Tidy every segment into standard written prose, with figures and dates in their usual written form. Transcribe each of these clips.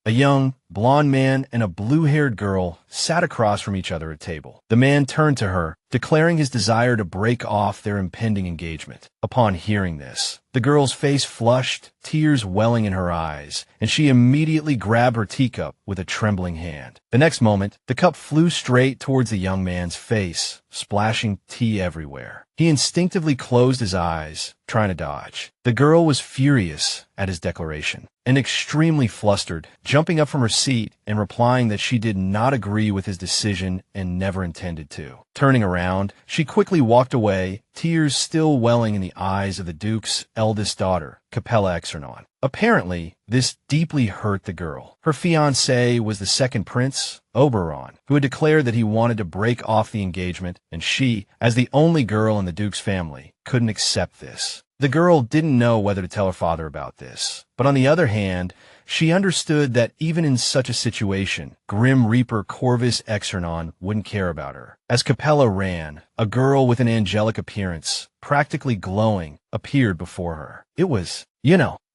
A young, blonde man and a blue-haired girl sat across from each other at table. The man turned to her, declaring his desire to break off their impending engagement. Upon hearing this, the girl's face flushed, tears welling in her eyes, and she immediately grabbed her teacup with a trembling hand. The next moment, the cup flew straight towards the young man's face, splashing tea everywhere. He instinctively closed his eyes, trying to dodge. The girl was furious at his declaration and extremely flustered, jumping up from her seat and replying that she did not agree with his decision and never intended to. Turning around, she quickly walked away, tears still welling in the eyes of the Duke's eldest daughter, Capella Axicon. Apparently, this deeply hurt the girl. Her fiancé was the second prince, Oberon, who had declared that he wanted to break off the engagement, and she, as the only girl in the Duke's family, couldn't accept this. The girl didn't know whether to tell her father about this, but on the other hand, she understood that even in such a situation, Grim Reaper Corvvis Axicon wouldn't care about her. As Capella ran, a girl with an angelic appearance, practically glowing, appeared before her. It was,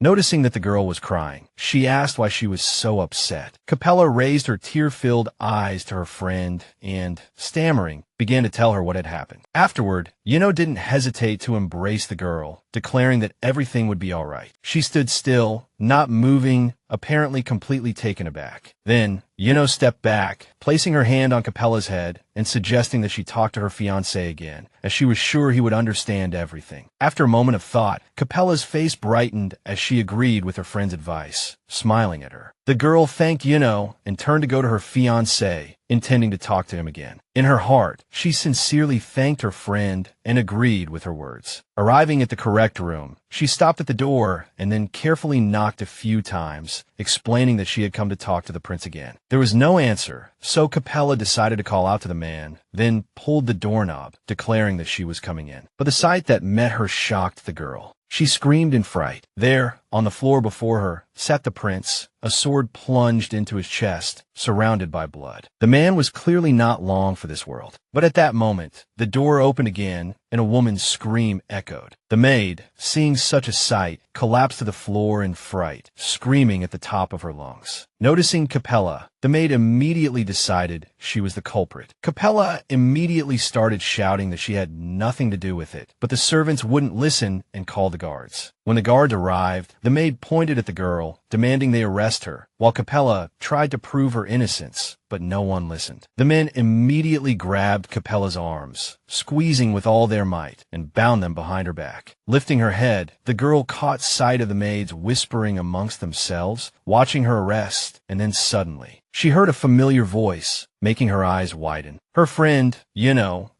Noticing that the girl was crying, she asked why she was so upset. Capella raised her tear-filled eyes to her friend and, stammering, began to tell her what had happened. Afterward, didn't hesitate to embrace the girl, declaring that everything would be all right. She stood still, not moving, apparently completely taken aback. Then, stepped back, placing her hand on Capella's head and suggesting that she talk to her fiancé again, as she was sure he would understand everything. After a moment of thought, Capella's face brightened as she agreed with her friend's advice, smiling at her. The girl thanked and turned to go to her fiancé, intending to talk to him again. In her heart, she sincerely thanked her friend and agreed with her words. Arriving at the correct room, she stopped at the door and then carefully knocked a few times, explaining that she had come to talk to the prince again. There was no answer, so Capella decided to call out to the man, then pulled the doorknob, declaring that she was coming in. But the sight that met her shocked the girl. She screamed in fright. There, on the floor before her, sat the prince, a sword plunged into his chest, surrounded by blood. The man was clearly not long for this world. But at that moment, the door opened again, and a woman's scream echoed. The maid, seeing such a sight, collapsed to the floor in fright, screaming at the top of her lungs. Noticing Capella, the maid immediately decided she was the culprit. Capella immediately started shouting that she had nothing to do with it, but the servants wouldn't listen and called the guards. When the guards arrived, the maid pointed at the girl, demanding they arrest her, while Capella tried to prove her innocence, but no one listened. The men immediately grabbed Capella's arms, squeezing with all their might, and bound them behind her back. Lifting her head, the girl caught sight of the maids whispering amongst themselves, watching her arrest, and then suddenly, she heard a familiar voice, making her eyes widen. Her friend,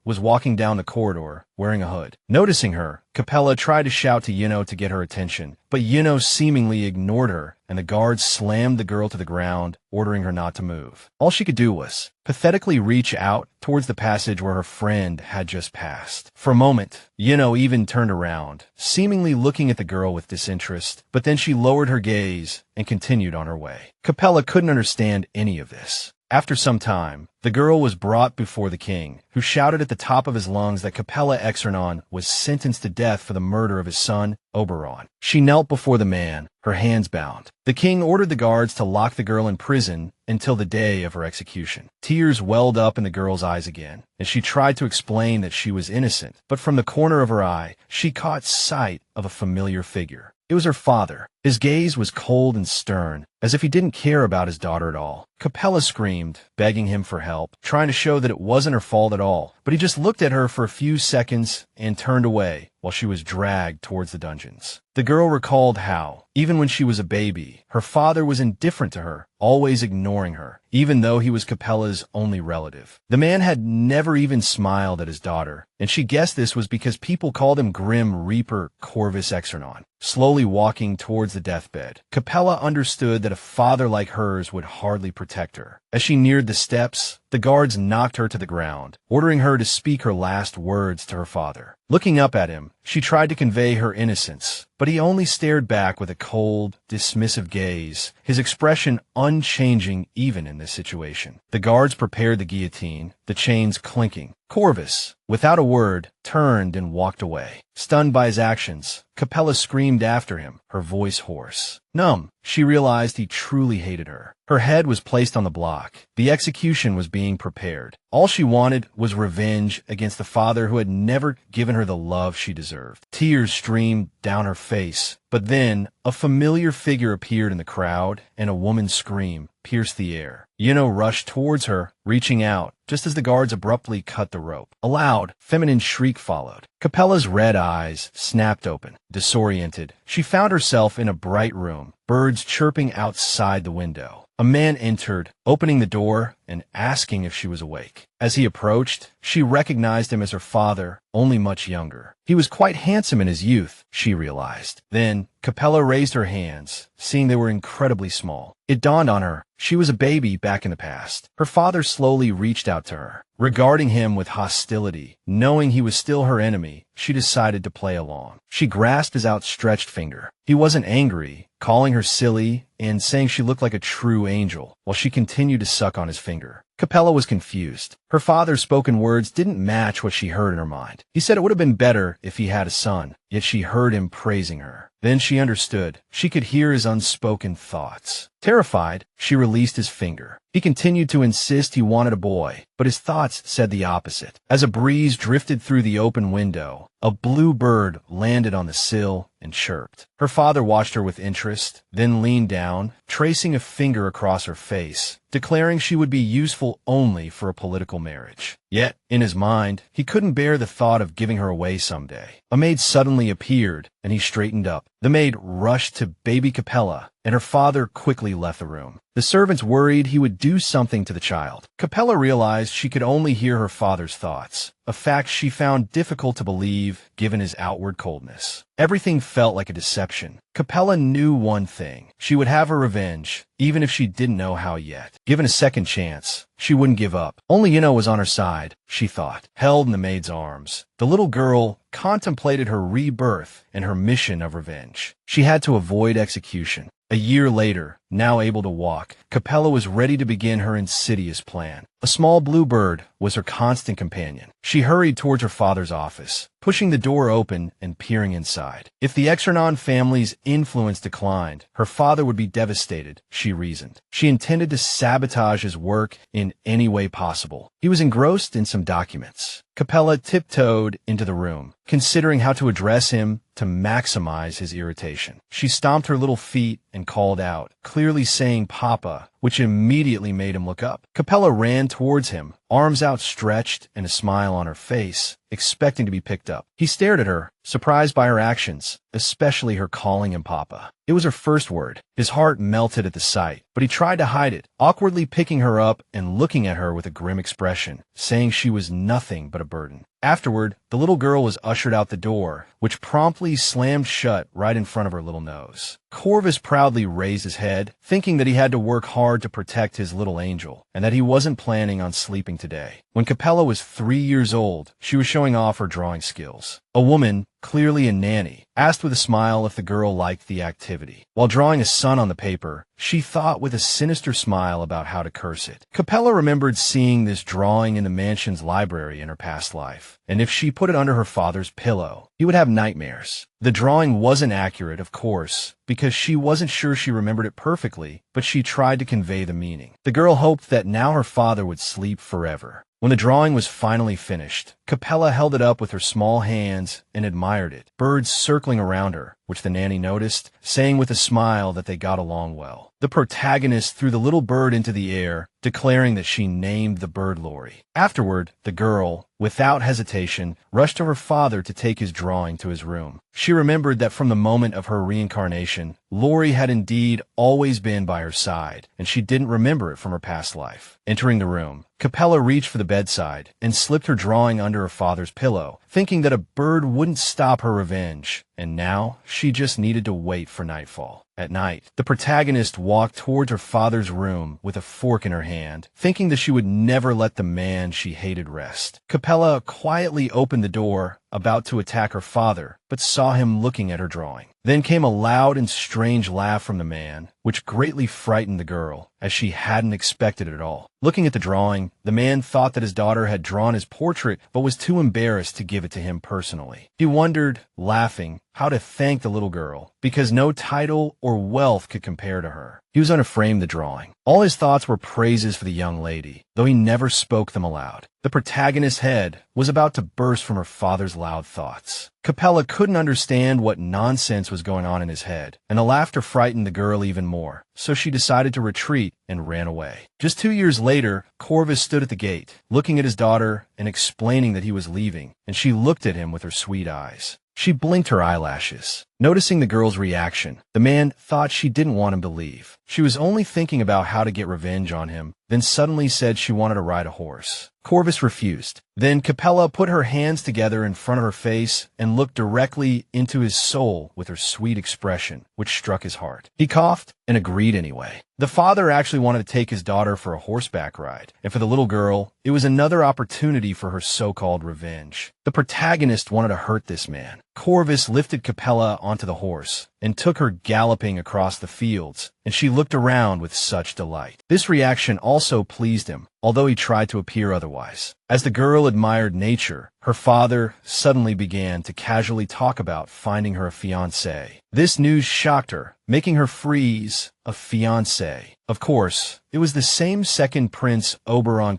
was walking down the corridor, wearing a hood. Noticing her, Capella tried to shout to to get her attention, but seemingly ignored her, and the guards slammed the girl to the ground, ordering her not to move. All she could do was pathetically reach out towards the passage where her friend had just passed. For a moment, even turned around, seemingly looking at the girl with disinterest, but then she lowered her gaze and continued on her way. Capella couldn't understand any of this. After some time, the girl was brought before the king, who shouted at the top of his lungs that Capella Axicon was sentenced to death for the murder of his son, Oberon. She knelt before the man, her hands bound. The king ordered the guards to lock the girl in prison until the day of her execution. Tears welled up in the girl's eyes again, and she tried to explain that she was innocent, but from the corner of her eye, she caught sight of a familiar figure. It was her father. His gaze was cold and stern, as if he didn't care about his daughter at all. Capella screamed, begging him for help, trying to show that it wasn't her fault at all, but he just looked at her for a few seconds and turned away while she was dragged towards the dungeons. The girl recalled how, even when she was a baby, her father was indifferent to her, always ignoring her, even though he was Capella's only relative. The man had never even smiled at his daughter, and she guessed this was because people called him Grim Reaper Corvvis Axicon. Slowly walking towards the deathbed, Capella understood that a father like hers would hardly protect her. As she neared the steps, the guards knocked her to the ground, ordering her to speak her last words to her father. Looking up at him, she tried to convey her innocence, but he only stared back with a cold, dismissive gaze, his expression unchanging even in this situation. The guards prepared the guillotine, the chains clinking. Corvvis, without a word, turned and walked away. Stunned by his actions, Capella screamed after him, her voice hoarse. Numb, she realized he truly hated her. Her head was placed on the block. The execution was being prepared. All she wanted was revenge against the father who had never given her the love she deserved. Tears streamed down her face, but then a familiar figure appeared in the crowd, and a woman's scream pierced the air. Juno rushed towards her, reaching out, just as the guards abruptly cut the rope. A loud, feminine shriek followed. Capella's red eyes snapped open. Disoriented, she found herself in a bright room, birds chirping outside the window. A man entered, opening the door and asking if she was awake. As he approached, she recognized him as her father, only much younger. He was quite handsome in his youth, she realized. Then, Capella raised her hands, seeing they were incredibly small. It dawned on her, she was a baby back in the past. Her father slowly reached out to her. Regarding him with hostility, knowing he was still her enemy, she decided to play along. She grasped his outstretched finger. He wasn't angry, calling her silly and saying she looked like a true angel, while she continued to suck on his finger. Capella was confused. Her father's spoken words didn't match what she heard in her mind. He said it would have been better if he had a son, yet she heard him praising her. Then she understood. She could hear his unspoken thoughts. Terrified, she released his finger. He continued to insist he wanted a boy, but his thoughts said the opposite. As a breeze drifted through the open window, a blue bird landed on the sill and chirped. Her father watched her with interest, then leaned down, tracing a finger across her face, declaring she would be useful only for a political marriage. Yet, in his mind, he couldn't bear the thought of giving her away someday. A maid suddenly appeared, and he straightened up. The maid rushed to baby Capella, and her father quickly left the room. The servants worried he would do something to the child. Capella realized she could only hear her father's thoughts, a fact she found difficult to believe given his outward coldness. Everything felt like a deception. Capella knew one thing. She would have her revenge, even if she didn't know how yet. Given a second chance, she wouldn't give up. Only Juno was on her side, she thought, held in the maid's arms. The little girl contemplated her rebirth and her mission of revenge. She had to avoid execution. A year later, now able to walk, Capella was ready to begin her insidious plan. A small blue bird was her constant companion. She hurried towards her father's office, pushing the door open and peering inside. If the Excavation family's influence declined, her father would be devastated, she reasoned. She intended to sabotage his work in any way possible. He was engrossed in some documents. Capella tiptoed into the room, considering how to address him to maximize his irritation. She stomped her little feet and called out, clearly saying Papa, which immediately made him look up. Capella ran towards him, arms outstretched and a smile on her face, expecting to be picked up. He stared at her, surprised by her actions, especially her calling him Papa. It was her first word. His heart melted at the sight, but he tried to hide it, awkwardly picking her up and looking at her with a grim expression, saying she was nothing but a burden. Afterward, the little girl was ushered out the door, which promptly slammed shut right in front of her little nose. Corvvis proudly raised his head, thinking that he had to work hard to protect his little angel, and that he wasn't planning on sleeping today. When Capella was 3 years old, she was showing off her drawing skills. A woman, clearly a nanny, asked with a smile if the girl liked the activity. While drawing a sun on the paper, she thought with a sinister smile about how to curse it. Capella remembered seeing this drawing in the mansion's library in her past life, and if she put it under her father's pillow, he would have nightmares. The drawing wasn't accurate, of course, because she wasn't sure she remembered it perfectly, but she tried to convey the meaning. The girl hoped that now her father would sleep forever. When the drawing was finally finished, Capella held it up with her small hands and admired it, birds circling around her, which the nanny noticed, saying with a smile that they got along well. The protagonist threw the little bird into the air, declaring that she named the bird Lori. Afterward, the girl, without hesitation, rushed to her father to take his drawing to his room. She remembered that from the moment of her reincarnation, Lori had indeed always been by her side, and she didn't remember it from her past life. Entering the room, Capella reached for the bedside and slipped her drawing under her father's pillow, thinking that a bird wouldn't stop her revenge, and now she just needed to wait for nightfall. At night, the protagonist walked towards her father's room with a fork in her hand, thinking that she would never let the man she hated rest. Capella quietly opened the door, about to attack her father, but saw him looking at her drawing. Then came a loud and strange laugh from the man, which greatly frightened the girl, as she hadn't expected it at all. Looking at the drawing, the man thought that his daughter had drawn his portrait but was too embarrassed to give it to him personally. He wondered, laughing, how to thank the little girl, because no title or wealth could compare to her. He was going to frame the drawing. All his thoughts were praises for the young lady, though he never spoke them aloud. The protagonist's head was about to burst from her father's loud thoughts. Capella couldn't understand what nonsense was going on in his head, and the laughter frightened the girl even more, so she decided to retreat and ran away. Just 2 years later, Corvvis stood at the gate, looking at his daughter and explaining that he was leaving, and she looked at him with her sweet eyes. She blinked her eyelashes. Noticing the girl's reaction, the man thought she didn't want him to leave. She was only thinking about how to get revenge on him, then suddenly said she wanted to ride a horse. Corvvis refused. Then Capella put her hands together in front of her face and looked directly into his soul with her sweet expression, which struck his heart. He coughed and agreed anyway. The father actually wanted to take his daughter for a horseback ride, and for the little girl, it was another opportunity for her so-called revenge. The protagonist wanted to hurt this man. Corvvis lifted Capella onto the horse and took her galloping across the fields, and she looked around with such delight. This reaction also pleased him, although he tried to appear otherwise. As the girl admired nature, her father suddenly began to casually talk about finding her a fiancé. This news shocked her, making her freeze. A fiancé. Of course, it was the same second prince Oberon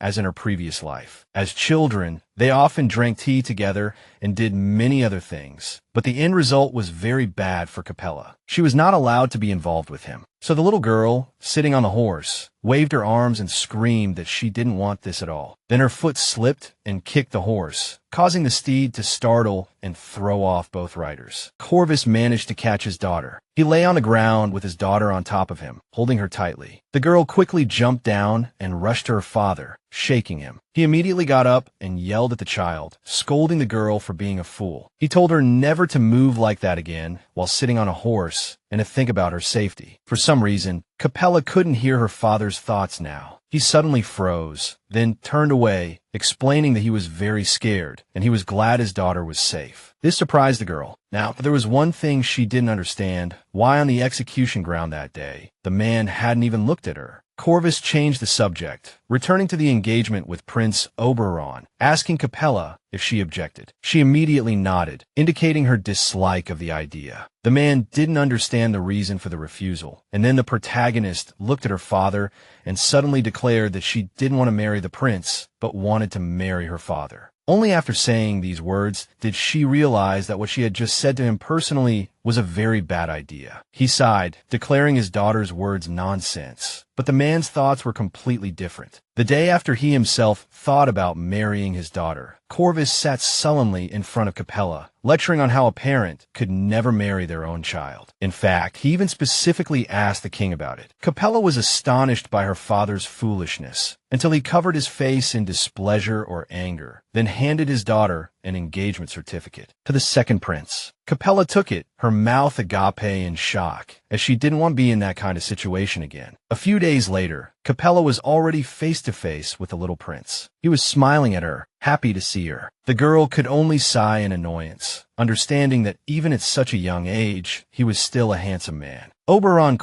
as in her previous life. As children, they often drank tea together and did many other things, but the end result was very bad for Capella. She was not allowed to be involved with him. So the little girl, sitting on the horse, waved her arms and screamed that she didn't want this at all. Then her foot slipped and kicked the horse, causing the steed to startle and throw off both riders. Corvvis managed to catch his daughter. He lay on the ground with his daughter on top of him, holding her tightly. The girl quickly jumped down and rushed to her father, shaking him. He immediately got up and yelled at the child, scolding the girl for being a fool. He told her never to move like that again while sitting on a horse and to think about her safety. For some reason, Capella couldn't hear her father's thoughts now. He suddenly froze, then turned away, explaining that he was very scared and he was glad his daughter was safe. This surprised the girl. Now, there was one thing she didn't understand: why on the execution ground that day, the man hadn't even looked at her. Corvvis changed the subject, returning to the engagement with Prince Oberon, asking Capella if she objected. She immediately nodded, indicating her dislike of the idea. The man didn't understand the reason for the refusal, and then the protagonist looked at her father and suddenly declared that she didn't want to marry the prince, but wanted to marry her father. Only after saying these words did she realize that what she had just said to him personally was a very bad idea. He sighed, declaring his daughter's words nonsense. But the man's thoughts were completely different. The day after he himself thought about marrying his daughter, Corvvis sat sullenly in front of Capella, lecturing on how a parent could never marry their own child. In fact, he even specifically asked the king about it. Capella was astonished by her father's foolishness, until he covered his face in displeasure or anger, then handed his daughter an engagement certificate. To the second prince. Capella took it, her mouth agape in shock, as she didn't want to be in that kind of situation again. A few days later, Capella was already face-to-face with the little prince. He was smiling at her, happy to see her. The girl could only sigh in annoyance, understanding that even at such a young age, he was still a handsome man. Oberon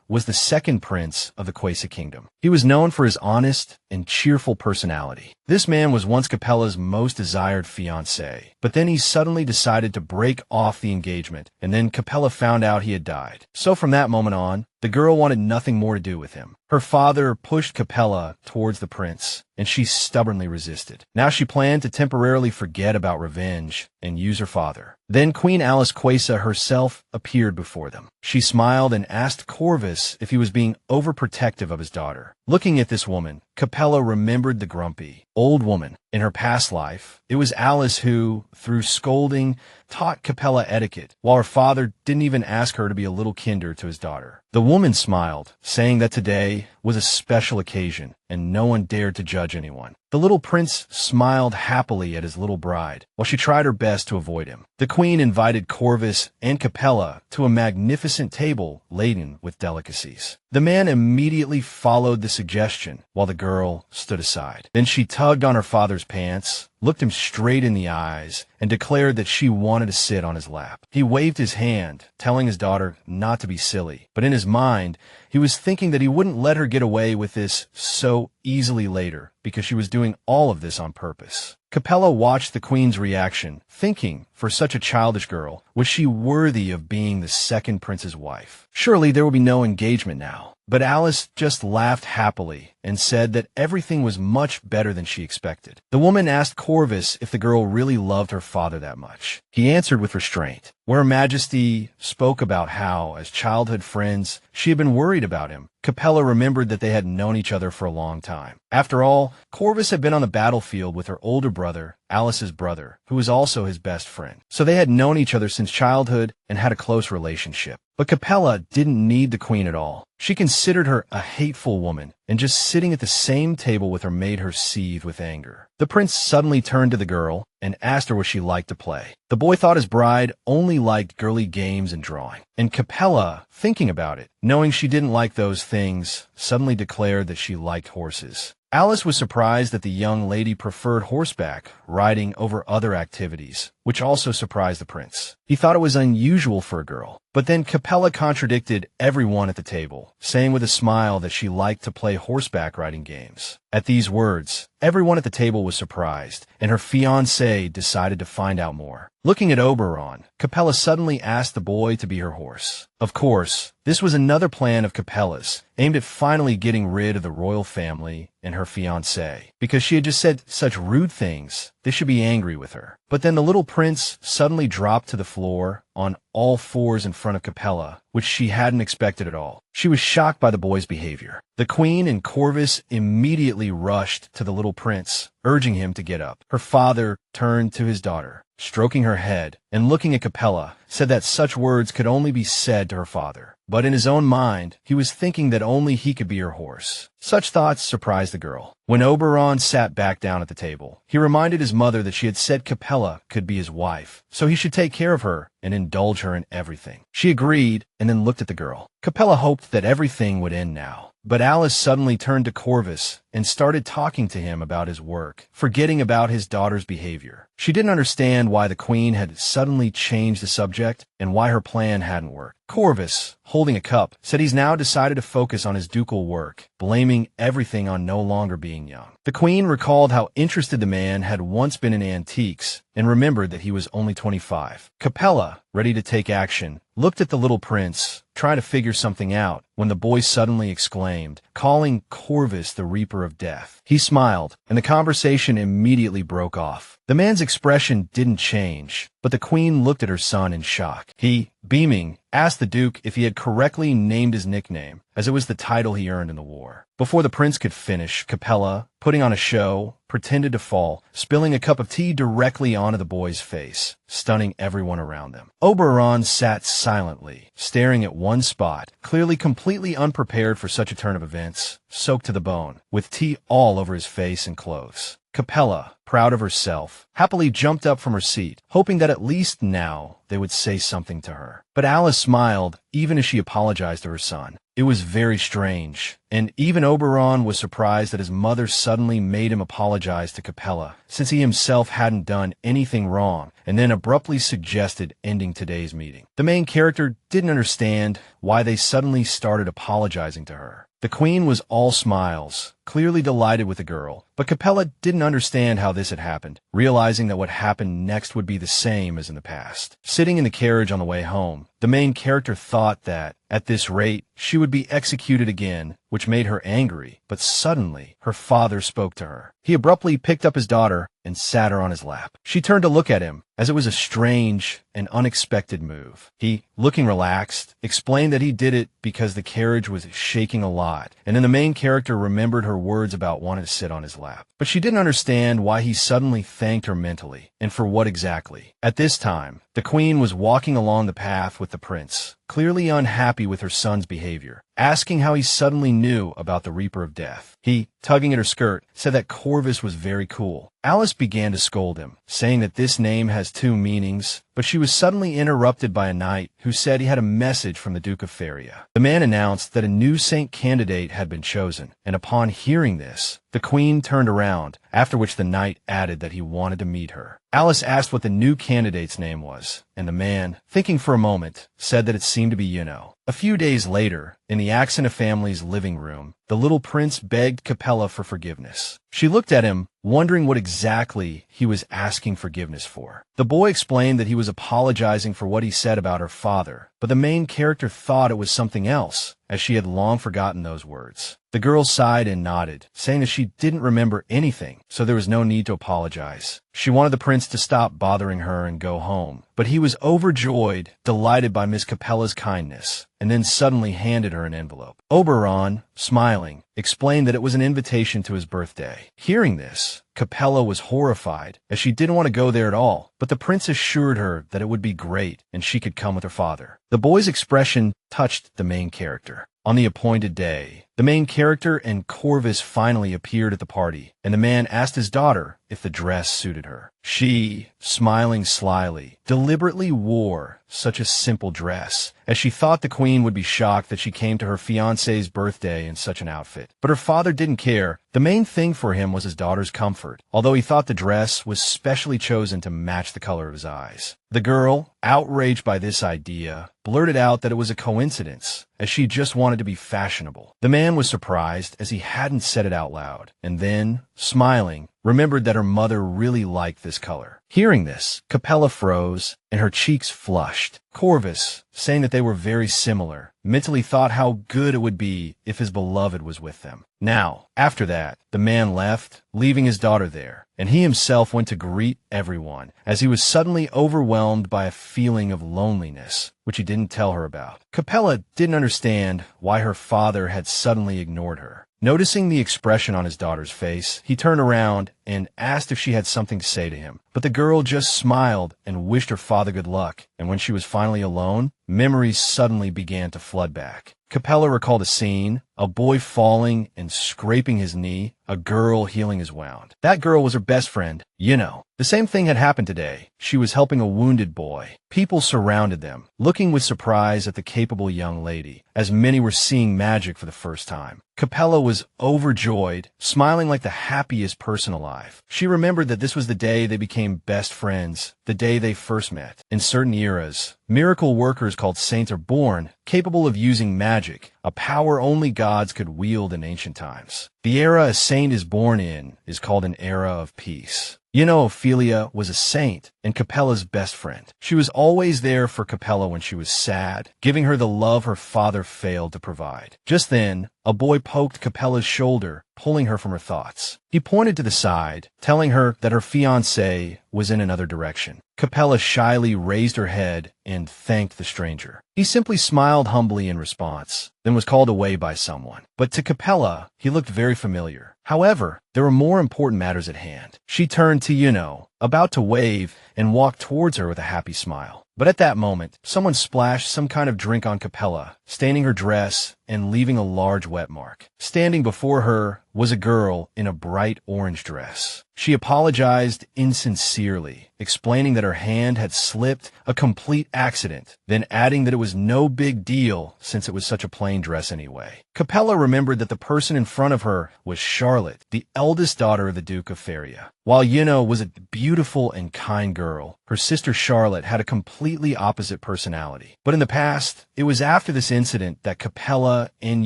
was the second prince of the Quesa kingdom. He was known for his honest and cheerful personality. This man was once Capella's most desired fiancé, but then he suddenly decided to break off the engagement, and then Capella found out he had died. So from that moment on, the girl wanted nothing more to do with him. Her father pushed Capella towards the prince, and she stubbornly resisted. Now she planned to temporarily forget about revenge and use her father. Then Queen Alice Quesa herself appeared before them. She smiled and asked Corvvis if he was being overprotective of his daughter. Looking at this woman, Capella remembered the grumpy, old woman. In her past life, it was Alice who, through scolding, taught Capella etiquette, while her father didn't even ask her to be a little kinder to his daughter. The woman smiled, saying that today was a special occasion, and no one dared to judge anyone. The little prince smiled happily at his little bride, while she tried her best to avoid him. The queen invited Corvvis and Capella to a magnificent table laden with delicacies. The man immediately followed the suggestion, while the girl stood aside. Then she tugged on her father's pants, looked him straight in the eyes, and declared that she wanted to sit on his lap. He waved his hand, telling his daughter not to be silly, but in his mind, he was thinking that he wouldn't let her get away with this so easily later, because she was doing all of this on purpose. Capella watched the queen's reaction, thinking, for such a childish girl, was she worthy of being the second prince's wife? Surely there would be no engagement now. But Alice just laughed happily and said that everything was much better than she expected. The woman asked Corvvis if the girl really loved her father that much. He answered with restraint, where Her Majesty spoke about how, as childhood friends, she had been worried about him. Capella remembered that they had known each other for a long time. After all, Corvvis had been on the battlefield with her older brother, Alice's brother, who was also his best friend. So they had known each other since childhood and had a close relationship. But Capella didn't need the queen at all. She considered her a hateful woman, and just sitting at the same table with her made her seethe with anger. The prince suddenly turned to the girl and asked her what she liked to play. The boy thought his bride only liked girly games and drawing. And Capella, thinking about it, knowing she didn't like those things, suddenly declared that she liked horses. Alice was surprised that the young lady preferred horseback riding over other activities, which also surprised the prince. He thought it was unusual for a girl. But then Capella contradicted everyone at the table, saying with a smile that she liked to play horseback riding games. At these words, everyone at the table was surprised, and her fiancé decided to find out more. Looking at Oberon, Capella suddenly asked the boy to be her horse. Of course, this was another plan of Capella's, aimed at finally getting rid of the royal family and her fiancé. Because she had just said such rude things, they should be angry with her. But then the little prince suddenly dropped to the floor on all fours in front of Capella, which she hadn't expected at all. She was shocked by the boy's behavior. The queen and Corvvis immediately rushed to the little prince, urging him to get up. Her father turned to his daughter, stroking her head, and looking at Capella, said that such words could only be said to her father. But in his own mind, he was thinking that only he could be her horse. Such thoughts surprised the girl. When Oberon sat back down at the table, he reminded his mother that she had said Capella could be his wife, so he should take care of her and indulge her in everything. She agreed and then looked at the girl. Capella hoped that everything would end now. But Alice suddenly turned to Corvvis and started talking to him about his work, forgetting about his daughter's behavior. She didn't understand why the queen had suddenly changed the subject and why her plan hadn't worked. Corvvis, holding a cup, said he's now decided to focus on his ducal work, blaming everything on no longer being young. The queen recalled how interested the man had once been in antiques and remembered that he was only 25. Capella, ready to take action, looked at the little prince, trying to figure something out, when the boy suddenly exclaimed, calling Corvvis the Reaper of Death. He smiled, and the conversation immediately broke off. The man's expression didn't change, but the queen looked at her son in shock. He, beaming, asked the duke if he had correctly named his nickname, as it was the title he earned in the war. Before the prince could finish, Capella, putting on a show, pretended to fall, spilling a cup of tea directly onto the boy's face, stunning everyone around them. Oberon sat silently, staring at one spot, clearly completely unprepared for such a turn of events, soaked to the bone, with tea all over his face and clothes. Capella, proud of herself, happily jumped up from her seat, hoping that at least now they would say something to her. But Alice smiled, even as she apologized to her son. It was very strange, and even Oberon was surprised that his mother suddenly made him apologize to Capella, since he himself hadn't done anything wrong, and then abruptly suggested ending today's meeting. The main character didn't understand why they suddenly started apologizing to her. The queen was all smiles, clearly delighted with the girl, but Capella didn't understand how this had happened, realizing that what happened next would be the same as in the past. Sitting in the carriage on the way home, the main character thought that, at this rate, she would be executed again, which made her angry, but suddenly, her father spoke to her. He abruptly picked up his daughter and sat her on his lap. She turned to look at him, as it was a strange and unexpected move. He, looking relaxed, explained that he did it because the carriage was shaking a lot, and then the main character remembered her words about wanting to sit on his lap. But she didn't understand why he suddenly thanked her mentally, and for what exactly. At this time, the queen was walking along the path with the prince, clearly unhappy with her son's behavior, asking how he suddenly knew about the Reaper of Death. He, tugging at her skirt, said that Corvvis was very cool. Alice began to scold him, saying that this name has two meanings, but she was suddenly interrupted by a knight who said he had a message from the Duke of Feria. The man announced that a new saint candidate had been chosen, and upon hearing this, the queen turned around, after which the knight added that he wanted to meet her. Alice asked what the new candidate's name was, and the man, thinking for a moment, said that it seemed to be Juno. A few days later, in the Axicon family's living room, the little prince begged Capella for forgiveness. She looked at him, wondering what exactly he was asking forgiveness for. The boy explained that he was apologizing for what he said about her father, but the main character thought it was something else, as she had long forgotten those words. The girl sighed and nodded, saying that she didn't remember anything, so there was no need to apologize. She wanted the prince to stop bothering her and go home, but he was overjoyed, delighted by Miss Capella's kindness, and then suddenly handed her an envelope. Oberon, smiling, explained that it was an invitation to his birthday. Hearing this, Capella was horrified, as she didn't want to go there at all, but the prince assured her that it would be great and she could come with her father. The boy's expression touched the main character. On the appointed day, the main character and Corvvis finally appeared at the party, and the man asked his daughter if the dress suited her. She, smiling slyly, deliberately wore such a simple dress, as she thought the queen would be shocked that she came to her fiancé's birthday in such an outfit. But her father didn't care. The main thing for him was his daughter's comfort, although he thought the dress was specially chosen to match the color of his eyes. The girl, outraged by this idea, blurted out that it was a coincidence, as she just wanted to be fashionable. The man was surprised, as he hadn't said it out loud, and then, smiling, remembered that her mother really liked this color. Hearing this, Capella froze, and her cheeks flushed. Corvvis, saying that they were very similar, mentally thought how good it would be if his beloved was with them. Now, after that, the man left, leaving his daughter there, and he himself went to greet everyone, as he was suddenly overwhelmed by a feeling of loneliness, which he didn't tell her about. Capella didn't understand why her father had suddenly ignored her. Noticing the expression on his daughter's face, he turned around and asked if she had something to say to him. But the girl just smiled and wished her father good luck, and when she was finally alone, memories suddenly began to flood back. Capella recalled a scene, a boy falling and scraping his knee, a girl healing his wound. That girl was her best friend, Juno. The same thing had happened today. She was helping a wounded boy. People surrounded them, looking with surprise at the capable young lady, as many were seeing magic for the first time. Capella was overjoyed, smiling like the happiest person alive. She remembered that this was the day they became best friends, the day they first met. In certain eras, miracle workers called saints are born, capable of using magic, a power only gods could wield in ancient times. The era a saint is born in is called an era of peace. Ophelia was a saint and Capella's best friend. She was always there for Capella when she was sad, giving her the love her father failed to provide. Just then, a boy poked Capella's shoulder, pulling her from her thoughts. He pointed to the side, telling her that her fiancé was in another direction. Capella shyly raised her head and thanked the stranger. He simply smiled humbly in response, then was called away by someone. But to Capella, he looked very familiar. However, there were more important matters at hand. She turned to Juno, about to wave, and walked towards her with a happy smile. But at that moment, someone splashed some kind of drink on Capella, staining her dress and leaving a large wet mark. Standing before her was a girl in a bright orange dress. She apologized insincerely, explaining that her hand had slipped, a complete accident, then adding that it was no big deal since it was such a plain dress anyway. Capella remembered that the person in front of her was Charlotte, the eldest daughter of the Duke of Feria. While Juno was a beautiful and kind girl, her sister Charlotte had a completely opposite personality. But in the past, it was after this incident that Capella and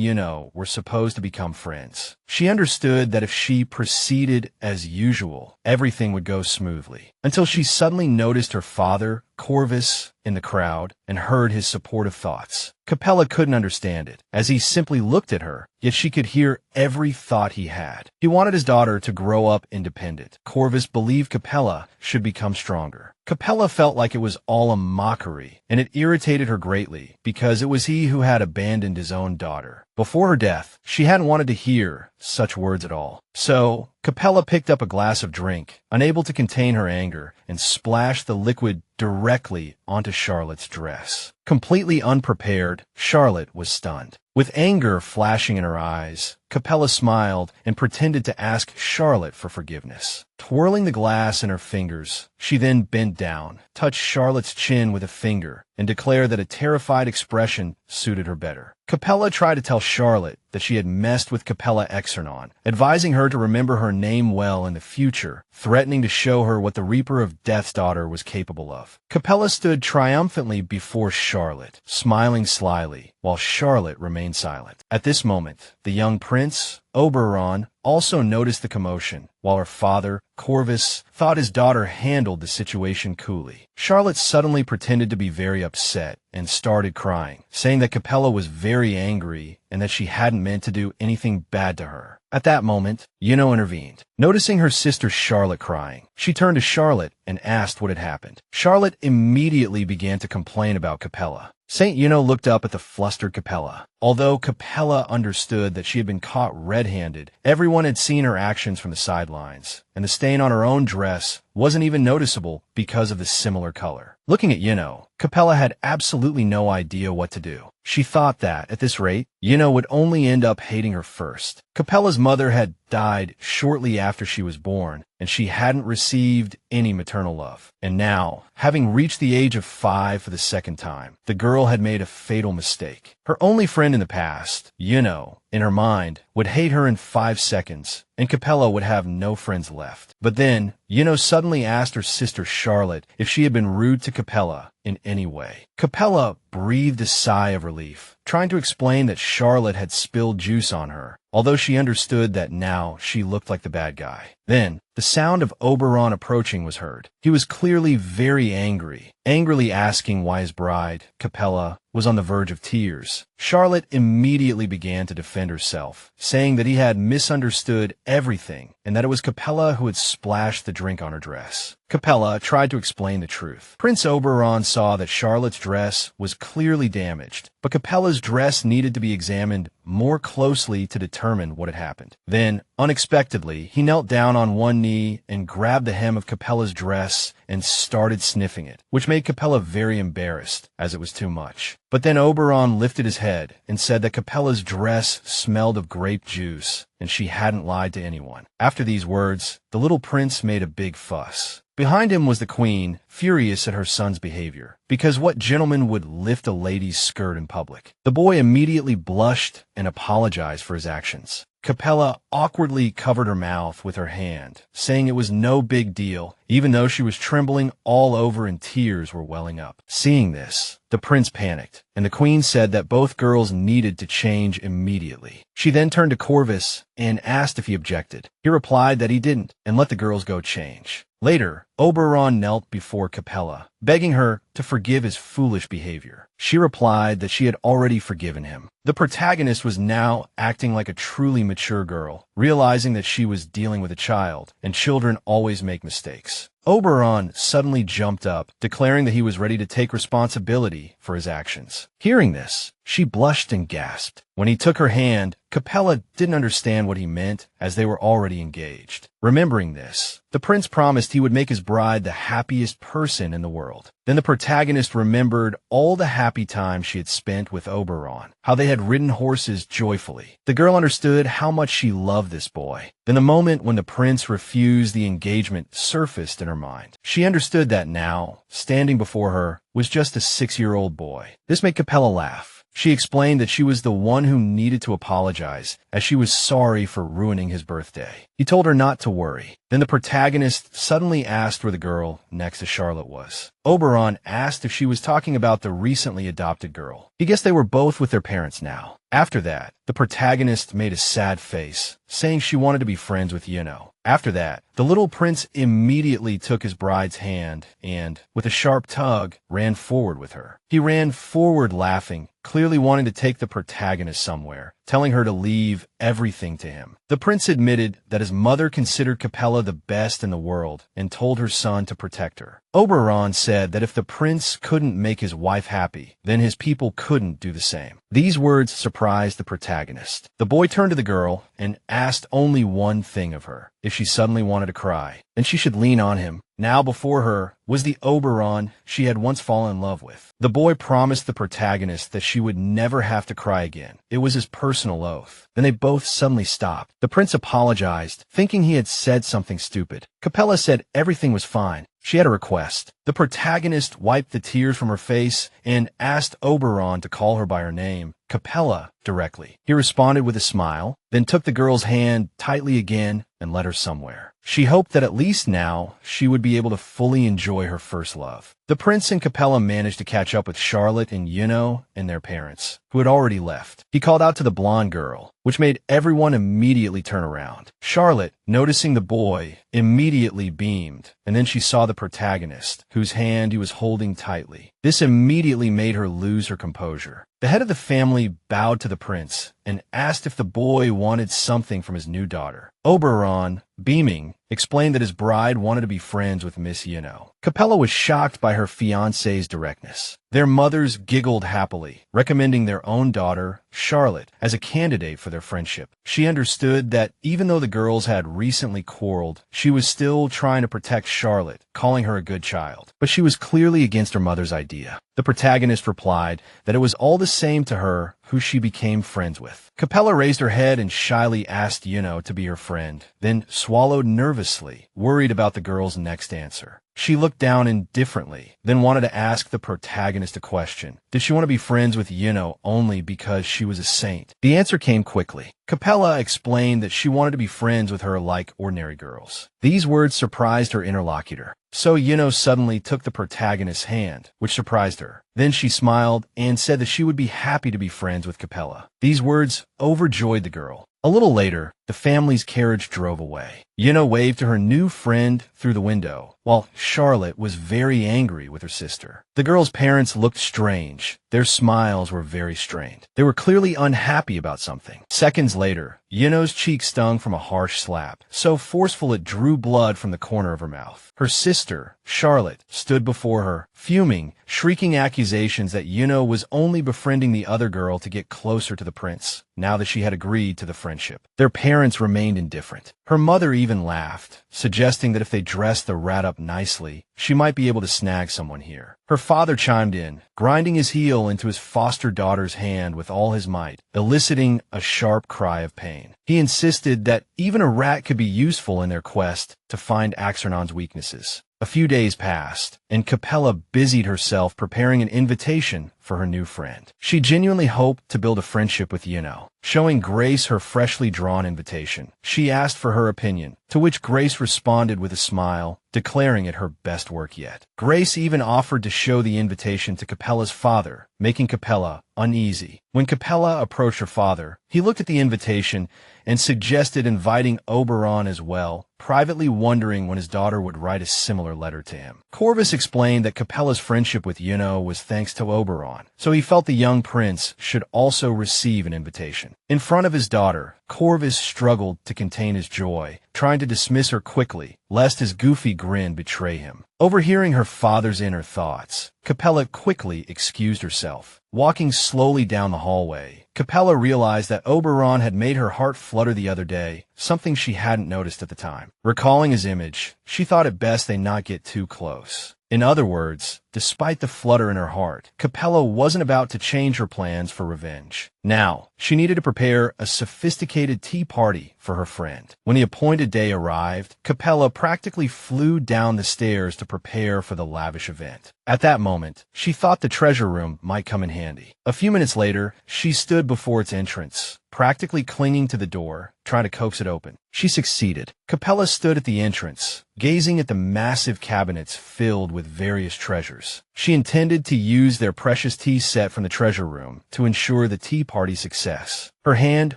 Juno were supposed to become friends. She understood that if she proceeded as usual, everything would go smoothly, until she suddenly noticed her father, Corvvis, in the crowd and heard his supportive thoughts. Capella couldn't understand it, as he simply looked at her, yet she could hear every thought he had. He wanted his daughter to grow up independent. Corvvis believed Capella should become stronger. Capella felt like it was all a mockery, and it irritated her greatly, because it was he who had abandoned his own daughter. Before her death, she hadn't wanted to hear such words at all. So, Capella picked up a glass of drink, unable to contain her anger, and splashed the liquid directly onto Charlotte's dress. Completely unprepared, Charlotte was stunned. With anger flashing in her eyes, Capella smiled and pretended to ask Charlotte for forgiveness. Twirling the glass in her fingers, she then bent down, touched Charlotte's chin with a finger, and declared that a terrified expression suited her better. Capella tried to tell Charlotte that she had messed with Capella Axicon, advising her to remember her name well in the future, threatening to show her what the Reaper of Death's daughter was capable of. Capella stood triumphantly before Charlotte, smiling slyly, while Charlotte remained silent. At this moment, the young prince, Oberon, also noticed the commotion, while her father, Corvvis, thought his daughter handled the situation coolly. Charlotte suddenly pretended to be very upset and started crying, saying that Capella was very angry and that she hadn't meant to do anything bad to her. At that moment, Juno intervened. Noticing her sister Charlotte crying, she turned to Charlotte and asked what had happened. Charlotte immediately began to complain about Capella. Saint Juno looked up at the flustered Capella. Although Capella understood that she had been caught red-handed, everyone had seen her actions from the sidelines, and the stain on her own dress wasn't even noticeable because of the similar color. Looking at Juno, Capella had absolutely no idea what to do. She thought that, at this rate, Juno would only end up hating her first. Capella's mother had died shortly after she was born, and she hadn't received any maternal love. And now, having reached the age of 5 for the second time, the girl had made a fatal mistake. Her only friend in the past, Juno, in her mind, would hate her in 5 seconds, and Capella would have no friends left. But then, Juno suddenly asked her sister Charlotte if she had been rude to Capella in any way. Capella breathed a sigh of relief, trying to explain that Charlotte had spilled juice on her, although she understood that now she looked like the bad guy. Then, the sound of Oberon approaching was heard. He was clearly very angry, angrily asking why his bride, Capella, was on the verge of tears. Charlotte immediately began to defend herself, saying that he had misunderstood everything and that it was Capella who had splashed the drink on her dress. Capella tried to explain the truth. Prince Oberon saw that Charlotte's dress was clearly damaged, but Capella's dress needed to be examined more closely to determine what had happened. Then, unexpectedly, he knelt down on one knee and grabbed the hem of Capella's dress and started sniffing it, which made Capella very embarrassed, as it was too much. But then Oberon lifted his head and said that Capella's dress smelled of grape juice, and she hadn't lied to anyone. After these words, the little prince made a big fuss. Behind him was the queen, furious at her son's behavior, because what gentleman would lift a lady's skirt in public? The boy immediately blushed and apologized for his actions. Capella awkwardly covered her mouth with her hand, saying it was no big deal, even though she was trembling all over and tears were welling up. Seeing this, the prince panicked, and the queen said that both girls needed to change immediately. She then turned to Corvvis and asked if he objected. He replied that he didn't, and let the girls go change. Later, Oberon knelt before Capella, begging her to forgive his foolish behavior. She replied that she had already forgiven him. The protagonist was now acting like a truly mature girl, realizing that she was dealing with a child, and children always make mistakes. Oberon suddenly jumped up, declaring that he was ready to take responsibility for his actions. Hearing this, she blushed and gasped. When he took her hand, Capella didn't understand what he meant, as they were already engaged. Remembering this, the prince promised he would make his bride the happiest person in the world. Then the protagonist remembered all the happy time she had spent with Oberon, how they had ridden horses joyfully. The girl understood how much she loved this boy. Then the moment when the prince refused the engagement surfaced in her mind. She understood that now, standing before her, was just a 6-year-old boy. This made Capella laugh. She explained that she was the one who needed to apologize, as she was sorry for ruining his birthday. He told her not to worry. Then the protagonist suddenly asked where the girl next to Charlotte was. Oberon asked if she was talking about the recently adopted girl. He guessed they were both with their parents now. After that, the protagonist made a sad face, saying she wanted to be friends with Juno. After that, the little prince immediately took his bride's hand and, with a sharp tug, ran forward with her. He ran forward laughing, clearly wanting to take the protagonist somewhere, telling her to leave everything to him. The prince admitted that his mother considered Capella the best in the world and told her son to protect her. Oberon said that if the prince couldn't make his wife happy, then his people couldn't do the same. These words surprised the protagonist. The boy turned to the girl and asked only one thing of her: if she suddenly wanted to cry, then she should lean on him, Now before her was the Oberon she had once fallen in love with. The boy promised the protagonist that she would never have to cry again. It was his personal oath. Then they both suddenly stopped. The prince apologized, thinking he had said something stupid. Capella said everything was fine. She had a request. The protagonist wiped the tears from her face and asked Oberon to call her by her name, Capella, directly. He responded with a smile, then took the girl's hand tightly again and led her somewhere. She hoped that at least now she would be able to fully enjoy her first love. The prince and Capella managed to catch up with Charlotte and Juno and their parents, who had already left. He called out to the blonde girl, which made everyone immediately turn around. Charlotte, noticing the boy, immediately beamed, and then she saw the protagonist, whose hand he was holding tightly. This immediately made her lose her composure. The head of the family bowed to the prince and asked if the boy wanted something from his new daughter. Oberon, beaming, explained that his bride wanted to be friends with Miss Juno. Capella was shocked by her fiancé's directness. Their mothers giggled happily, recommending their own daughter, Charlotte, as a candidate for their friendship. She understood that even though the girls had recently quarreled, she was still trying to protect Charlotte, calling her a good child. But she was clearly against her mother's idea. The protagonist replied that it was all the same to her who she became friends with. Capella raised her head and shyly asked Juno to be her friend, then swallowed nervously, worried about the girl's next answer. She looked down indifferently, then wanted to ask the protagonist a question. Did she want to be friends with Juno only because she was a saint? The answer came quickly. Capella explained that she wanted to be friends with her like ordinary girls. These words surprised her interlocutor. So Juno suddenly took the protagonist's hand, which surprised her. Then she smiled and said that she would be happy to be friends with Capella. These words overjoyed the girl. A little later, the family's carriage drove away. Juno waved to her new friend through the window, while Charlotte was very angry with her sister. The girl's parents looked strange. Their smiles were very strained. They were clearly unhappy about something. Seconds later, Juno's cheek stung from a harsh slap, so forceful it drew blood from the corner of her mouth. Her sister, Charlotte, stood before her, fuming, shrieking accusations that Juno was only befriending the other girl to get closer to the prince, now that she had agreed to the friendship. Their parents remained indifferent. Her mother even laughed, suggesting that if they dressed the rat up nicely, she might be able to snag someone here. Her father chimed in, grinding his heel into his foster daughter's hand with all his might, eliciting a sharp cry of pain. He insisted that even a rat could be useful in their quest to find Axiconn's weaknesses. A few days passed, and Capella busied herself preparing an invitation for her new friend. She genuinely hoped to build a friendship with Juno. Showing Grace her freshly drawn invitation, she asked for her opinion, to which Grace responded with a smile, declaring it her best work yet. Grace even offered to show the invitation to Capella's father, making Capella uneasy. When Capella approached her father, he looked at the invitation and suggested inviting Oberon as well, privately wondering when his daughter would write a similar letter to him. Corvvis explained that Capella's friendship with Juno was thanks to Oberon, so he felt the young prince should also receive an invitation. In front of his daughter, Corvvis struggled to contain his joy, trying to dismiss her quickly, lest his goofy grin betray him. Overhearing her father's inner thoughts, Capella quickly excused herself. Walking slowly down the hallway, Capella realized that Oberon had made her heart flutter the other day, something she hadn't noticed at the time. Recalling his image, she thought it best they not get too close. In other words, despite the flutter in her heart, Capella wasn't about to change her plans for revenge. Now, she needed to prepare a sophisticated tea party for her friend. When the appointed day arrived, Capella practically flew down the stairs to prepare for the lavish event. At that moment, she thought the treasure room might come in handy. A few minutes later, she stood before its entrance, practically clinging to the door, trying to coax it open. She succeeded. Capella stood at the entrance, gazing at the massive cabinets filled with various treasures. She intended to use their precious tea set from the treasure room to ensure the tea party's success. Her hand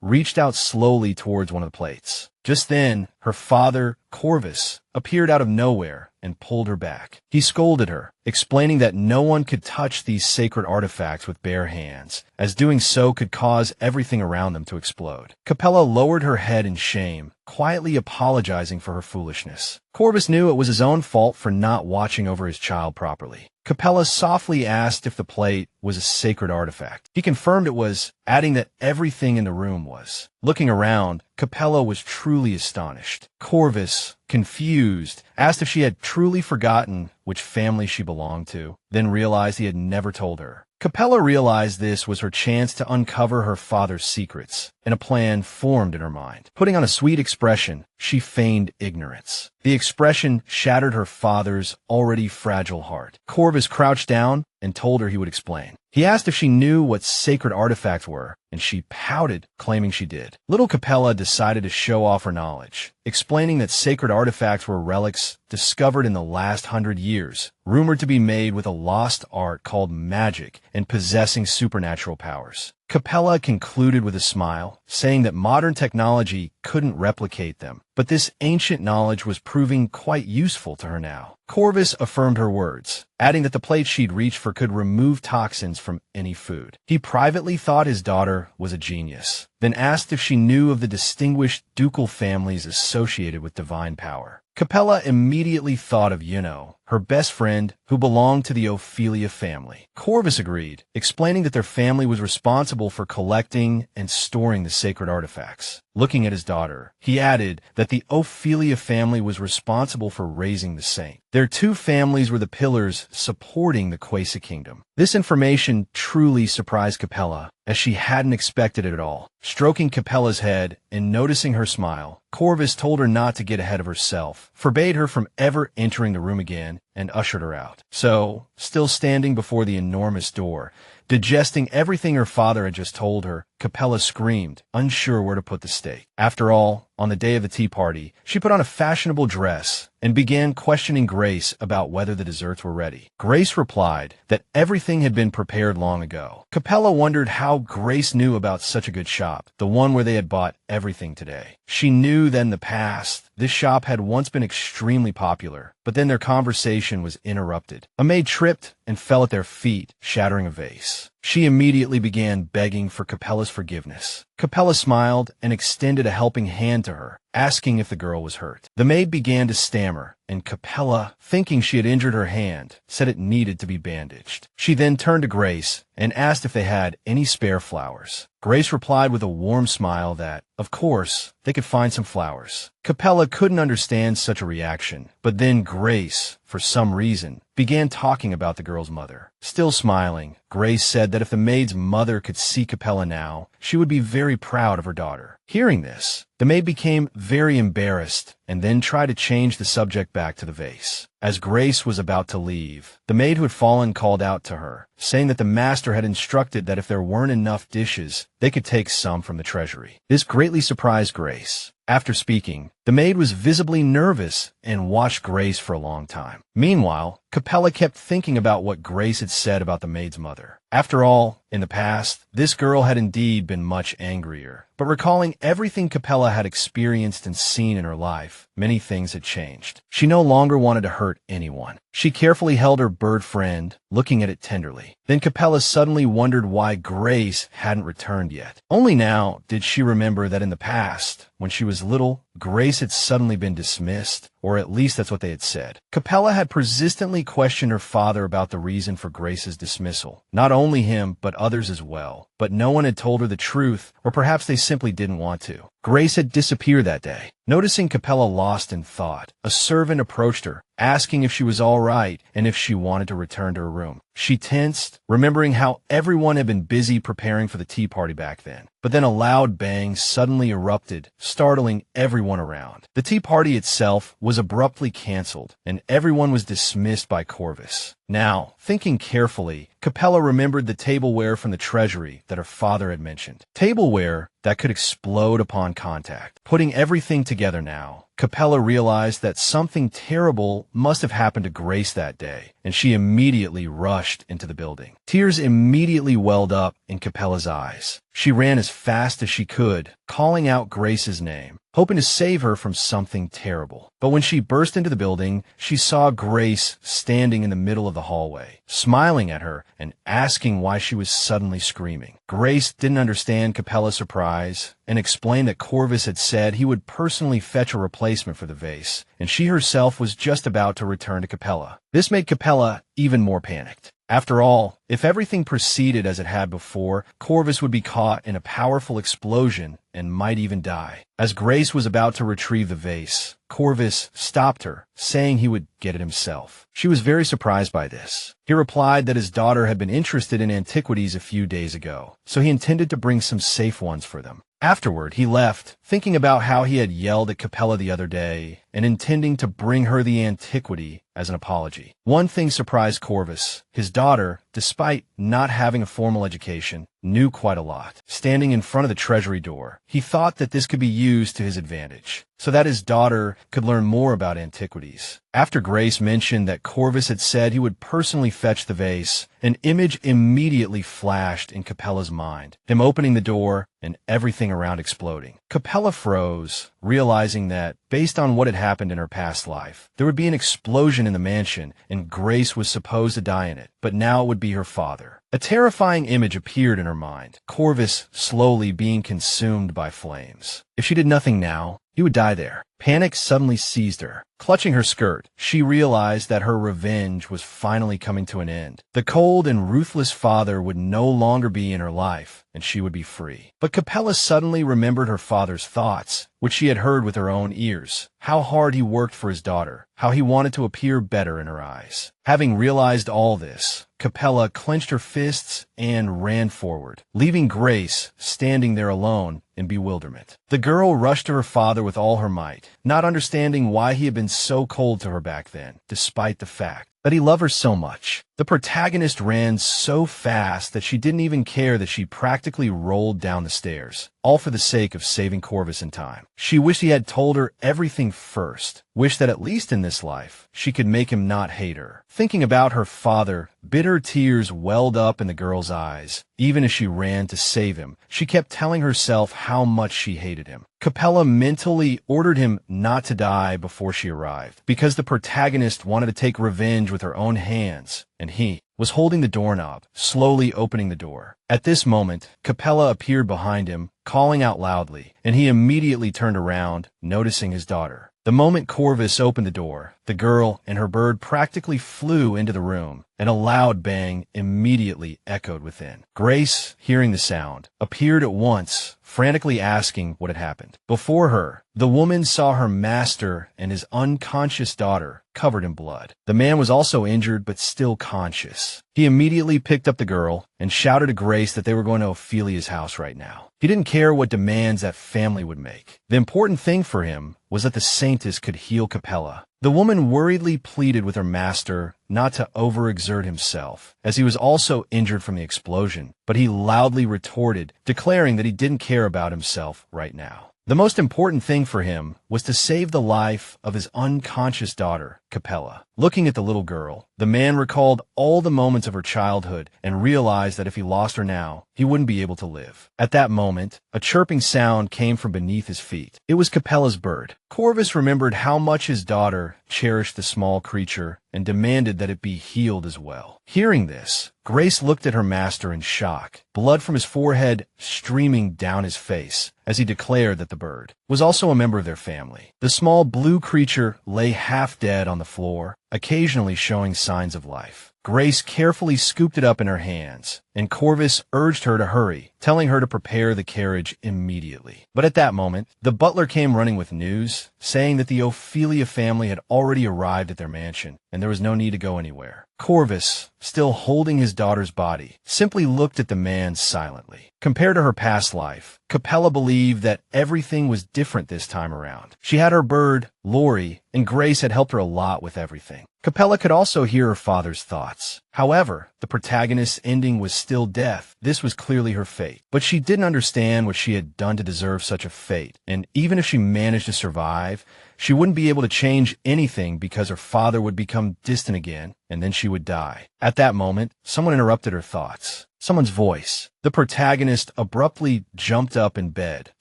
reached out slowly towards one of the plates. Just then, her father, Corvvis, appeared out of nowhere and pulled her back. He scolded her, explaining that no one could touch these sacred artifacts with bare hands, as doing so could cause everything around them to explode. Capella lowered her head in shame, quietly apologizing for her foolishness. Corvvis knew it was his own fault for not watching over his child properly. Capella softly asked if the plate was a sacred artifact. He confirmed it was, adding that everything in the room was. Looking around, Capella was truly astonished. Corvvis, confused, asked if she had truly forgotten which family she belonged to, then realized he had never told her. Capella realized this was her chance to uncover her father's secrets, and a plan formed in her mind. Putting on a sweet expression, she feigned ignorance. The expression shattered her father's already fragile heart. Corvvis crouched down and told her he would explain. He asked if she knew what sacred artifacts were, and she pouted, claiming she did. Little Capella decided to show off her knowledge, explaining that sacred artifacts were relics discovered in the last 100 years, rumored to be made with a lost art called magic and possessing supernatural powers. Capella concluded with a smile, saying that modern technology couldn't replicate them, but this ancient knowledge was proving quite useful to her now. Corvvis affirmed her words, adding that the plate she'd reached for could remove toxins from any food. He privately thought his daughter was a genius, then asked if she knew of the distinguished ducal families associated with divine power. Capella immediately thought of Juno, her best friend, who belonged to the Ophelia family. Corvvis agreed, explaining that their family was responsible for collecting and storing the sacred artifacts. Looking at his daughter, he added that the Ophelia family was responsible for raising the saint. Their two families were the pillars supporting the Quasi kingdom. This information truly surprised Capella, as she hadn't expected it at all. Stroking Capella's head and noticing her smile, Corvvis told her not to get ahead of herself, forbade her from ever entering the room again, and ushered her out. So, still standing before the enormous door, digesting everything her father had just told her, Capella screamed, unsure where to put the stake. After all, on the day of the tea party, she put on a fashionable dress and began questioning Grace about whether the desserts were ready. Grace replied that everything had been prepared long ago. Capella wondered how Grace knew about such a good shop, the one where they had bought everything today. She knew that in the past, this shop had once been extremely popular, but then their conversation was interrupted. A maid tripped and fell at their feet, shattering a vase. She immediately began begging for Capella's forgiveness. Capella smiled and extended a helping hand to her, asking if the girl was hurt. The maid began to stammer, and Capella, thinking she had injured her hand, said it needed to be bandaged. She then turned to Grace and asked if they had any spare flowers. Grace replied with a warm smile that, of course, they could find some flowers. Capella couldn't understand such a reaction, but then Grace, for some reason, began talking about the girl's mother. Still smiling, Grace said that if the maid's mother could see Capella now, she would be very proud of her daughter. Hearing this, the maid became very embarrassed and then tried to change the subject back to the vase. As Grace was about to leave, the maid who had fallen called out to her, saying that the master had instructed that if there weren't enough dishes, they could take some from the treasury. This greatly surprised Grace. After speaking, the maid was visibly nervous and watched Grace for a long time. Meanwhile, Capella kept thinking about what Grace had said about the maid's mother. After all, in the past, this girl had indeed been much angrier. But recalling everything Capella had experienced and seen in her life, many things had changed. She no longer wanted to hurt anyone. She carefully held her bird friend, looking at it tenderly. Then Capella suddenly wondered why Grace hadn't returned yet. Only now did she remember that in the past, when she was little, Grace had suddenly been dismissed, or at least that's what they had said. Capella had persistently questioned her father about the reason for Grace's dismissal. Not only him, but others as well. But no one had told her the truth, or perhaps they simply didn't want to. Grace had disappeared that day. Noticing Capella lost in thought, a servant approached her, asking if she was all right and if she wanted to return to her room. She tensed, remembering how everyone had been busy preparing for the tea party back then. But then a loud bang suddenly erupted, startling everyone around. The tea party itself was abruptly canceled, and everyone was dismissed by Corvvis. Now, thinking carefully, Capella remembered the tableware from the treasury that her father had mentioned. Tableware that could explode upon contact. Putting everything together now, Capella realized that something terrible must have happened to Grace that day, and she immediately rushed into the building. Tears immediately welled up in Capella's eyes. She ran as fast as she could, calling out Grace's name, hoping to save her from something terrible. But when she burst into the building, she saw Grace standing in the middle of the hallway, smiling at her and asking why she was suddenly screaming. Grace didn't understand Capella's surprise and explained that Corvvis had said he would personally fetch a replacement for the vase, and she herself was just about to return to Capella. This made Capella even more panicked. After all, if everything proceeded as it had before, Corvvis would be caught in a powerful explosion and might even die. As Grace was about to retrieve the vase, Corvvis stopped her, saying he would get it himself. She was very surprised by this. He replied that his daughter had been interested in antiquities a few days ago, so he intended to bring some safe ones for them. Afterward, he left, thinking about how he had yelled at Capella the other day and intending to bring her the antiquity as an apology. One thing surprised Corvvis. His daughter, despite not having a formal education, knew quite a lot. Standing in front of the treasury door, he thought that this could be used to his advantage, so that his daughter could learn more about antiquities. After Grace mentioned that Corvvis had said he would personally fetch the vase, an image immediately flashed in Capella's mind, him opening the door and everything around exploding. Capella froze, realizing that, based on what had happened in her past life, there would be an explosion in the mansion and Grace was supposed to die in it, but now it would be her father. A terrifying image appeared in her mind, Corvvis slowly being consumed by flames. If she did nothing now, he would die there. Panic suddenly seized her. Clutching her skirt, she realized that her revenge was finally coming to an end. The cold and ruthless father would no longer be in her life, and she would be free. But Capella suddenly remembered her father's thoughts, which she had heard with her own ears. How hard he worked for his daughter, how he wanted to appear better in her eyes. Having realized all this, Capella clenched her fists and ran forward, leaving Grace standing there alone in bewilderment. The girl rushed to her father with all her might, not understanding why he had been so cold to her back then, despite the fact that he loved her so much. The protagonist ran so fast that she didn't even care that she practically rolled down the stairs, all for the sake of saving Corvvis in time. She wished he had told her everything first, wished that at least in this life, she could make him not hate her. Thinking about her father, bitter tears welled up in the girl's eyes. Even as she ran to save him, she kept telling herself how much she hated him. Capella mentally ordered him not to die before she arrived, because the protagonist wanted to take revenge with her own hands, and he was holding the doorknob, slowly opening the door. At this moment, Capella appeared behind him, calling out loudly, and he immediately turned around, noticing his daughter. The moment Corvvis opened the door, the girl and her bird practically flew into the room, and a loud bang immediately echoed within. Grace, hearing the sound, appeared at once, frantically asking what had happened. Before her, the woman saw her master and his unconscious daughter covered in blood. The man was also injured but still conscious. He immediately picked up the girl and shouted to Grace that they were going to Ophelia's house right now. He didn't care what demands that family would make. The important thing for him was that the Saintess could heal Capella. The woman worriedly pleaded with her master not to overexert himself, as he was also injured from the explosion, but he loudly retorted, declaring that he didn't care about himself right now. The most important thing for him was to save the life of his unconscious daughter, Capella. Looking at the little girl, the man recalled all the moments of her childhood and realized that if he lost her now, he wouldn't be able to live. At that moment, a chirping sound came from beneath his feet. It was Capella's bird. Corvvis remembered how much his daughter cherished the small creature and demanded that it be healed as well. Hearing this, Grace looked at her master in shock, blood from his forehead streaming down his face, as he declared that the bird was also a member of their family. The small blue creature lay half dead on the floor, occasionally showing signs of life. Grace carefully scooped it up in her hands, and Corvvis urged her to hurry, telling her to prepare the carriage immediately. But at that moment, the butler came running with news, saying that the Ophelia family had already arrived at their mansion, and there was no need to go anywhere. Corvvis, still holding his daughter's body, simply looked at the man silently. Compared to her past life, Capella believed that everything was different this time around. She had her bird, Lori, and Grace had helped her a lot with everything. Capella could also hear her father's thoughts. However, the protagonist's ending was still death. This was clearly her fate. But she didn't understand what she had done to deserve such a fate. And even if she managed to survive, she wouldn't be able to change anything because her father would become distant again, and then she would die. At that moment, someone interrupted her thoughts. Someone's voice. The protagonist abruptly jumped up in bed,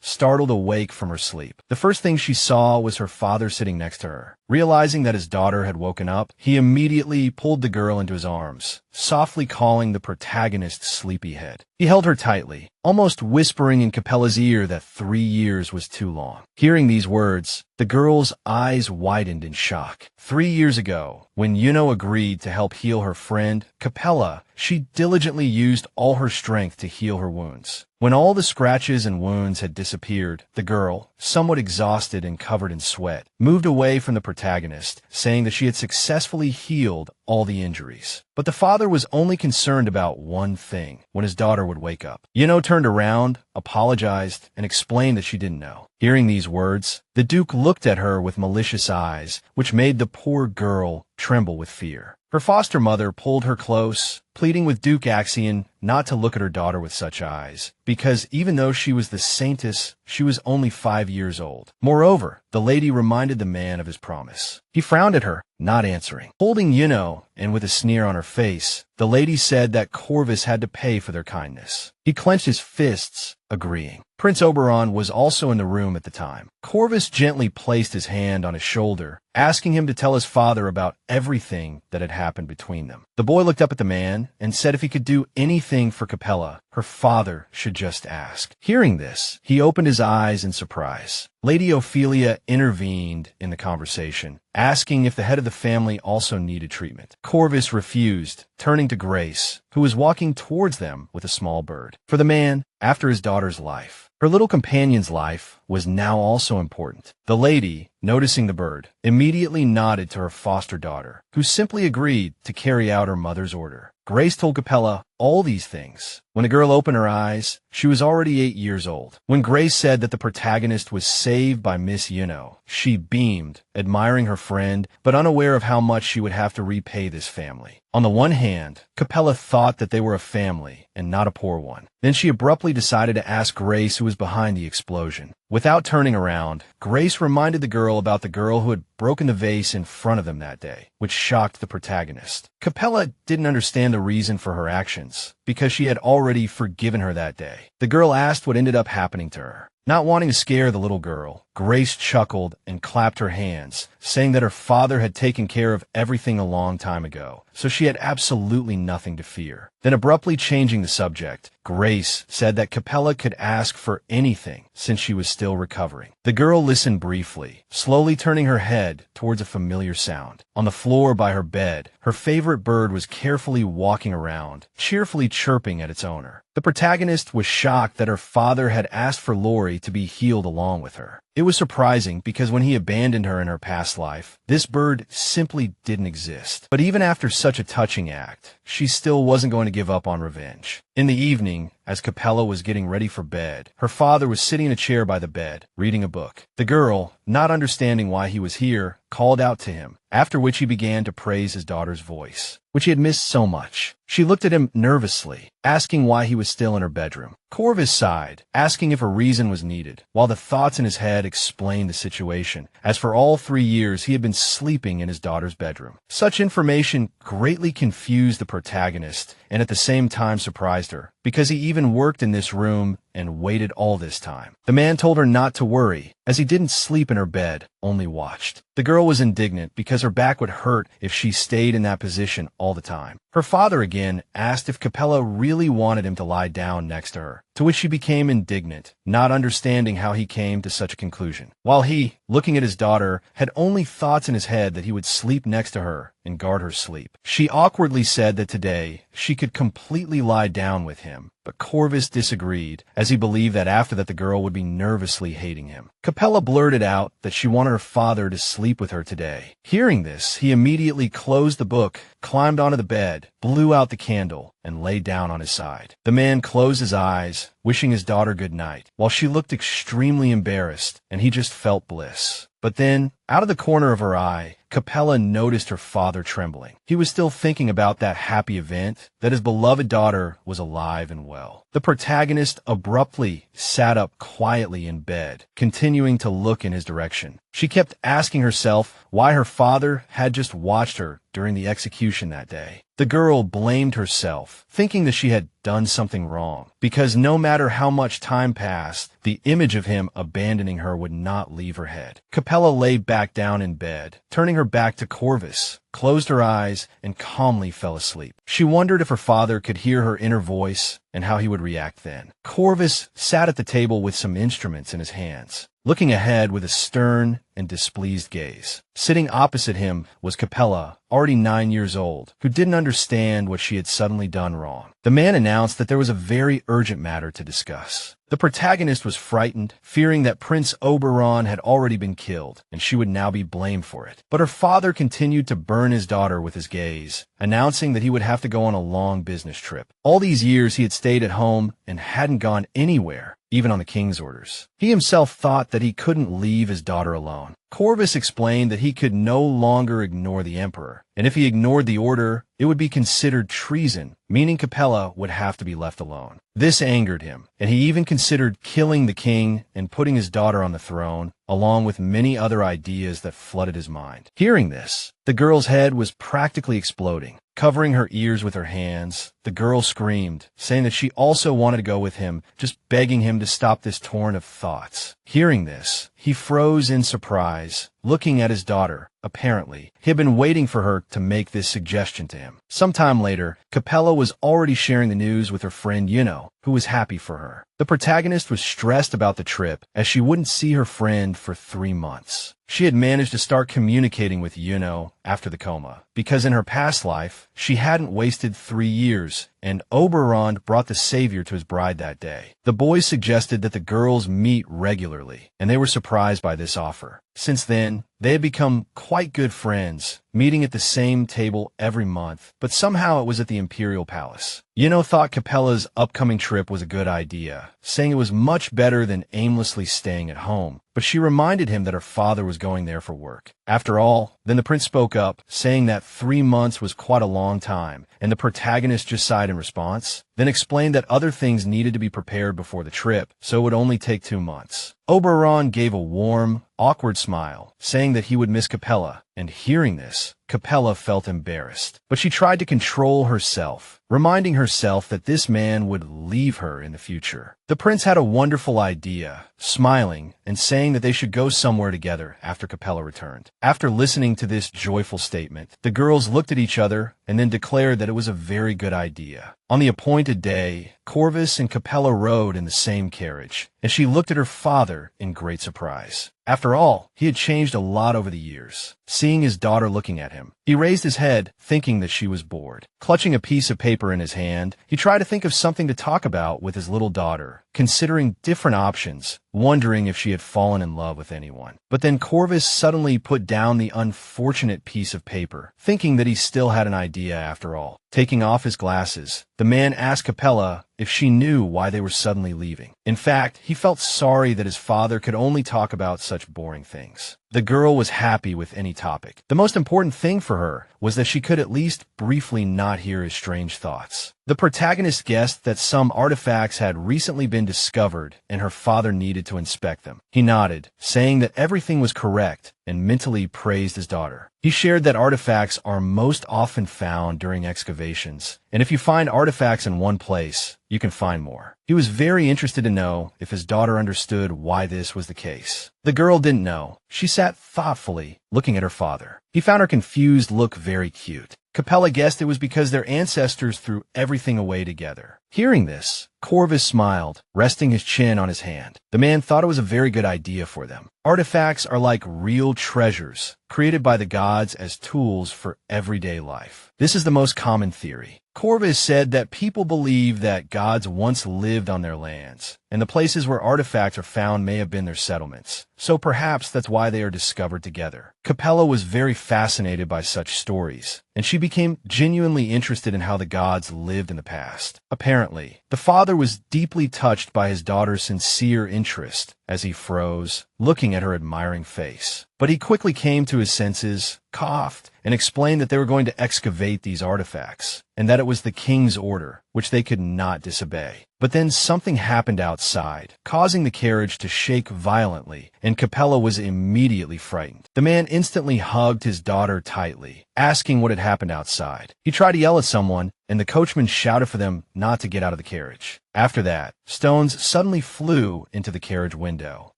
startled awake from her sleep. The first thing she saw was her father sitting next to her. Realizing that his daughter had woken up, he immediately pulled the girl into his arms, softly calling the protagonist sleepyhead. He held her tightly, almost whispering in Capella's ear that 3 years was too long. Hearing these words, the girl's eyes widened in shock. 3 years ago, when Juno agreed to help heal her friend, Capella, she diligently used all her strength to heal her wounds. When all the scratches and wounds had disappeared, the girl, somewhat exhausted and covered in sweat, moved away from the protagonist, saying that she had successfully healed all the injuries. But the father was only concerned about one thing: when his daughter would wake up. Juno turned around, apologized, and explained that she didn't know. Hearing these words, the Duke looked at her with malicious eyes, which made the poor girl tremble with fear. Her foster mother pulled her close, pleading with Duke Axicon not to look at her daughter with such eyes, because even though she was the saintess, she was only 5 years old. Moreover, the lady reminded the man of his promise. He frowned at her, not answering. Holding Juno, and with a sneer on her face, the lady said that Corvvis had to pay for their kindness. He clenched his fists, agreeing. Prince Oberon was also in the room at the time. Corvvis gently placed his hand on his shoulder, asking him to tell his father about everything that had happened between them. The boy looked up at the man and said if he could do anything for Capella, her father should just ask. Hearing this, he opened his eyes in surprise. Lady Ophelia intervened in the conversation, asking if the head of the family also needed treatment. Corvvis refused, turning to Grace, who was walking towards them with a small bird. For the man, after his daughter's life, her little companion's life was now also important. The lady, noticing the bird, immediately nodded to her foster daughter, who simply agreed to carry out her mother's order. Grace told Capella all these things. When the girl opened her eyes, she was already 8 years old. When Grace said that the protagonist was saved by Miss Juno, she beamed, admiring her friend, but unaware of how much she would have to repay this family. On the one hand, Capella thought that they were a family and not a poor one. Then she abruptly decided to ask Grace who was behind the explosion. Without turning around, Grace reminded the girl about the girl who had broken the vase in front of them that day, which shocked the protagonist. Capella didn't understand the reason for her actions, because she had already forgiven her that day. The girl asked what ended up happening to her. Not wanting to scare the little girl, Grace chuckled and clapped her hands, saying that her father had taken care of everything a long time ago, so she had absolutely nothing to fear. Then abruptly changing the subject, Grace said that Capella could ask for anything since she was still recovering. The girl listened briefly, slowly turning her head towards a familiar sound. On the floor by her bed, her favorite bird was carefully walking around, cheerfully chirping at its owner. The protagonist was shocked that her father had asked for Lori to be healed along with her. It was surprising because when he abandoned her in her past life, this bird simply didn't exist. But even after such a touching act, she still wasn't going to give up on revenge. In the evening, as Capella was getting ready for bed, her father was sitting in a chair by the bed, reading a book. The girl, not understanding why he was here, called out to him, after which he began to praise his daughter's voice, which he had missed so much. She looked at him nervously, asking why he was still in her bedroom. Corvvis sighed, asking if a reason was needed, while the thoughts in his head explained the situation, as for all 3 years he had been sleeping in his daughter's bedroom. Such information greatly confused the protagonist, and at the same time surprised her, because he even worked in this room and waited all this time. The man told her not to worry, as he didn't sleep in her bed, only watched. The girl was indignant because her back would hurt if she stayed in that position all the time. Her father again asked if Capella really wanted him to lie down next to her, to which she became indignant, not understanding how he came to such a conclusion. While he, looking at his daughter, had only thoughts in his head that he would sleep next to her and guard her sleep. She awkwardly said that today she could completely lie down with him, but Corvvis disagreed, as he believed that after that the girl would be nervously hating him. Capella blurted out that she wanted her father to sleep with her today. Hearing this, he immediately closed the book, climbed onto the bed, blew out the candle, and lay down on his side. The man closed his eyes, wishing his daughter good night, while she looked extremely embarrassed, and he just felt bliss. But then, out of the corner of her eye, Capella noticed her father trembling. He was still thinking about that happy event, that his beloved daughter was alive and well. The protagonist abruptly sat up quietly in bed, continuing to look in his direction. She kept asking herself why her father had just watched her during the execution that day. The girl blamed herself, thinking that she had done something wrong, because no matter how much time passed, the image of him abandoning her would not leave her head. Capella lay back down in bed, turning her back to Corvvis, closed her eyes, and calmly fell asleep. She wondered if her father could hear her inner voice and how he would react then. Corvvis sat at the table with some instruments in his hands, looking ahead with a stern and displeased gaze. Sitting opposite him was Capella, already 9 years old, who didn't understand what she had suddenly done wrong. The man announced that there was a very urgent matter to discuss. The protagonist was frightened, fearing that Prince Oberon had already been killed, and she would now be blamed for it. But her father continued to burn his daughter with his gaze, announcing that he would have to go on a long business trip. All these years he had stayed at home and hadn't gone anywhere, even on the king's orders. He himself thought that he couldn't leave his daughter alone. Corvvis explained that he could no longer ignore the emperor, and if he ignored the order, it would be considered treason, meaning Capella would have to be left alone. This angered him, and he even considered killing the king and putting his daughter on the throne, along with many other ideas that flooded his mind. Hearing this, the girl's head was practically exploding. Covering her ears with her hands, the girl screamed, saying that she also wanted to go with him, just begging him to stop this torrent of thoughts. Hearing this, he froze in surprise, looking at his daughter. Apparently, he had been waiting for her to make this suggestion to him. Sometime later, Capella was already sharing the news with her friend Juno, who was happy for her. The protagonist was stressed about the trip, as she wouldn't see her friend for 3 months. She had managed to start communicating with Juno after the coma, because in her past life, she hadn't wasted 3 years, and Oberon brought the savior to his bride that day. The boys suggested that the girls meet regularly, and they were surprised by this offer. Since then, they had become quite good friends, meeting at the same table every month, but somehow it was at the Imperial Palace. Juno thought Capella's upcoming trip was a good idea, saying it was much better than aimlessly staying at home, but she reminded him that her father was going there for work. After all, then the prince spoke up, saying that 3 months was quite a long time, and the protagonist just sighed in response, then explained that other things needed to be prepared before the trip, so it would only take 2 months. Oberon gave a warm, awkward smile, saying that he would miss Capella, and hearing this, Capella felt embarrassed. But she tried to control herself, reminding herself that this man would leave her in the future. The prince had a wonderful idea, smiling and saying that they should go somewhere together after Capella returned. After listening to this joyful statement, the girls looked at each other and then declared that it was a very good idea. On the appointed day, Corvvis and Capella rode in the same carriage, and she looked at her father in great surprise. After all, he had changed a lot over the years. Seeing his daughter looking at him, he raised his head, thinking that she was bored. Clutching a piece of paper in his hand, he tried to think of something to talk about with his little daughter, considering different options, wondering if she had fallen in love with anyone. But then Corvvis suddenly put down the unfortunate piece of paper, thinking that he still had an idea after all. Taking off his glasses, the man asked Capella if she knew why they were suddenly leaving. In fact, he felt sorry that his father could only talk about such boring things. The girl was happy with any topic. The most important thing for her was that she could at least briefly not hear his strange thoughts. The protagonist guessed that some artifacts had recently been discovered and her father needed to inspect them. He nodded, saying that everything was correct, and mentally praised his daughter. He shared that artifacts are most often found during excavations, and if you find artifacts in one place, you can find more. He was very interested to know if his daughter understood why this was the case. The girl didn't know. She sat thoughtfully, looking at her father. He found her confused look very cute. Capella guessed it was because their ancestors threw everything away together. Hearing this, Corvvis smiled, resting his chin on his hand. The man thought it was a very good idea for them. Artifacts are like real treasures, created by the gods as tools for everyday life. This is the most common theory. Corvvis said that people believe that gods once lived on their lands, and the places where artifacts are found may have been their settlements, so perhaps that's why they are discovered together. Capella was very fascinated by such stories, and she became genuinely interested in how the gods lived in the past. Apparently, the father was deeply touched by his daughter's sincere interest as he froze, looking at her admiring face. But he quickly came to his senses, coughed, and explained that they were going to excavate these artifacts, and that it was the king's order, which they could not disobey. But then something happened outside, causing the carriage to shake violently, and Capella was immediately frightened. The man instantly hugged his daughter tightly, asking what had happened outside. He tried to yell at someone, and the coachman shouted for them not to get out of the carriage. After that, stones suddenly flew into the carriage window.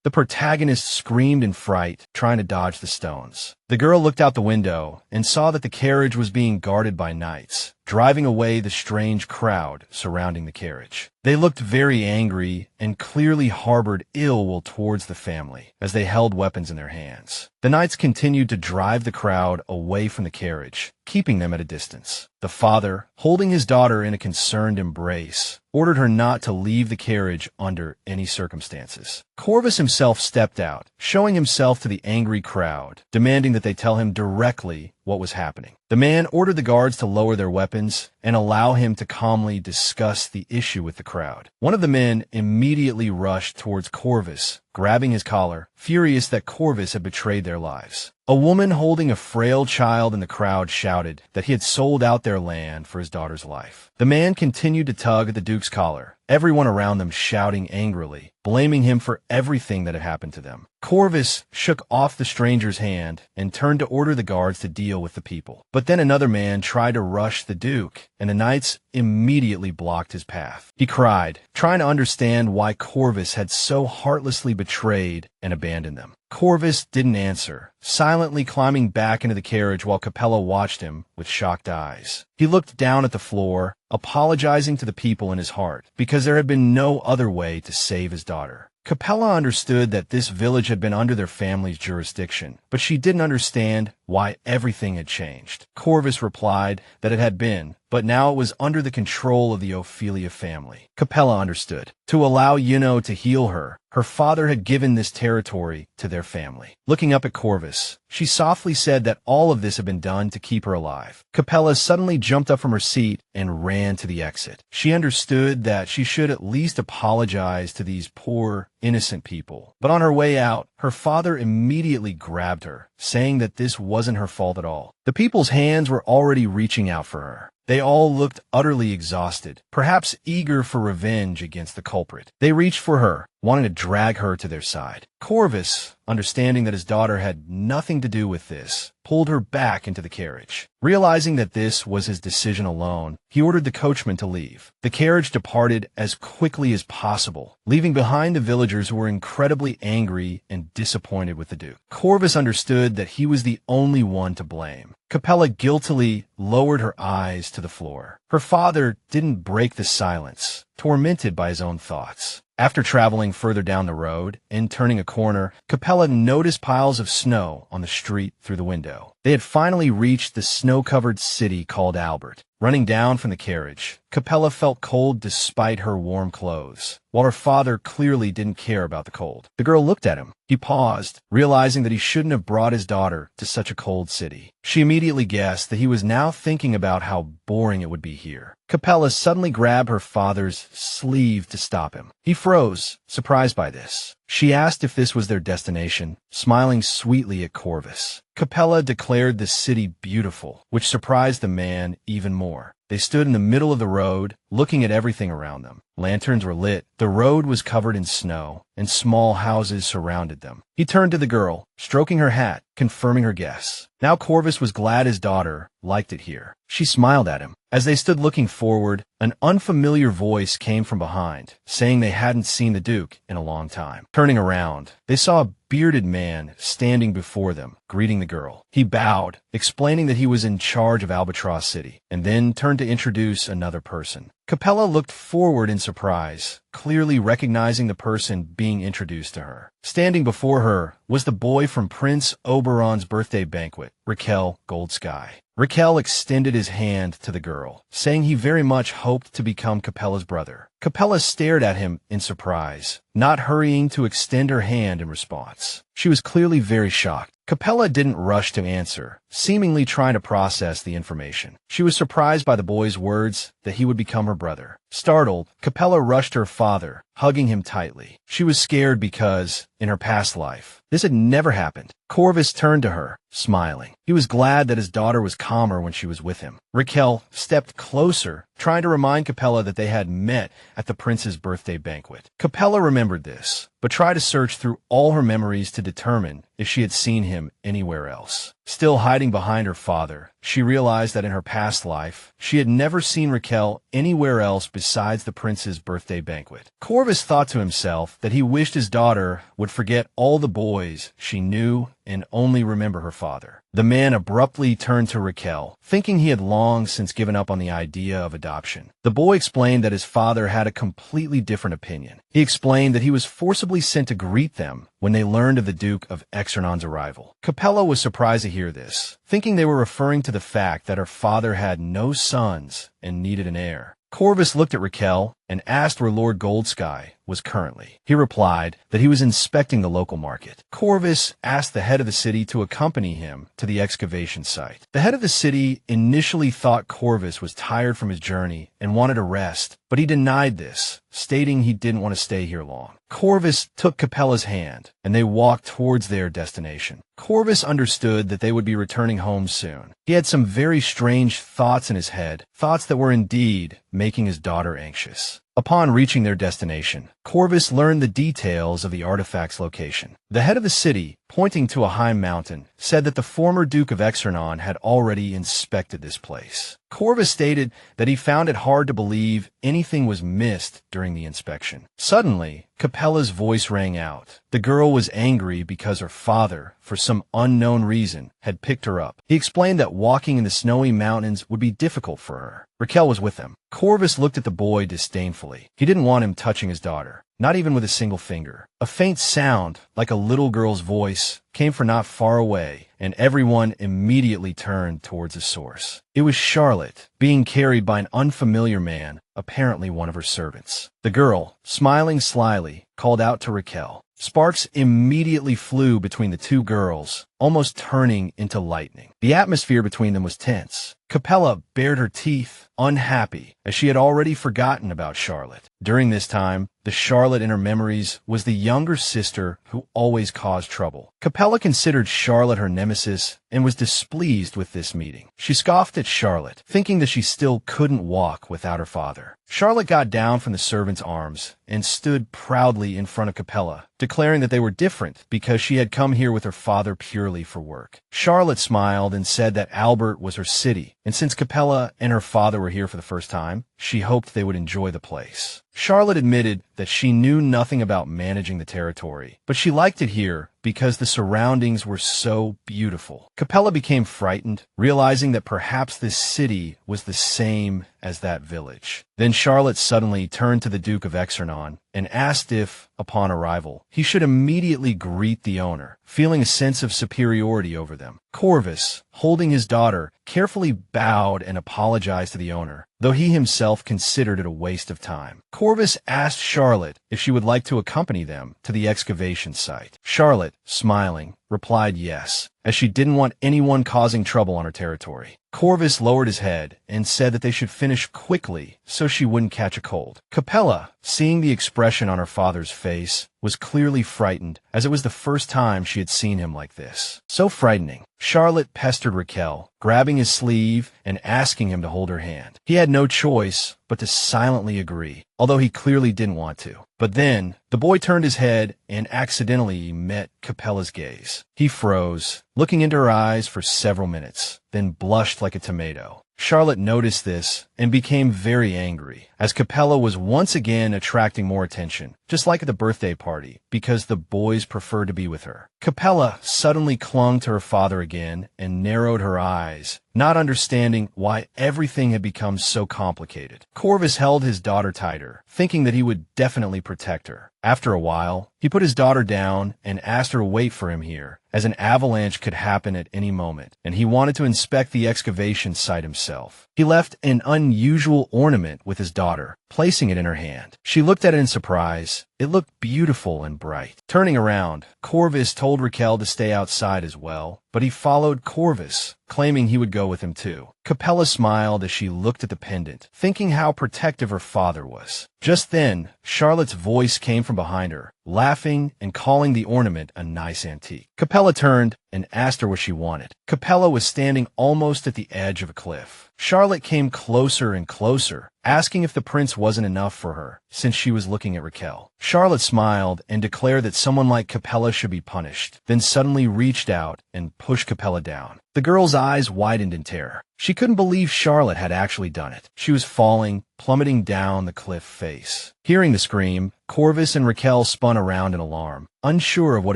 The protagonist screamed in fright, trying to dodge the stones. The girl looked out the window and saw that the carriage was being guarded by knights, driving away the strange crowd surrounding the carriage. They looked very angry and clearly harbored ill will towards the family as they held weapons in their hands. The knights continued to drive the crowd away from the carriage, keeping them at a distance. The father, holding his daughter in a concerned embrace, ordered her not to leave the carriage under any circumstances. Corvvis himself stepped out, showing himself to the angry crowd, demanding that they tell him directly what was happening. The man ordered the guards to lower their weapons and allow him to calmly discuss the issue with the crowd. One of the men immediately rushed towards Corvvis, grabbing his collar, furious that Corvvis had betrayed their lives. A woman holding a frail child in the crowd shouted that he had sold out their land for his daughter's life. The man continued to tug at the Duke's collar, everyone around them shouting angrily, blaming him for everything that had happened to them. Corvvis shook off the stranger's hand and turned to order the guards to deal with the people. But then another man tried to rush the Duke, and the knights immediately blocked his path. He cried, trying to understand why Corvvis had so heartlessly betrayed and abandoned them. Corvvis didn't answer, silently climbing back into the carriage while Capella watched him with shocked eyes. He looked down at the floor, apologizing to the people in his heart, because there had been no other way to save his daughter. Capella understood that this village had been under their family's jurisdiction, but she didn't understand why everything had changed. Corvvis replied that it had been, but now it was under the control of the Ophelia family. Capella understood. To allow Juno to heal her, her father had given this territory to their family. Looking up at Corvvis, she softly said that all of this had been done to keep her alive. Capella suddenly jumped up from her seat and ran to the exit. She understood that she should at least apologize to these poor, innocent people. But on her way out, her father immediately grabbed her, saying that this wasn't her fault at all. The people's hands were already reaching out for her. They all looked utterly exhausted, perhaps eager for revenge against the culprit. They reached for her, wanting to drag her to their side. Corvvis, understanding that his daughter had nothing to do with this, pulled her back into the carriage. Realizing that this was his decision alone, he ordered the coachman to leave. The carriage departed as quickly as possible, leaving behind the villagers who were incredibly angry and disappointed with the Duke. Corvvis understood that he was the only one to blame. Capella guiltily lowered her eyes to the floor. Her father didn't break the silence, tormented by his own thoughts. After traveling further down the road and turning a corner, Capella noticed piles of snow on the street through the window. They had finally reached the snow-covered city called Albert. Running down from the carriage, Capella felt cold despite her warm clothes, while her father clearly didn't care about the cold. The girl looked at him. He paused, realizing that he shouldn't have brought his daughter to such a cold city. She immediately guessed that he was now thinking about how boring it would be here. Capella suddenly grabbed her father's sleeve to stop him. He froze, surprised by this. She asked if this was their destination, smiling sweetly at Corvvis. Capella declared the city beautiful, which surprised the man even more. They stood in the middle of the road, looking at everything around them. Lanterns were lit, the road was covered in snow, and small houses surrounded them. He turned to the girl, stroking her hat, confirming her guess. Now Corvvis was glad his daughter liked it here. She smiled at him. As they stood looking forward, an unfamiliar voice came from behind, saying they hadn't seen the Duke in a long time. Turning around, they saw a bearded man standing before them, greeting the girl. He bowed, explaining that he was in charge of Albatross City, and then turned to introduce another person. Capella looked forward in surprise, clearly recognizing the person being introduced to her. Standing before her was the boy from Prince Oberon's birthday banquet, Raquel Goldsky. Raquel extended his hand to the girl, saying he very much hoped to become Capella's brother. Capella stared at him in surprise, not hurrying to extend her hand in response. She was clearly very shocked. Capella didn't rush to answer, seemingly trying to process the information. She was surprised by the boy's words that he would become her brother. Startled, Capella rushed to her father, hugging him tightly. She was scared because, in her past life, this had never happened. Corvvis turned to her, smiling. He was glad that his daughter was calmer when she was with him. Raquel stepped closer, trying to remind Capella that they had met at the prince's birthday banquet. Capella remembered this, but tried to search through all her memories to determine if she had seen him anywhere else. Still hiding behind her father, she realized that in her past life, she had never seen Raquel anywhere else besides the prince's birthday banquet. Corvvis thought to himself that he wished his daughter would forget all the boys she knew and only remember her father. The man abruptly turned to Raquel, thinking he had long since given up on the idea of adoption. The boy explained that his father had a completely different opinion. He explained that he was forcibly sent to greet them when they learned of the Duke of Exernon's arrival. Capella was surprised to hear this, thinking they were referring to the fact that her father had no sons and needed an heir. Corvvis looked at Raquel and asked where Lord Goldsky was currently. He replied that he was inspecting the local market. Corvvis asked the head of the city to accompany him to the excavation site. The head of the city initially thought Corvvis was tired from his journey and wanted a rest, but he denied this, stating he didn't want to stay here long. Corvvis took Capella's hand, and they walked towards their destination. Corvvis understood that they would be returning home soon. He had some very strange thoughts in his head, thoughts that were indeed making his daughter anxious. Upon reaching their destination, Corvvis learned the details of the artifact's location. The head of the city, pointing to a high mountain, said that the former Duke of Exernon had already inspected this place. Corvvis stated that he found it hard to believe anything was missed during the inspection. Suddenly, Capella's voice rang out. The girl was angry because her father, for some unknown reason, had picked her up. He explained that walking in the snowy mountains would be difficult for her. Raquel was with them. Corvvis looked at the boy disdainfully. He didn't want him touching his daughter, not even with a single finger. A faint sound, like a little girl's voice, came from not far away, and everyone immediately turned towards the source. It was Charlotte, being carried by an unfamiliar man, apparently one of her servants. The girl, smiling slyly, called out to Raquel. Sparks immediately flew between the two girls, almost turning into lightning. The atmosphere between them was tense. Capella bared her teeth, unhappy, as she had already forgotten about Charlotte. During this time, the Charlotte in her memories was the younger sister who always caused trouble. Capella considered Charlotte her nemesis and was displeased with this meeting. She scoffed at Charlotte, thinking that she still couldn't walk without her father. Charlotte got down from the servant's arms and stood proudly in front of Capella, declaring that they were different because she had come here with her father purely for work. Charlotte smiled and said that Albert was her city, and since Capella and her father were here for the first time, she hoped they would enjoy the place. Charlotte admitted that she knew nothing about managing the territory, but she liked it here because the surroundings were so beautiful. Capella became frightened, realizing that perhaps this city was the same as that village. Then Charlotte suddenly turned to the Duke of Exernon and asked if, upon arrival, he should immediately greet the owner, feeling a sense of superiority over them. Corvvis, holding his daughter, carefully bowed and apologized to the owner, though he himself considered it a waste of time. Corvvis asked Charlotte if she would like to accompany them to the excavation site. Charlotte, smiling, replied yes, as she didn't want anyone causing trouble on her territory. Corvvis lowered his head and said that they should finish quickly so she wouldn't catch a cold. Capella, seeing the expression on her father's face, was clearly frightened, as it was the first time she had seen him like this. So frightening. Charlotte pestered Raquel, grabbing his sleeve and asking him to hold her hand. He had no choice but to silently agree, although he clearly didn't want to. But then, the boy turned his head and accidentally met Capella's gaze. He froze, looking into her eyes for several minutes, then blushed like a tomato. Charlotte noticed this and became very angry, as Capella was once again attracting more attention, just like at the birthday party, because the boys preferred to be with her. Capella suddenly clung to her father again and narrowed her eyes, not understanding why everything had become so complicated. Corvvis held his daughter tighter, thinking that he would definitely protect her. After a while, he put his daughter down and asked her to wait for him here, as an avalanche could happen at any moment, and he wanted to inspect the excavation site himself. He left an unusual ornament with his daughter, placing it in her hand. She looked at it in surprise It looked beautiful and bright. Turning around, Corvvis told Raquel to stay outside as well, but he followed Corvvis, claiming he would go with him too. Capella smiled as she looked at the pendant, thinking how protective her father was. Just then, Charlotte's voice came from behind her, laughing and calling the ornament a nice antique. Capella turned and asked her what she wanted. Capella was standing almost at the edge of a cliff. Charlotte came closer and closer, asking if the prince wasn't enough for her, since she was looking at Raquel. Charlotte smiled and declared that someone like Capella should be punished, then suddenly reached out and pushed Capella down. The girl's eyes widened in terror. She couldn't believe Charlotte had actually done it. She was falling, plummeting down the cliff face. Hearing the scream, Corvvis and Raquel spun around in alarm, unsure of what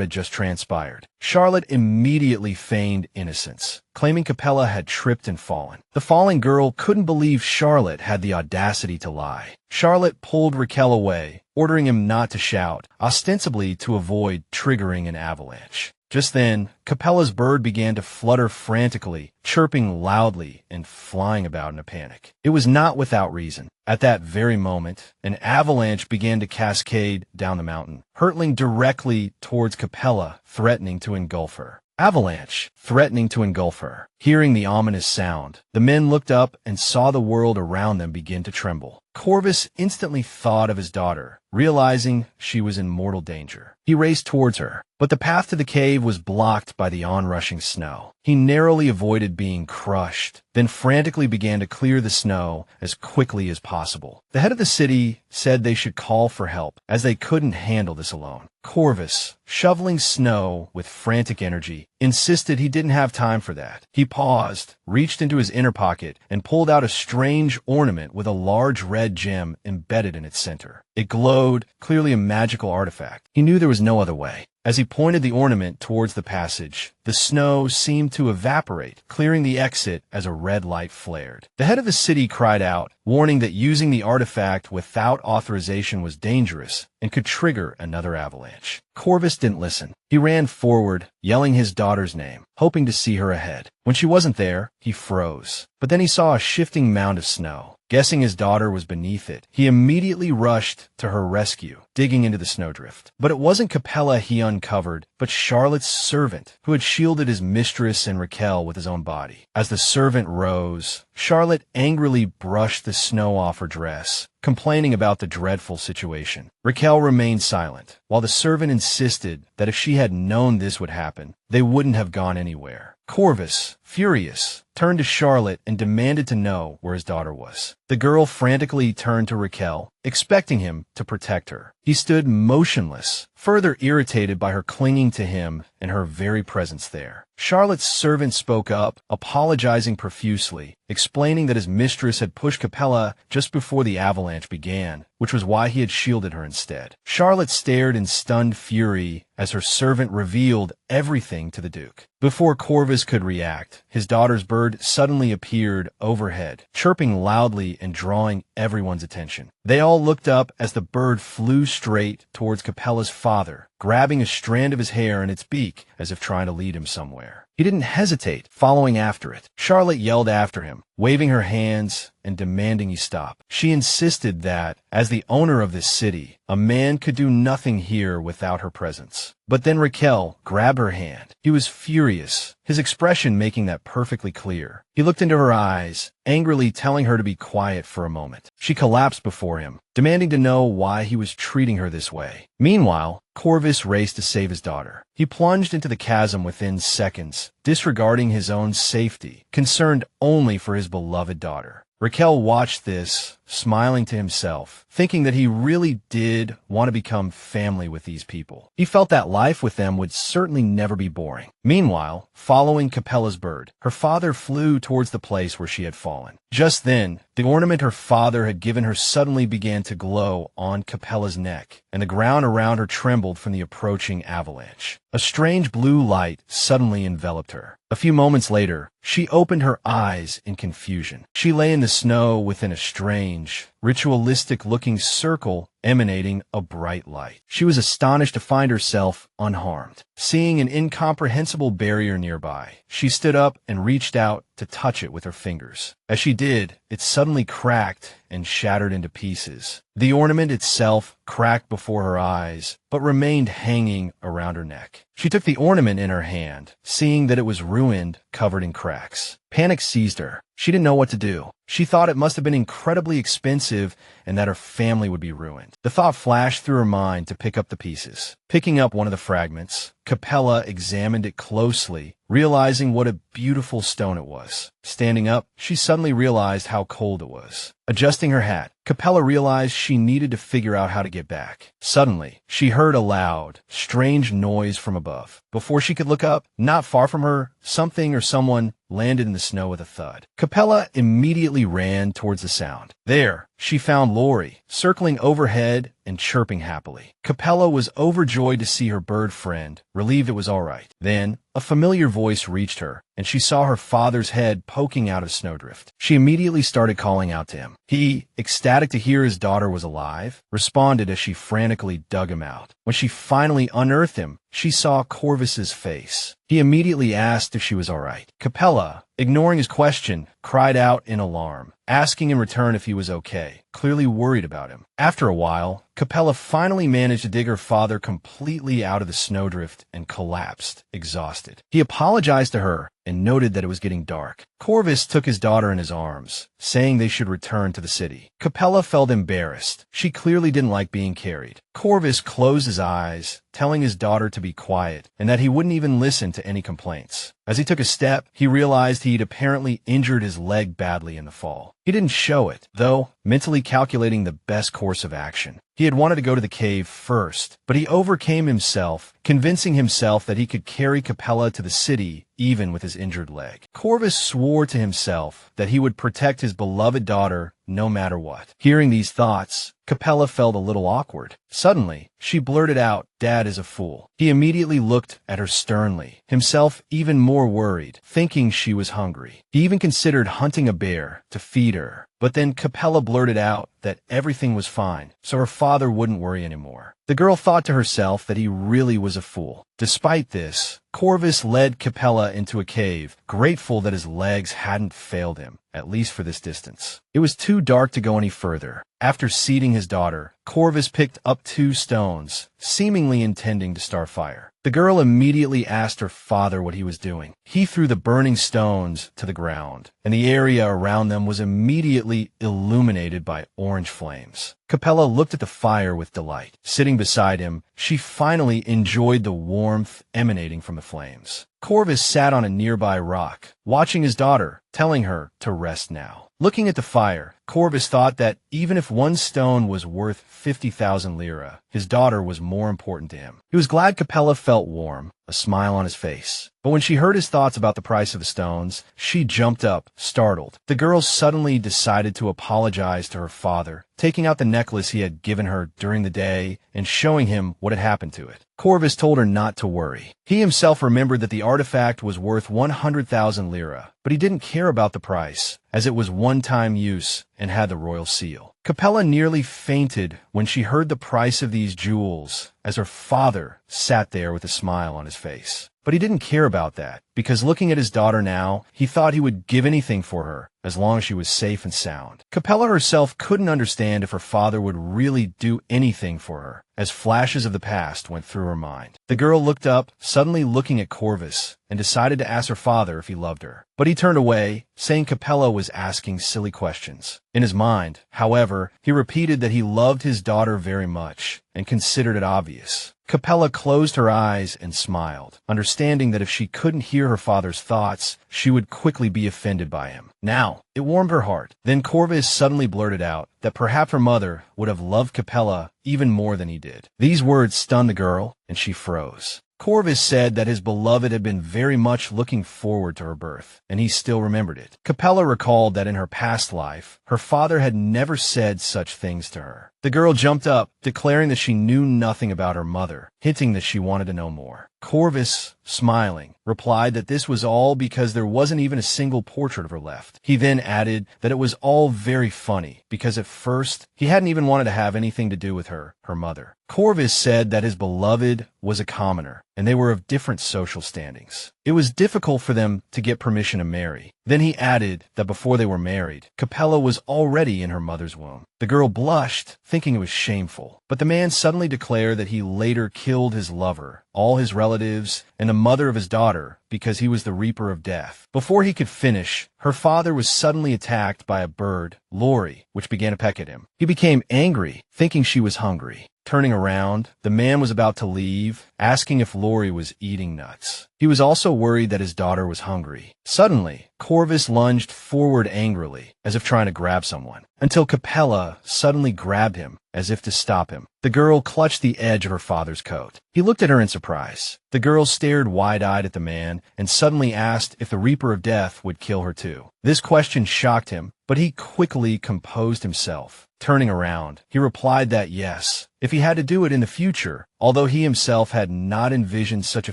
had just transpired. Charlotte immediately feigned innocence, claiming Capella had tripped and fallen. The falling girl couldn't believe Charlotte had the audacity to lie. Charlotte pulled Raquel away, ordering him not to shout, ostensibly to avoid triggering an avalanche. Just then, Capella's bird began to flutter frantically, chirping loudly and flying about in a panic. It was not without reason. At that very moment, an avalanche began to cascade down the mountain, hurtling directly towards Capella, threatening to engulf her. Avalanche, threatening to engulf her. Hearing the ominous sound, the men looked up and saw the world around them begin to tremble. Corvvis instantly thought of his daughter, realizing she was in mortal danger. He raced towards her, but the path to the cave was blocked by the onrushing snow. He narrowly avoided being crushed, then frantically began to clear the snow as quickly as possible. The head of the city said they should call for help, as they couldn't handle this alone. Corvvis, shoveling snow with frantic energy, insisted he didn't have time for that. He paused, reached into his inner pocket, and pulled out a strange ornament with a large red gem embedded in its center. It glowed, clearly a magical artifact. He knew there was no other way. As he pointed the ornament towards the passage, the snow seemed to evaporate, clearing the exit as a red light flared. The head of the city cried out, warning that using the artifact without authorization was dangerous and could trigger another avalanche. Corvvis didn't listen. He ran forward, yelling his daughter's name, hoping to see her ahead. When she wasn't there, he froze. But then he saw a shifting mound of snow. Guessing his daughter was beneath it, he immediately rushed to her rescue, digging into the snowdrift. But it wasn't Capella he uncovered, but Charlotte's servant, who had shielded his mistress and Raquel with his own body. As the servant rose, Charlotte angrily brushed the snow off her dress, complaining about the dreadful situation. Raquel remained silent, while the servant insisted that if she had known this would happen, they wouldn't have gone anywhere. Corvvis, furious, turned to Charlotte and demanded to know where his daughter was. The girl frantically turned to Raquel, expecting him to protect her. He stood motionless, further irritated by her clinging to him and her very presence there. Charlotte's servant spoke up, apologizing profusely, explaining that his mistress had pushed Capella just before the avalanche began, which was why he had shielded her instead. Charlotte stared in stunned fury as her servant revealed everything to the Duke. Before Corvvis could react, his daughter's bird suddenly appeared overhead, chirping loudly and drawing everyone's attention. They all looked up as the bird flew straight towards Capella's father, grabbing a strand of his hair in its beak as if trying to lead him somewhere. He didn't hesitate, following after it. Charlotte yelled after him, waving her hands and demanding he stop. She insisted that, as the owner of this city, a man could do nothing here without her presence. But then Raquel grabbed her hand. He was furious, his expression making that perfectly clear. He looked into her eyes, angrily telling her to be quiet for a moment. She collapsed before him, demanding to know why he was treating her this way. Meanwhile, Corvvis raced to save his daughter. He plunged into the chasm within seconds, disregarding his own safety, concerned only for his beloved daughter. Raquel watched this, smiling to himself, thinking that he really did want to become family with these people. He felt that life with them would certainly never be boring. Meanwhile, following Capella's bird, her father flew towards the place where she had fallen. Just then, the ornament her father had given her suddenly began to glow on Capella's neck, and the ground around her trembled from the approaching avalanche. A strange blue light suddenly enveloped her. A few moments later, she opened her eyes in confusion. She lay in the snow within a strange, ritualistic-looking circle emanating a bright light. She was astonished to find herself unharmed. Seeing an incomprehensible barrier nearby, she stood up and reached out to touch it with her fingers. As she did, it suddenly cracked and shattered into pieces. The ornament itself cracked before her eyes, but remained hanging around her neck. She took the ornament in her hand, seeing that it was ruined, covered in cracks. Panic seized her. She didn't know what to do. She thought it must have been incredibly expensive and that her family would be ruined. The thought flashed through her mind to pick up the pieces. Picking up one of the fragments, Capella examined it closely, realizing what a beautiful stone it was. Standing up, she suddenly realized how cold it was. Adjusting her hat, Capella realized she needed to figure out how to get back. Suddenly, she heard a loud, strange noise from above. Before she could look up, not far from her, something or someone landed in the snow with a thud. Capella immediately ran towards the sound. There, she found Lori, circling overhead and chirping happily. Capella was overjoyed to see her bird friend, relieved it was all right. Then, a familiar voice reached her, and she saw her father's head poking out of snowdrift. She immediately started calling out to him. He, ecstatic to hear his daughter was alive, responded as she frantically dug him out. When she finally unearthed him, she saw Corvvis's face. He immediately asked if she was all right. Capella, ignoring his question, cried out in alarm, asking in return if he was okay, clearly worried about him. After a while, Capella finally managed to dig her father completely out of the snowdrift and collapsed, exhausted. He apologized to her and noted that it was getting dark. Corvvis took his daughter in his arms, saying they should return to the city. Capella felt embarrassed. She clearly didn't like being carried. Corvvis closed his eyes, telling his daughter to be quiet and that he wouldn't even listen to any complaints. As he took a step, he realized he'd apparently injured his leg badly in the fall. He didn't show it, though, mentally calculating the best course of action. He had wanted to go to the cave first, but he overcame himself, convincing himself that he could carry Capella to the city even with his injured leg. Corvvis swore to himself that he would protect his beloved daughter no matter what. Hearing these thoughts, Capella felt a little awkward. Suddenly, she blurted out, "Dad is a fool." He immediately looked at her sternly, himself even more worried, thinking she was hungry. He even considered hunting a bear to feed her. But then Capella blurted out that everything was fine, so her father wouldn't worry anymore. The girl thought to herself that he really was a fool. Despite this, Corvvis led Capella into a cave, grateful that his legs hadn't failed him, at least for this distance. It was too dark to go any further. After seating his daughter, Corvvis picked up 2 stones, seemingly intending to start fire. The girl immediately asked her father what he was doing. He threw the burning stones to the ground, and the area around them was immediately illuminated by orange flames. Capella looked at the fire with delight. Sitting beside him, she finally enjoyed the warmth emanating from the flames. Corvvis sat on a nearby rock, watching his daughter, telling her to rest now. Looking at the fire, Corvvis thought that even if one stone was worth 50,000 lira, his daughter was more important to him. He was glad Capella felt warm, a smile on his face. But when she heard his thoughts about the price of the stones, she jumped up, startled. The girl suddenly decided to apologize to her father, taking out the necklace he had given her during the day and showing him what had happened to it. Corvvis told her not to worry. He himself remembered that the artifact was worth 100,000 lira, but he didn't care about the price, as it was one-time use and had the royal seal. Capella nearly fainted when she heard the price of these jewels, as her father sat there with a smile on his face. But he didn't care about that, because looking at his daughter now, he thought he would give anything for her, as long as she was safe and sound. Capella herself couldn't understand if her father would really do anything for her, as flashes of the past went through her mind. The girl looked up, suddenly looking at Corvvis, and decided to ask her father if he loved her. But he turned away, saying Capella was asking silly questions. In his mind, however, he repeated that he loved his daughter very much, and considered it obvious. Capella closed her eyes and smiled, understanding that if she couldn't hear her father's thoughts, she would quickly be offended by him. Now, it warmed her heart. Then Corvvis suddenly blurted out that perhaps her mother would have loved Capella even more than he did. These words stunned the girl, and she froze. Corvvis said that his beloved had been very much looking forward to her birth, and he still remembered it. Capella recalled that in her past life, her father had never said such things to her. The girl jumped up, declaring that she knew nothing about her mother, hinting that she wanted to know more. Corvvis, smiling, replied that this was all because there wasn't even a single portrait of her left. He then added that it was all very funny, because at first, he hadn't even wanted to have anything to do with her mother. Corvvis said that his beloved was a commoner, and they were of different social standings. It was difficult for them to get permission to marry. Then he added that before they were married, Capella was already in her mother's womb. The girl blushed, thinking it was shameful, but the man suddenly declared that he later killed his lover, all his relatives, and the mother of his daughter because he was the reaper of death. Before he could finish, her father was suddenly attacked by a bird, Lori, which began to peck at him. He became angry, thinking she was hungry. Turning around, the man was about to leave, asking if Lori was eating nuts. He was also worried that his daughter was hungry. Suddenly, Corvvis lunged forward angrily, as if trying to grab someone, until Capella suddenly grabbed him, as if to stop him. The girl clutched the edge of her father's coat. He looked at her in surprise. The girl stared wide-eyed at the man and suddenly asked if the Reaper of Death would kill her too. This question shocked him, but he quickly composed himself. Turning around, he replied that yes, if he had to do it in the future, although he himself had not envisioned such a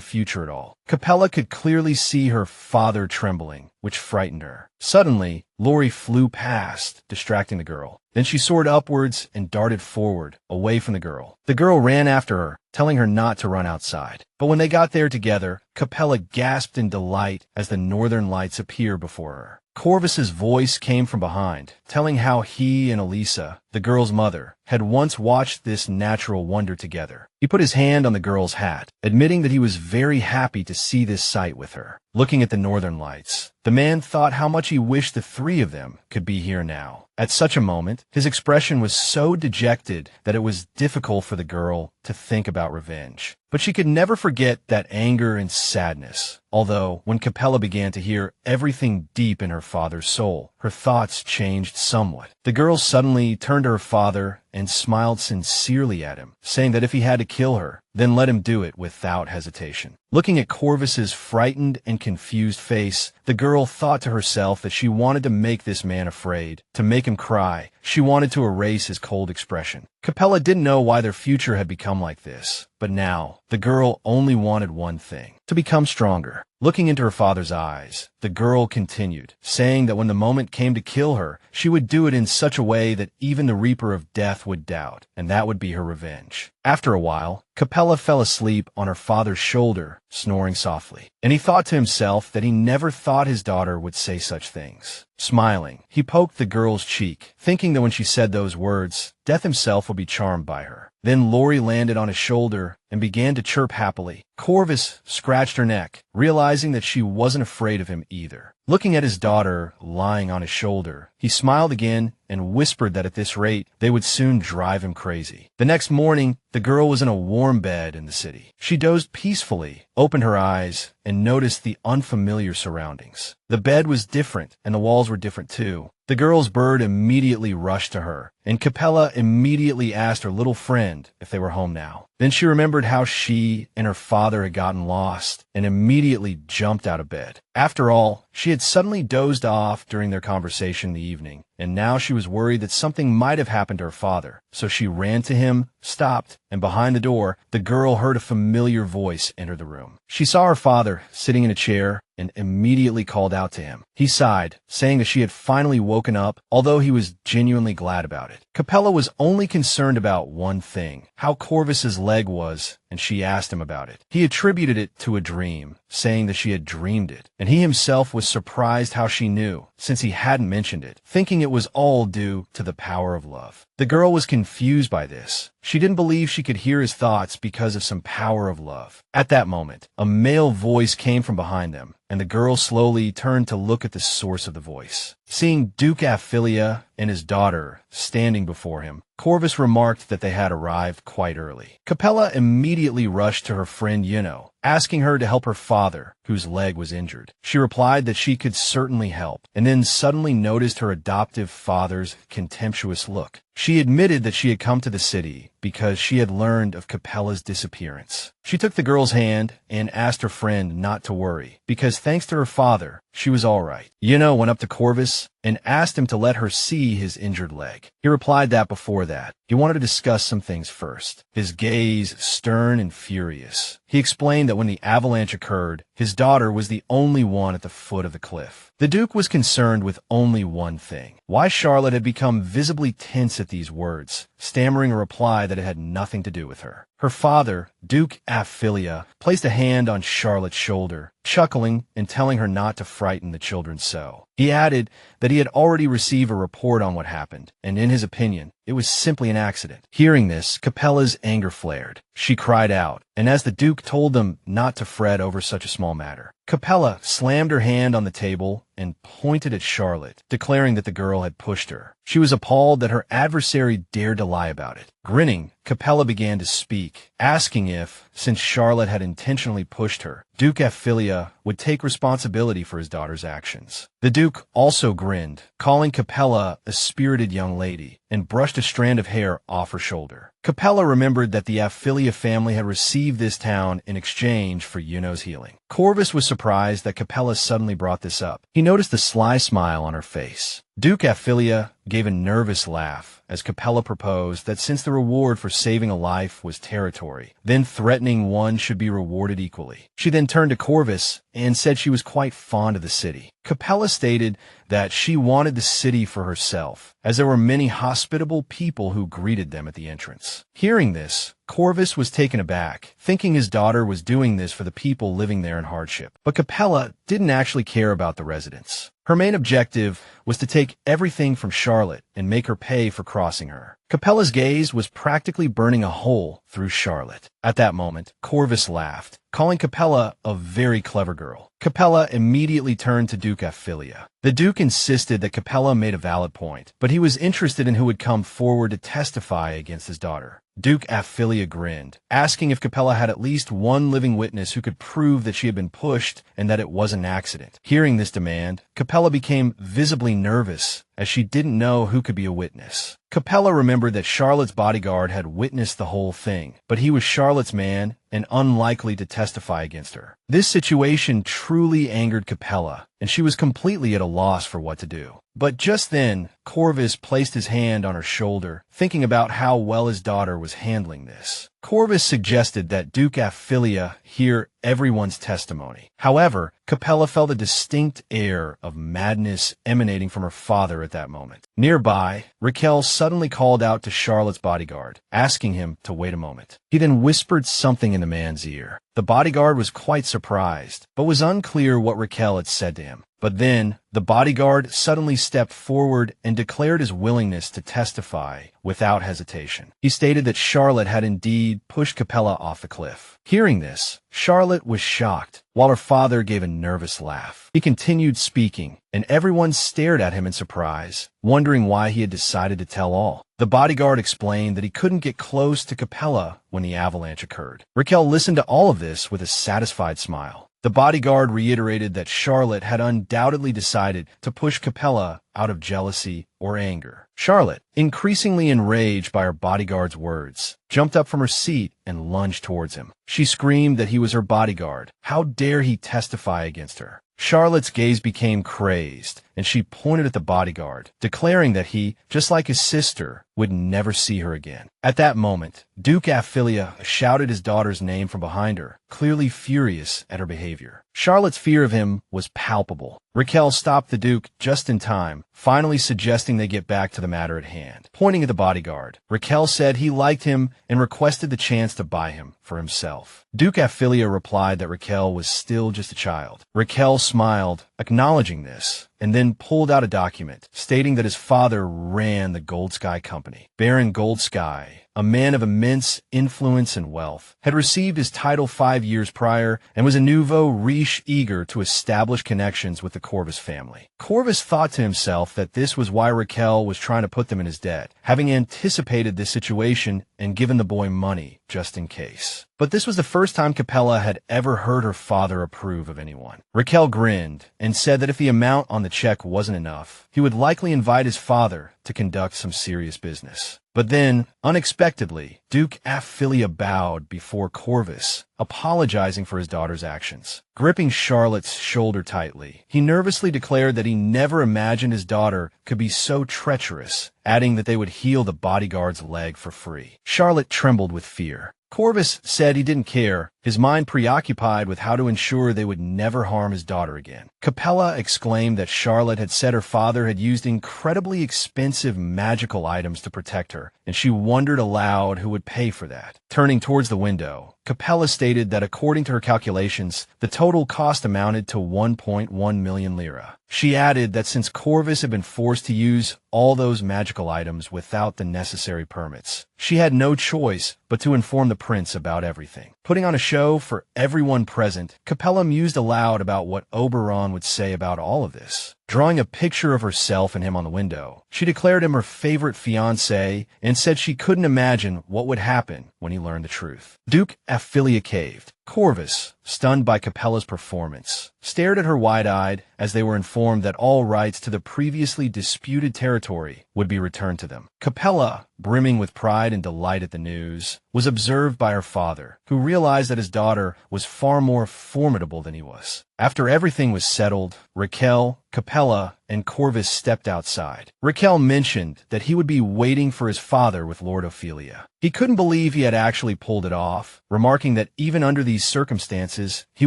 future at all. Capella could clearly see her father trembling, which frightened her. Suddenly, Lori flew past, distracting the girl. Then she soared upwards and darted forward, away from the girl. The girl ran after her, telling her not to run outside. But when they got there together, Capella gasped in delight as the northern lights appeared before her. Corvus's voice came from behind, telling how he and Elisa, the girl's mother, had once watched this natural wonder together. He put his hand on the girl's hat, admitting that he was very happy to see this sight with her. Looking at the northern lights, the man thought how much he wished the three of them could be here now. At such a moment, his expression was so dejected that it was difficult for the girl to think about revenge. But she could never forget that anger and sadness. Although, when Capella began to hear everything deep in her father's soul, her thoughts changed somewhat. The girl suddenly turned to her father and smiled sincerely at him, saying that if he had to kill her, then let him do it without hesitation. Looking at Corvus's frightened and confused face, the girl thought to herself that she wanted to make this man afraid, to make him cry. She wanted to erase his cold expression. Capella didn't know why their future had become like this, but now, the girl only wanted one thing: to become stronger. Looking into her father's eyes, the girl continued, saying that when the moment came to kill her, she would do it in such a way that even the Reaper of Death would doubt, and that would be her revenge. After a while, Capella fell asleep on her father's shoulder, snoring softly, and he thought to himself that he never thought his daughter would say such things. Smiling, he poked the girl's cheek, thinking that when she said those words, Death himself would be charmed by her. Then Lori landed on his shoulder and began to chirp happily. Corvvis scratched her neck, realizing that she wasn't afraid of him either. Looking at his daughter lying on his shoulder, he smiled again and whispered that at this rate, they would soon drive him crazy. The next morning, the girl was in a warm bed in the city. She dozed peacefully, opened her eyes, and noticed the unfamiliar surroundings. The bed was different, and the walls were different too. The girl's bird immediately rushed to her, and Capella immediately asked her little friend if they were home now. Then she remembered how she and her father had gotten lost, and immediately jumped out of bed. After all, she had suddenly dozed off during their conversation in the evening, and now she was worried that something might have happened to her father. So she ran to him, stopped, and behind the door, the girl heard a familiar voice enter the room. She saw her father sitting in a chair and immediately called out to him. He sighed, saying that she had finally woken up, although he was genuinely glad about it. Capella was only concerned about one thing: how Corvus's leg was, and she asked him about it. He attributed it to a dream, saying that she had dreamed it, and he himself was surprised how she knew, since he hadn't mentioned it, thinking it was all due to the power of love. The girl was confused by this. She didn't believe she could hear his thoughts because of some power of love. At that moment, a male voice came from behind them, and the girl slowly turned to look at the source of the voice. Seeing Duke Aphilia and his daughter standing before him, Corvvis remarked that they had arrived quite early. Capella immediately rushed to her friend Juno, asking her to help her father, whose leg was injured. She replied that she could certainly help, and then suddenly noticed her adoptive father's contemptuous look. She admitted that she had come to the city because she had learned of Capella's disappearance. She took the girl's hand and asked her friend not to worry, because thanks to her father, she was all right. Juno went up to Corvvis and asked him to let her see his injured leg. He replied that before that, he wanted to discuss some things first. His gaze stern and furious. He explained that when the avalanche occurred, his daughter was the only one at the foot of the cliff. The Duke was concerned with only one thing: why Charlotte had become visibly tense at these words, stammering a reply that it had nothing to do with her. Her father, Duke Aphilia, placed a hand on Charlotte's shoulder, chuckling and telling her not to frighten the children so. He added that he had already received a report on what happened, and in his opinion, it was simply an accident. Hearing this, Capella's anger flared. She cried out, and as the Duke told them not to fret over such a small matter, Capella slammed her hand on the table and pointed at Charlotte, declaring that the girl had pushed her. She was appalled that her adversary dared to lie about it. Grinning, Capella began to speak, asking if, since Charlotte had intentionally pushed her, Duke Aphilia would take responsibility for his daughter's actions. The Duke also grinned, calling Capella a spirited young lady, and brushed a strand of hair off her shoulder. Capella remembered that the Aphilia family had received this town in exchange for Juno's healing. Corvvis was surprised that Capella suddenly brought this up. He noticed the sly smile on her face. Duke Aphilia gave a nervous laugh as Capella proposed that since the reward for saving a life was territory, then threatening one should be rewarded equally. She then turned to Corvvis and said she was quite fond of the city. Capella stated that she wanted the city for herself, as there were many hospitable people who greeted them at the entrance. Hearing this, Corvvis was taken aback, thinking his daughter was doing this for the people living there in hardship. But Capella didn't actually care about the residents. Her main objective was to take everything from Charlotte and make her pay for crossing her. Capella's gaze was practically burning a hole through Charlotte. At that moment, Corvvis laughed, calling Capella a very clever girl. Capella immediately turned to Duke Aphilia. The Duke insisted that Capella made a valid point, but he was interested in who would come forward to testify against his daughter. Duke Aphilia grinned, asking if Capella had at least one living witness who could prove that she had been pushed and that it was an accident. Hearing this demand, Capella became visibly nervous, as she didn't know who could be a witness. Capella remembered that Charlotte's bodyguard had witnessed the whole thing, but he was Charlotte's man and unlikely to testify against her. This situation truly angered Capella, and she was completely at a loss for what to do. But just then, Corvvis placed his hand on her shoulder, thinking about how well his daughter was handling this. Corvvis suggested that Duke Aphilia hear everyone's testimony. However, Capella felt a distinct air of madness emanating from her father at that moment. Nearby, Raquel suddenly called out to Charlotte's bodyguard, asking him to wait a moment. He then whispered something in the man's ear. The bodyguard was quite surprised, but was unclear what Raquel had said to him. But then, the bodyguard suddenly stepped forward and declared his willingness to testify without hesitation. He stated that Charlotte had indeed pushed Capella off the cliff. Hearing this, Charlotte was shocked, while her father gave a nervous laugh. He continued speaking, and everyone stared at him in surprise, wondering why he had decided to tell all. The bodyguard explained that he couldn't get close to Capella when the avalanche occurred. Raquel listened to all of this with a satisfied smile. The bodyguard reiterated that Charlotte had undoubtedly decided to push Capella out of jealousy or anger. Charlotte, increasingly enraged by her bodyguard's words, jumped up from her seat and lunged towards him. She screamed that he was her bodyguard. How dare he testify against her? Charlotte's gaze became crazed, and she pointed at the bodyguard, declaring that he, just like his sister, would never see her again. At that moment, Duke Aphilia shouted his daughter's name from behind her, clearly furious at her behavior. Charlotte's fear of him was palpable. Raquel stopped the Duke just in time, finally suggesting they get back to the matter at hand. Pointing at the bodyguard, Raquel said he liked him and requested the chance to buy him for himself. Duke Aphilia replied that Raquel was still just a child. Raquel smiled, acknowledging this, and then pulled out a document stating that his father ran the Goldsky company. Baron Goldsky, a man of immense influence and wealth, had received his title 5 years prior and was a nouveau riche eager to establish connections with the Corvvis family. Corvvis thought to himself that this was why Raquel was trying to put them in his debt, having anticipated this situation and given the boy money just in case. But this was the first time Capella had ever heard her father approve of anyone. Raquel grinned and said that if the amount on the check wasn't enough, he would likely invite his father to conduct some serious business. But then, unexpectedly, Duke Aphilia bowed before Corvvis, apologizing for his daughter's actions. Gripping Charlotte's shoulder tightly, he nervously declared that he never imagined his daughter could be so treacherous, adding that they would heal the bodyguard's leg for free. Charlotte trembled with fear. Corvvis said he didn't care, his mind preoccupied with how to ensure they would never harm his daughter again. Capella exclaimed that Charlotte had said her father had used incredibly expensive magical items to protect her, and she wondered aloud who would pay for that. Turning towards the window, Capella stated that according to her calculations, the total cost amounted to 1.1 million lira. She added that since Corvvis had been forced to use all those magical items without the necessary permits, she had no choice but to inform the prince about everything. Putting on a show for everyone present, Capella mused aloud about what Oberon would say about all of this. Drawing a picture of herself and him on the window, she declared him her favorite fiancé and said she couldn't imagine what would happen when he learned the truth. Duke Aphilia caved. Corvvis, stunned by Capella's performance, stared at her wide-eyed as they were informed that all rights to the previously disputed territory would be returned to them. Capella, brimming with pride and delight at the news, was observed by her father, who realized that his daughter was far more formidable than he was. After everything was settled, Raquel, Capella, and Corvvis stepped outside. Raquel mentioned that he would be waiting for his father with Lord Ophelia. He couldn't believe he had actually pulled it off, remarking that even under these circumstances, he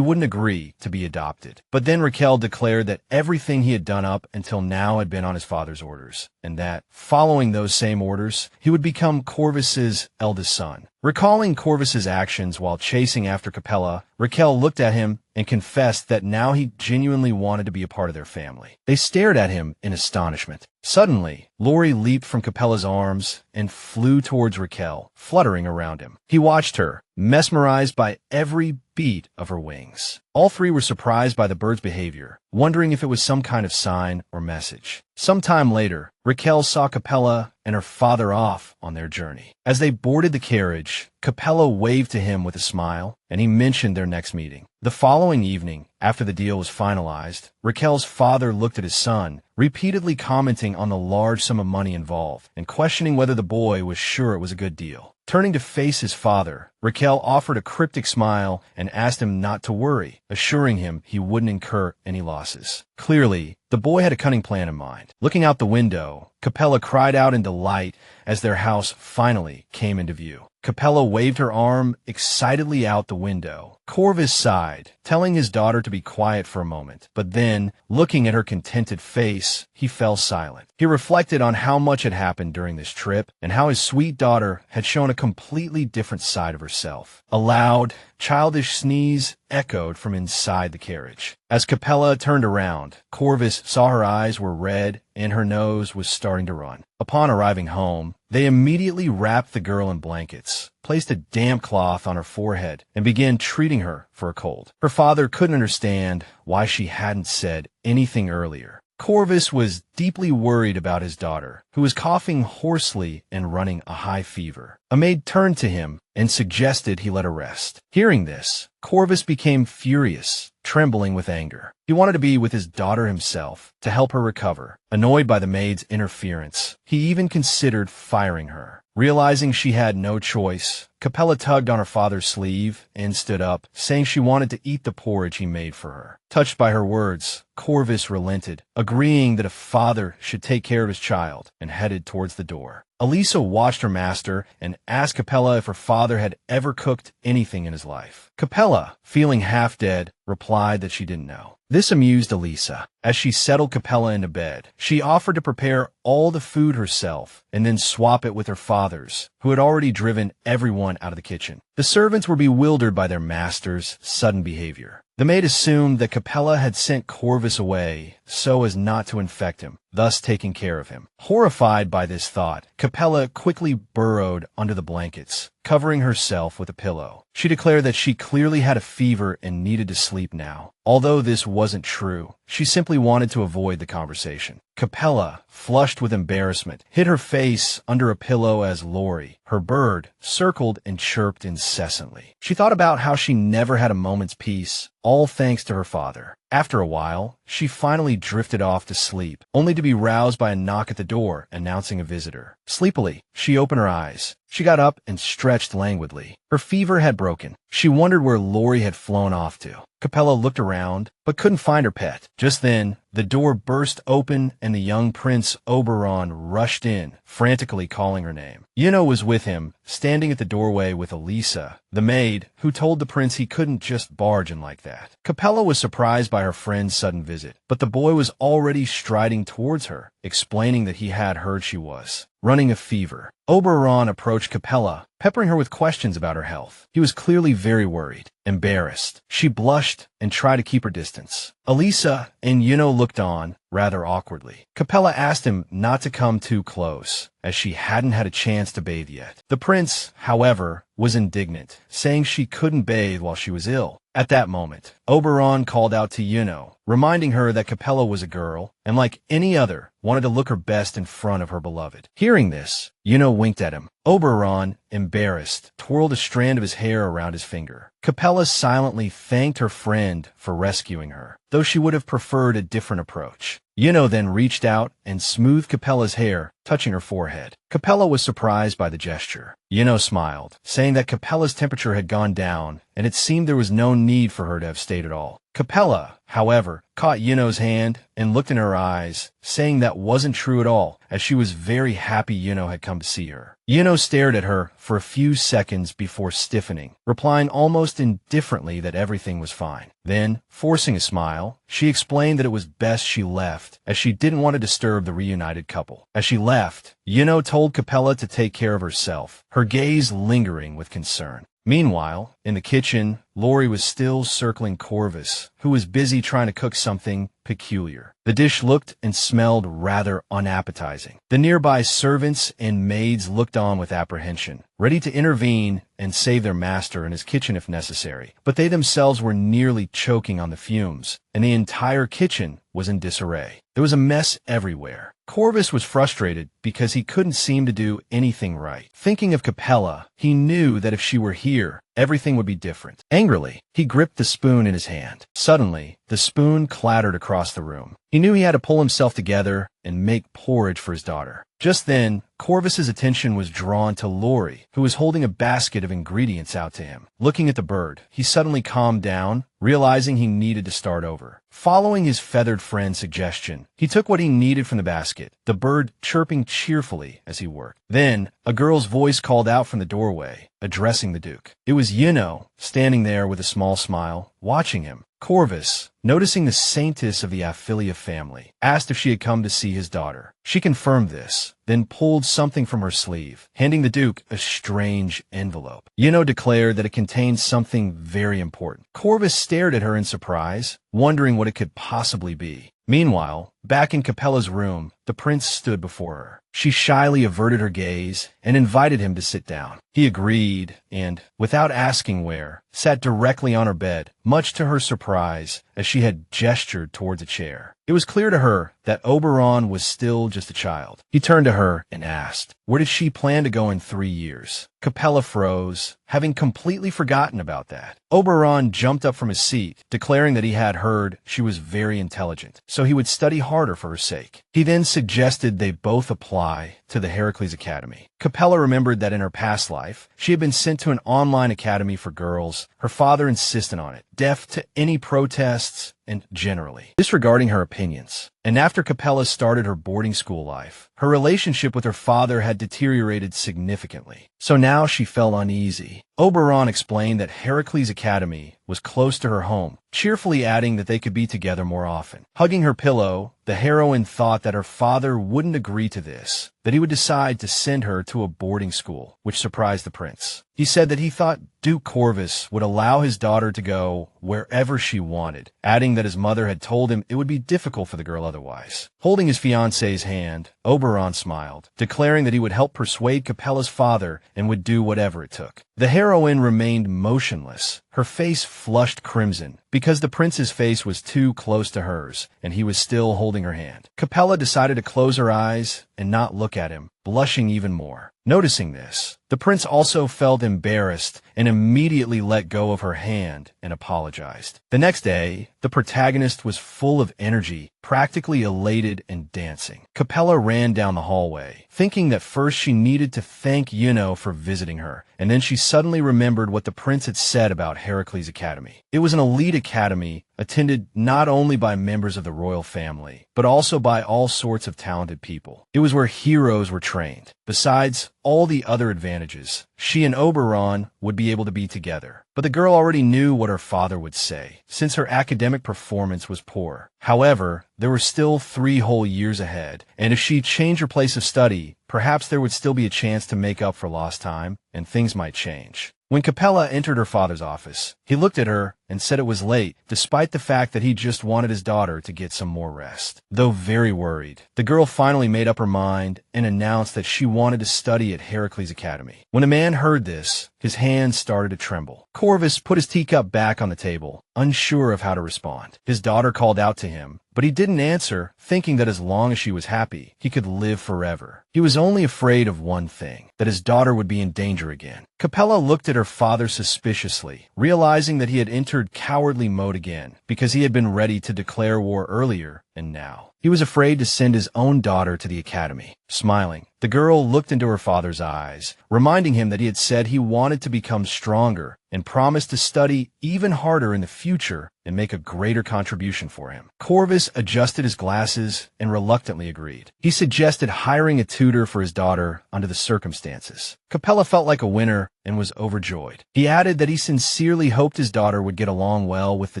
wouldn't agree to be adopted. But then Raquel declared that everything he had done up until now had been on his father's orders, and that, following those same orders, he would become Corvus's eldest son. Recalling Corvus's actions while chasing after Capella, Raquel looked at him and confessed that now he genuinely wanted to be a part of their family. They stared at him in astonishment. Suddenly, Lori leaped from Capella's arms and flew towards Raquel, fluttering around him. He watched her, mesmerized by every beat of her wings. All three were surprised by the bird's behavior, wondering if it was some kind of sign or message. Sometime later, Raquel saw Capella and her father off on their journey. As they boarded the carriage, Capella waved to him with a smile, and he mentioned their next meeting. The following evening, after the deal was finalized, Raquel's father looked at his son, repeatedly commenting on the large sum of money involved and questioning whether the boy was sure it was a good deal. Turning to face his father, Raquel offered a cryptic smile and asked him not to worry, assuring him he wouldn't incur any losses. Clearly, the boy had a cunning plan in mind. Looking out the window, Capella cried out in delight as their house finally came into view. Capella waved her arm excitedly out the window. Corvvis sighed, telling his daughter to be quiet for a moment, but then, looking at her contented face, he fell silent. He reflected on how much had happened during this trip and how his sweet daughter had shown a completely different side of herself. A loud, childish sneeze echoed from inside the carriage. As Capella turned around, Corvvis saw her eyes were red and her nose was starting to run. Upon arriving home, they immediately wrapped the girl in blankets, placed a damp cloth on her forehead, and began treating her for a cold. Her father couldn't understand why she hadn't said anything earlier. Corvvis was deeply worried about his daughter, who was coughing hoarsely and running a high fever. A maid turned to him and suggested he let her rest. Hearing this, Corvvis became furious, trembling with anger. He wanted to be with his daughter himself to help her recover. Annoyed by the maid's interference, he even considered firing her. Realizing she had no choice, Capella tugged on her father's sleeve and stood up, saying she wanted to eat the porridge he made for her. Touched by her words, Corvvis relented, agreeing that a father should take care of his child, and headed towards the door. Elisa watched her master and asked Capella if her father had ever cooked anything in his life. Capella, feeling half dead, replied that she didn't know. This amused Elisa. As she settled Capella into bed, she offered to prepare all the food herself and then swap it with her father's, who had already driven everyone out of the kitchen. The servants were bewildered by their master's sudden behavior. The maid assumed that Capella had sent Corvvis away so as not to infect him, thus taking care of him. Horrified by this thought, Capella quickly burrowed under the blankets, covering herself with a pillow. She declared that she clearly had a fever and needed to sleep now. Although this wasn't true, she simply wanted to avoid the conversation. Capella, flushed with embarrassment, hid her face under a pillow as Lori, her bird, circled and chirped incessantly. She thought about how she never had a moment's peace, all thanks to her father. After a while, she finally drifted off to sleep, only to be roused by a knock at the door announcing a visitor. Sleepily, she opened her eyes. She got up and stretched languidly. Her fever had broken. She wondered where Lori had flown off to. Capella looked around, but couldn't find her pet. Just then, the door burst open and the young Prince Oberon rushed in, frantically calling her name. Juno was with him, standing at the doorway with Elisa, the maid, who told the prince he couldn't just barge in like that. Capella was surprised by her friend's sudden visit, but the boy was already striding towards her, explaining that he had heard she was running a fever. Oberon approached Capella, peppering her with questions about her health. He was clearly very worried, embarrassed. She blushed and tried to keep her distance. Elisa and Juno looked on, rather awkwardly. Capella asked him not to come too close, as she hadn't had a chance to bathe yet. The prince, however, was indignant, saying she couldn't bathe while she was ill. At that moment, Oberon called out to Juno, reminding her that Capella was a girl, and like any other, wanted to look her best in front of her beloved. Hearing this, Juno winked at him. Oberon, embarrassed, twirled a strand of his hair around his finger. Capella silently thanked her friend for rescuing her, though she would have preferred a different approach. Juno then reached out and smoothed Capella's hair, touching her forehead. Capella was surprised by the gesture. Juno smiled, saying that Capella's temperature had gone down, and it seemed there was no need for her to have stayed at all. Capella, however, caught Juno's hand and looked in her eyes, saying that wasn't true at all, as she was very happy Juno had come to see her. Juno stared at her for a few seconds before stiffening, replying almost indifferently that everything was fine. Then, forcing a smile, she explained that it was best she left, as she didn't want to disturb the reunited couple. As she left, Juno told Capella to take care of herself, her gaze lingering with concern. Meanwhile, in the kitchen, Lori was still circling Corvvis, who was busy trying to cook something peculiar. The dish looked and smelled rather unappetizing. The nearby servants and maids looked on with apprehension, ready to intervene and save their master in his kitchen if necessary, but they themselves were nearly choking on the fumes, and the entire kitchen was in disarray. There was a mess everywhere. Corvvis was frustrated because he couldn't seem to do anything right. Thinking of Capella, he knew that if she were here, everything would be different. Angrily, he gripped the spoon in his hand. Suddenly, the spoon clattered across the room. He knew he had to pull himself together and make porridge for his daughter. Just then, Corvus's attention was drawn to Lori, who was holding a basket of ingredients out to him. Looking at the bird, he suddenly calmed down, realizing he needed to start over. Following his feathered friend's suggestion, he took what he needed from the basket, the bird chirping cheerfully as he worked. Then, a girl's voice called out from the doorway, addressing the Duke. It was Juno, standing there with a small smile, watching him. Corvvis, noticing the saintess of the Aphilia family, asked if she had come to see his daughter. She confirmed this, then pulled something from her sleeve, handing the Duke a strange envelope. Juno declared that it contained something very important. Corvvis stared at her in surprise, wondering what it could possibly be. Meanwhile, back in Capella's room, the prince stood before her. She shyly averted her gaze and invited him to sit down. He agreed and, without asking where, sat directly on her bed, much to her surprise, as she had gestured towards a chair. It was clear to her that Oberon was still just a child. He turned to her and asked, where did she plan to go in 3 years? Capella froze, having completely forgotten about that. Oberon jumped up from his seat, declaring that he had heard she was very intelligent, so he would study harder for her sake. He then suggested they both apply to the Heracles Academy. Capella remembered that in her past life, she had been sent to an online academy for girls, her father insisted on it, deaf to any protests and generally disregarding her opinions. And after Capella started her boarding school life, her relationship with her father had deteriorated significantly. So now she felt uneasy, Oberon explained that Heracles Academy was close to her home, cheerfully adding that they could be together more often. Hugging her pillow, the heroine thought that her father wouldn't agree to this, that he would decide to send her to a boarding school, which surprised the prince. He said that he thought Duke Corvvis would allow his daughter to go wherever she wanted, adding that his mother had told him it would be difficult for the girl otherwise. Holding his fiancé's hand, Oberon smiled, declaring that he would help persuade Capella's father and would do whatever it took. The heroine remained motionless, her face flushed crimson, because the prince's face was too close to hers, and he was still holding her hand. Capella decided to close her eyes and not look at him, blushing even more. Noticing this, the prince also felt embarrassed and immediately let go of her hand and apologized. The next day, the protagonist was full of energy, practically elated and dancing. Capella ran down the hallway, thinking that first she needed to thank Juno for visiting her, and then she suddenly remembered what the prince had said about Heracles Academy. It was an elite academy, attended not only by members of the royal family, but also by all sorts of talented people. It was where heroes were trained. Besides all the other advantages, she and Oberon would be able to be together. But the girl already knew what her father would say, since her academic performance was poor. However, there were still 3 whole years ahead, and if she changed her place of study, perhaps there would still be a chance to make up for lost time, and things might change. When Capella entered her father's office, he looked at her and said it was late, despite the fact that he just wanted his daughter to get some more rest. Though very worried, the girl finally made up her mind and announced that she wanted to study at Heracles Academy. When the man heard this, his hands started to tremble. Corvvis put his teacup back on the table, unsure of how to respond. His daughter called out to him, but he didn't answer, thinking that as long as she was happy, he could live forever. He was only afraid of one thing, that his daughter would be in danger again. Capella looked at her father suspiciously, realizing that he had entered cowardly mode again, because he had been ready to declare war earlier, and now he was afraid to send his own daughter to the academy. Smiling, the girl looked into her father's eyes, reminding him that he had said he wanted to become stronger and promised to study even harder in the future and make a greater contribution for him. Corvvis adjusted his glasses and reluctantly agreed. He suggested hiring a tutor for his daughter under the circumstances. Capella felt like a winner and was overjoyed. He added that he sincerely hoped his daughter would get along well with the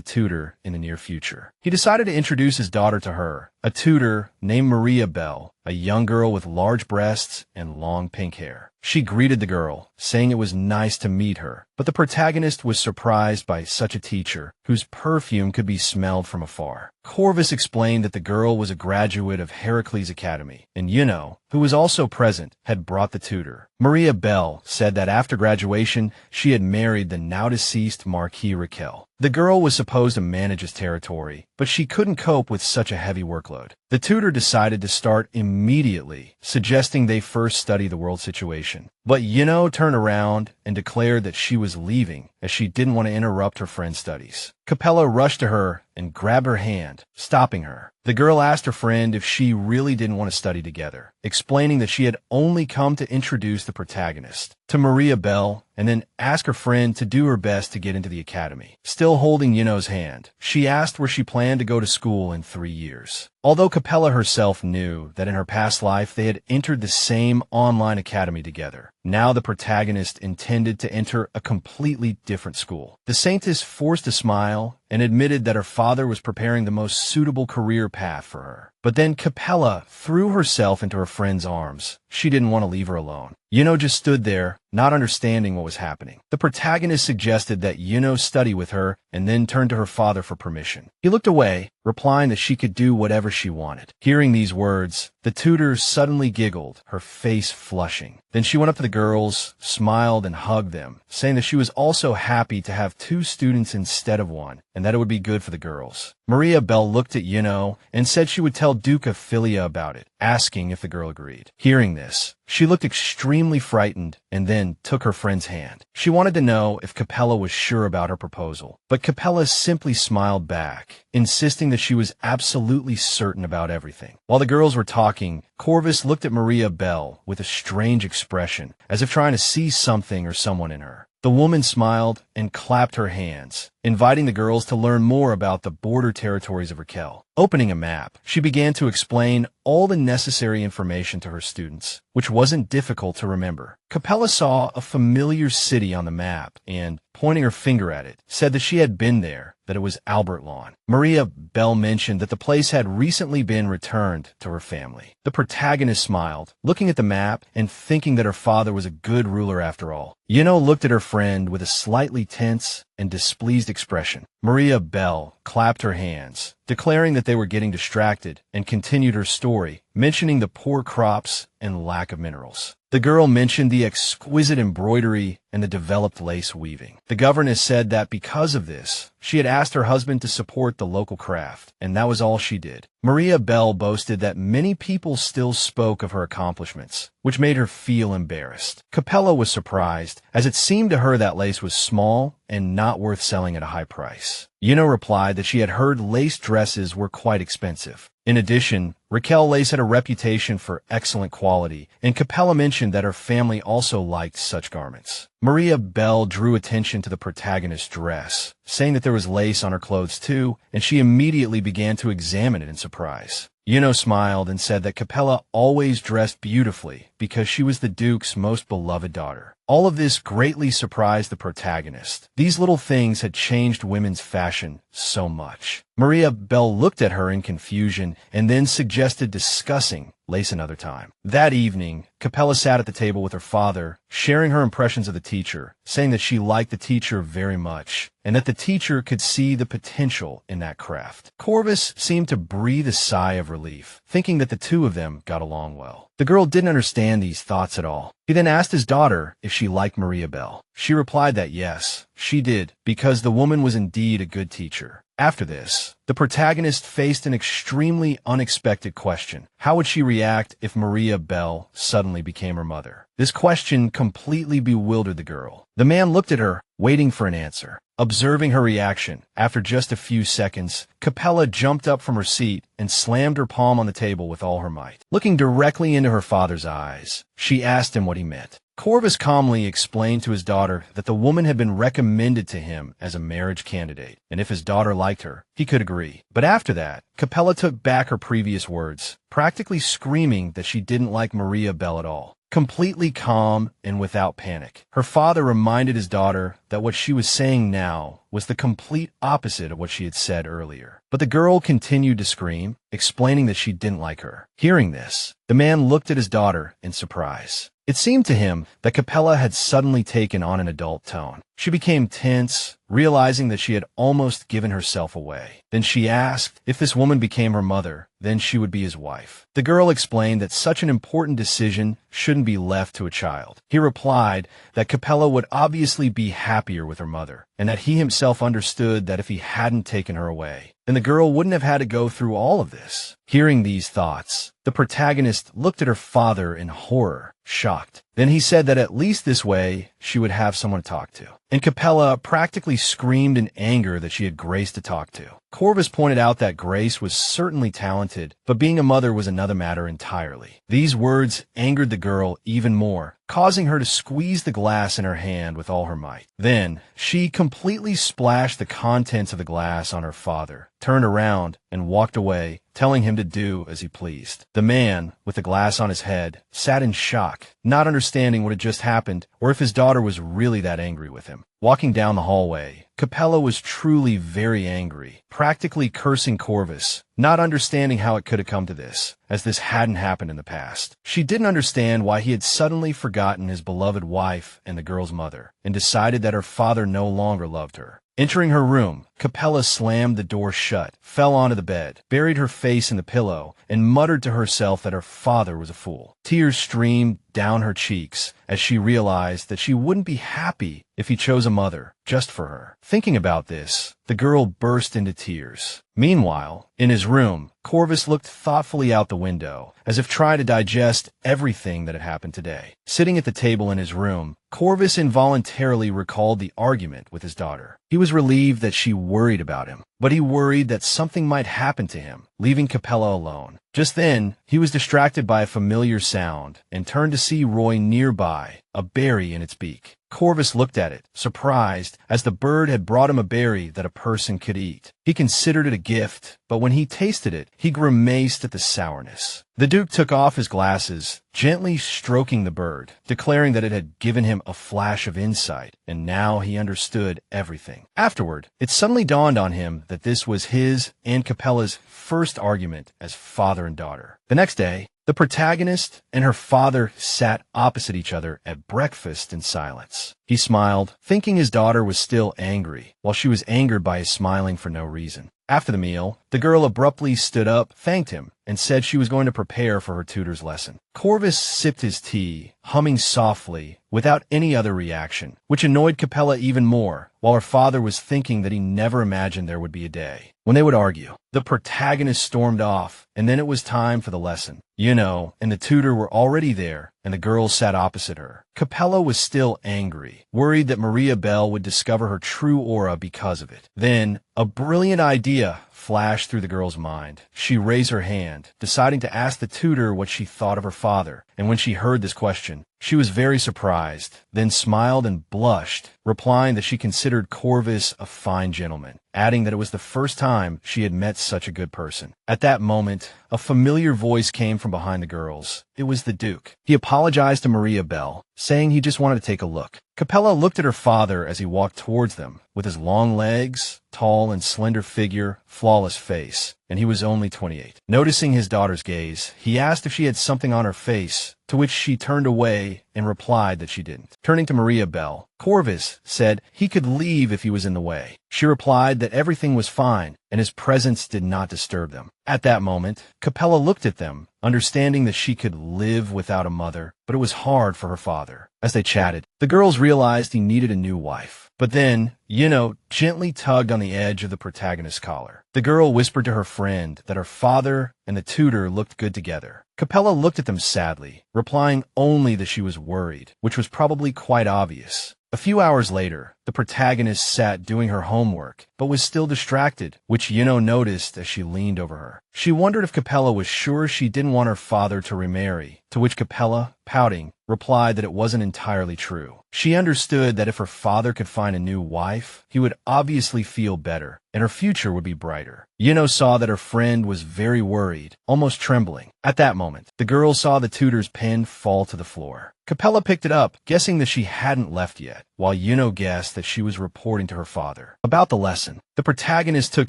tutor in the near future. He decided to introduce his daughter to her, a tutor named Maria Bell, a young girl with large breasts and long pink hair. She greeted the girl, saying it was nice to meet her, but the protagonist was surprised by such a teacher, whose perfume could be smelled from afar. Corvvis explained that the girl was a graduate of Heracles Academy, and Juno, who was also present, had brought the tutor. Maria Bell said that after graduation, she had married the now-deceased Marquis Raquel. The girl was supposed to manage his territory, but she couldn't cope with such a heavy workload. The tutor decided to start immediately, suggesting they first study the world situation. But Juno turned around and declared that she was leaving, as she didn't want to interrupt her friend's studies. Capella rushed to her and grabbed her hand, stopping her. The girl asked her friend if she really didn't want to study together, explaining that she had only come to introduce the protagonist to Maria Bell and then ask her friend to do her best to get into the academy. Still holding Juno's hand, she asked where she planned to go to school in 3 years. Although Capella herself knew that in her past life they had entered the same online academy together, now the protagonist intended to enter a completely different school. The saintess forced a smile and admitted that her father was preparing the most suitable career path for her. But then Capella threw herself into her friend's arms. She didn't want to leave her alone. Juno just stood there, not understanding what was happening. The protagonist suggested that Juno study with her and then turned to her father for permission. He looked away, replying that she could do whatever she wanted. Hearing these words, the tutor suddenly giggled, her face flushing. Then she went up to the girls, smiled, and hugged them, saying that she was also happy to have 2 students instead of 1, and that it would be good for the girls. Maria Bell looked at Juno and said she would tell Duke of Philia about it, asking if the girl agreed. Hearing this, she looked extremely frightened and then took her friend's hand. She wanted to know if Capella was sure about her proposal, but Capella simply smiled back, insisting that she was absolutely certain about everything. While the girls were talking, Corvvis looked at Maria Bell with a strange expression, as if trying to see something or someone in her. The woman smiled and clapped her hands, inviting the girls to learn more about the border territories of Raquel. Opening a map, she began to explain all the necessary information to her students, which wasn't difficult to remember. Capella saw a familiar city on the map and, pointing her finger at it, said that she had been there, that it was Albert Lawn. Maria Bell mentioned that the place had recently been returned to her family. The protagonist smiled, looking at the map and thinking that her father was a good ruler after all. Juno looked at her friend with a slightly tense and displeased expression. Maria Bell clapped her hands, declaring that they were getting distracted, and continued her story, mentioning the poor crops and lack of minerals. The girl mentioned the exquisite embroidery and the developed lace weaving. The governess said that because of this, she had asked her husband to support the local craft, and that was all she did. Maria Bell boasted that many people still spoke of her accomplishments, which made her feel embarrassed. Capella was surprised, as it seemed to her that lace was small and not worth selling at a high price. Juno replied that she had heard lace dresses were quite expensive. In addition, Raquel lace had a reputation for excellent quality, and Capella mentioned that her family also liked such garments. Maria Bell drew attention to the protagonist's dress, saying that there was lace on her clothes too, and she immediately began to examine it in surprise. Juno smiled and said that Capella always dressed beautifully because she was the Duke's most beloved daughter. All of this greatly surprised the protagonist. These little things had changed women's fashion so much. Maria Bell looked at her in confusion and then suggested discussing lace another time. That evening, Capella sat at the table with her father, sharing her impressions of the teacher, saying that she liked the teacher very much, and that the teacher could see the potential in that craft. Corvvis seemed to breathe a sigh of relief, thinking that the two of them got along well. The girl didn't understand these thoughts at all. He then asked his daughter if she liked Maria Bell. She replied that yes, she did, because the woman was indeed a good teacher. After this, the protagonist faced an extremely unexpected question. How would she react if Maria Bell suddenly became her mother? This question completely bewildered the girl. The man looked at her, waiting for an answer. Observing her reaction, after just a few seconds, Capella jumped up from her seat and slammed her palm on the table with all her might. Looking directly into her father's eyes, she asked him what he meant. Corvvis calmly explained to his daughter that the woman had been recommended to him as a marriage candidate, and if his daughter liked her, he could agree. But after that, Capella took back her previous words, practically screaming that she didn't like Maria Bell at all. Completely calm and without panic, her father reminded his daughter that what she was saying now was the complete opposite of what she had said earlier. But the girl continued to scream, explaining that she didn't like her. Hearing this, the man looked at his daughter in surprise. It seemed to him that Capella had suddenly taken on an adult tone. She became tense, realizing that she had almost given herself away. Then she asked if this woman became her mother, then she would be his wife. The girl explained that such an important decision shouldn't be left to a child. He replied that Capella would obviously be happier with her mother, and that he himself understood that if he hadn't taken her away, then the girl wouldn't have had to go through all of this. Hearing these thoughts, the protagonist looked at her father in horror, shocked. Then he said that at least this way, she would have someone to talk to. And Capella practically screamed in anger that she had Grace to talk to. Corvvis pointed out that Grace was certainly talented, but being a mother was another matter entirely. These words angered the girl even more, causing her to squeeze the glass in her hand with all her might. Then, she completely splashed the contents of the glass on her father, turned around, and walked away, telling him to do as he pleased. The man, with the glass on his head, sat in shock, not understanding what had just happened or if his daughter was really that angry with him. Walking down the hallway, Capella was truly very angry, practically cursing Corvvis, not understanding how it could have come to this, as this hadn't happened in the past. She didn't understand why he had suddenly forgotten his beloved wife and the girl's mother, and decided that her father no longer loved her. Entering her room, Capella slammed the door shut, fell onto the bed, buried her face in the pillow, and muttered to herself that her father was a fool. Tears streamed down her cheeks as she realized that she wouldn't be happy if he chose a mother just for her. Thinking about this, the girl burst into tears. Meanwhile, in his room, Corvvis looked thoughtfully out the window, as if trying to digest everything that had happened today. Sitting at the table in his room, Corvvis involuntarily recalled the argument with his daughter. He was relieved that she worried about him, but he worried that something might happen to him, leaving Capella alone. Just then, he was distracted by a familiar sound and turned to see Roy nearby, a berry in its beak. Corvvis looked at it, surprised, as the bird had brought him a berry that a person could eat. He considered it a gift, but when he tasted it, he grimaced at the sourness. The Duke took off his glasses, gently stroking the bird, declaring that it had given him a flash of insight, and now he understood everything. Afterward, it suddenly dawned on him that this was his and Capella's first argument as father and daughter. The next day, the protagonist and her father sat opposite each other at breakfast in silence. He smiled, thinking his daughter was still angry, while she was angered by his smiling for no reason. After the meal, the girl abruptly stood up, thanked him, and said she was going to prepare for her tutor's lesson. Corvvis sipped his tea, humming softly, without any other reaction, which annoyed Capella even more, while her father was thinking that he never imagined there would be a day when they would argue. The protagonist stormed off, and then it was time for the lesson. Juno and the tutor were already there, and the girls sat opposite her. Capella was still angry, worried that Maria Bell would discover her true aura because of it. Then, a brilliant idea flashed through the girl's mind. She raised her hand, deciding to ask the tutor what she thought of her father, and when she heard this question, she was very surprised, then smiled and blushed, replying that she considered Corvvis a fine gentleman, adding that it was the first time she had met such a good person. At that moment, a familiar voice came from behind the girls. It was the Duke. He apologized to Maria Bell, saying he just wanted to take a look. Capella looked at her father as he walked towards them, with his long legs, tall and slender figure, flawless face, and he was only 28. Noticing his daughter's gaze, he asked if she had something on her face, to which she turned away and replied that she didn't. Turning to Maria Bell, Corvvis said he could leave if he was in the way. She replied that everything was fine, and his presence did not disturb them. At that moment, Capella looked at them, understanding that she could live without a mother, but it was hard for her father. As they chatted, the girls realized he needed a new wife. But then, Juno gently tugged on the edge of the protagonist's collar. The girl whispered to her friend that her father and the tutor looked good together. Capella looked at them sadly, replying only that she was worried, which was probably quite obvious. A few hours later, the protagonist sat doing her homework, but was still distracted, which Juno noticed as she leaned over her. She wondered if Capella was sure she didn't want her father to remarry, to which Capella, pouting, replied that it wasn't entirely true. She understood that if her father could find a new wife, he would obviously feel better, and her future would be brighter. Juno saw that her friend was very worried, almost trembling. At that moment, the girl saw the tutor's pen fall to the floor. Capella picked it up, guessing that she hadn't left yet, while Juno guessed that she was reporting to her father about the lesson. The protagonist took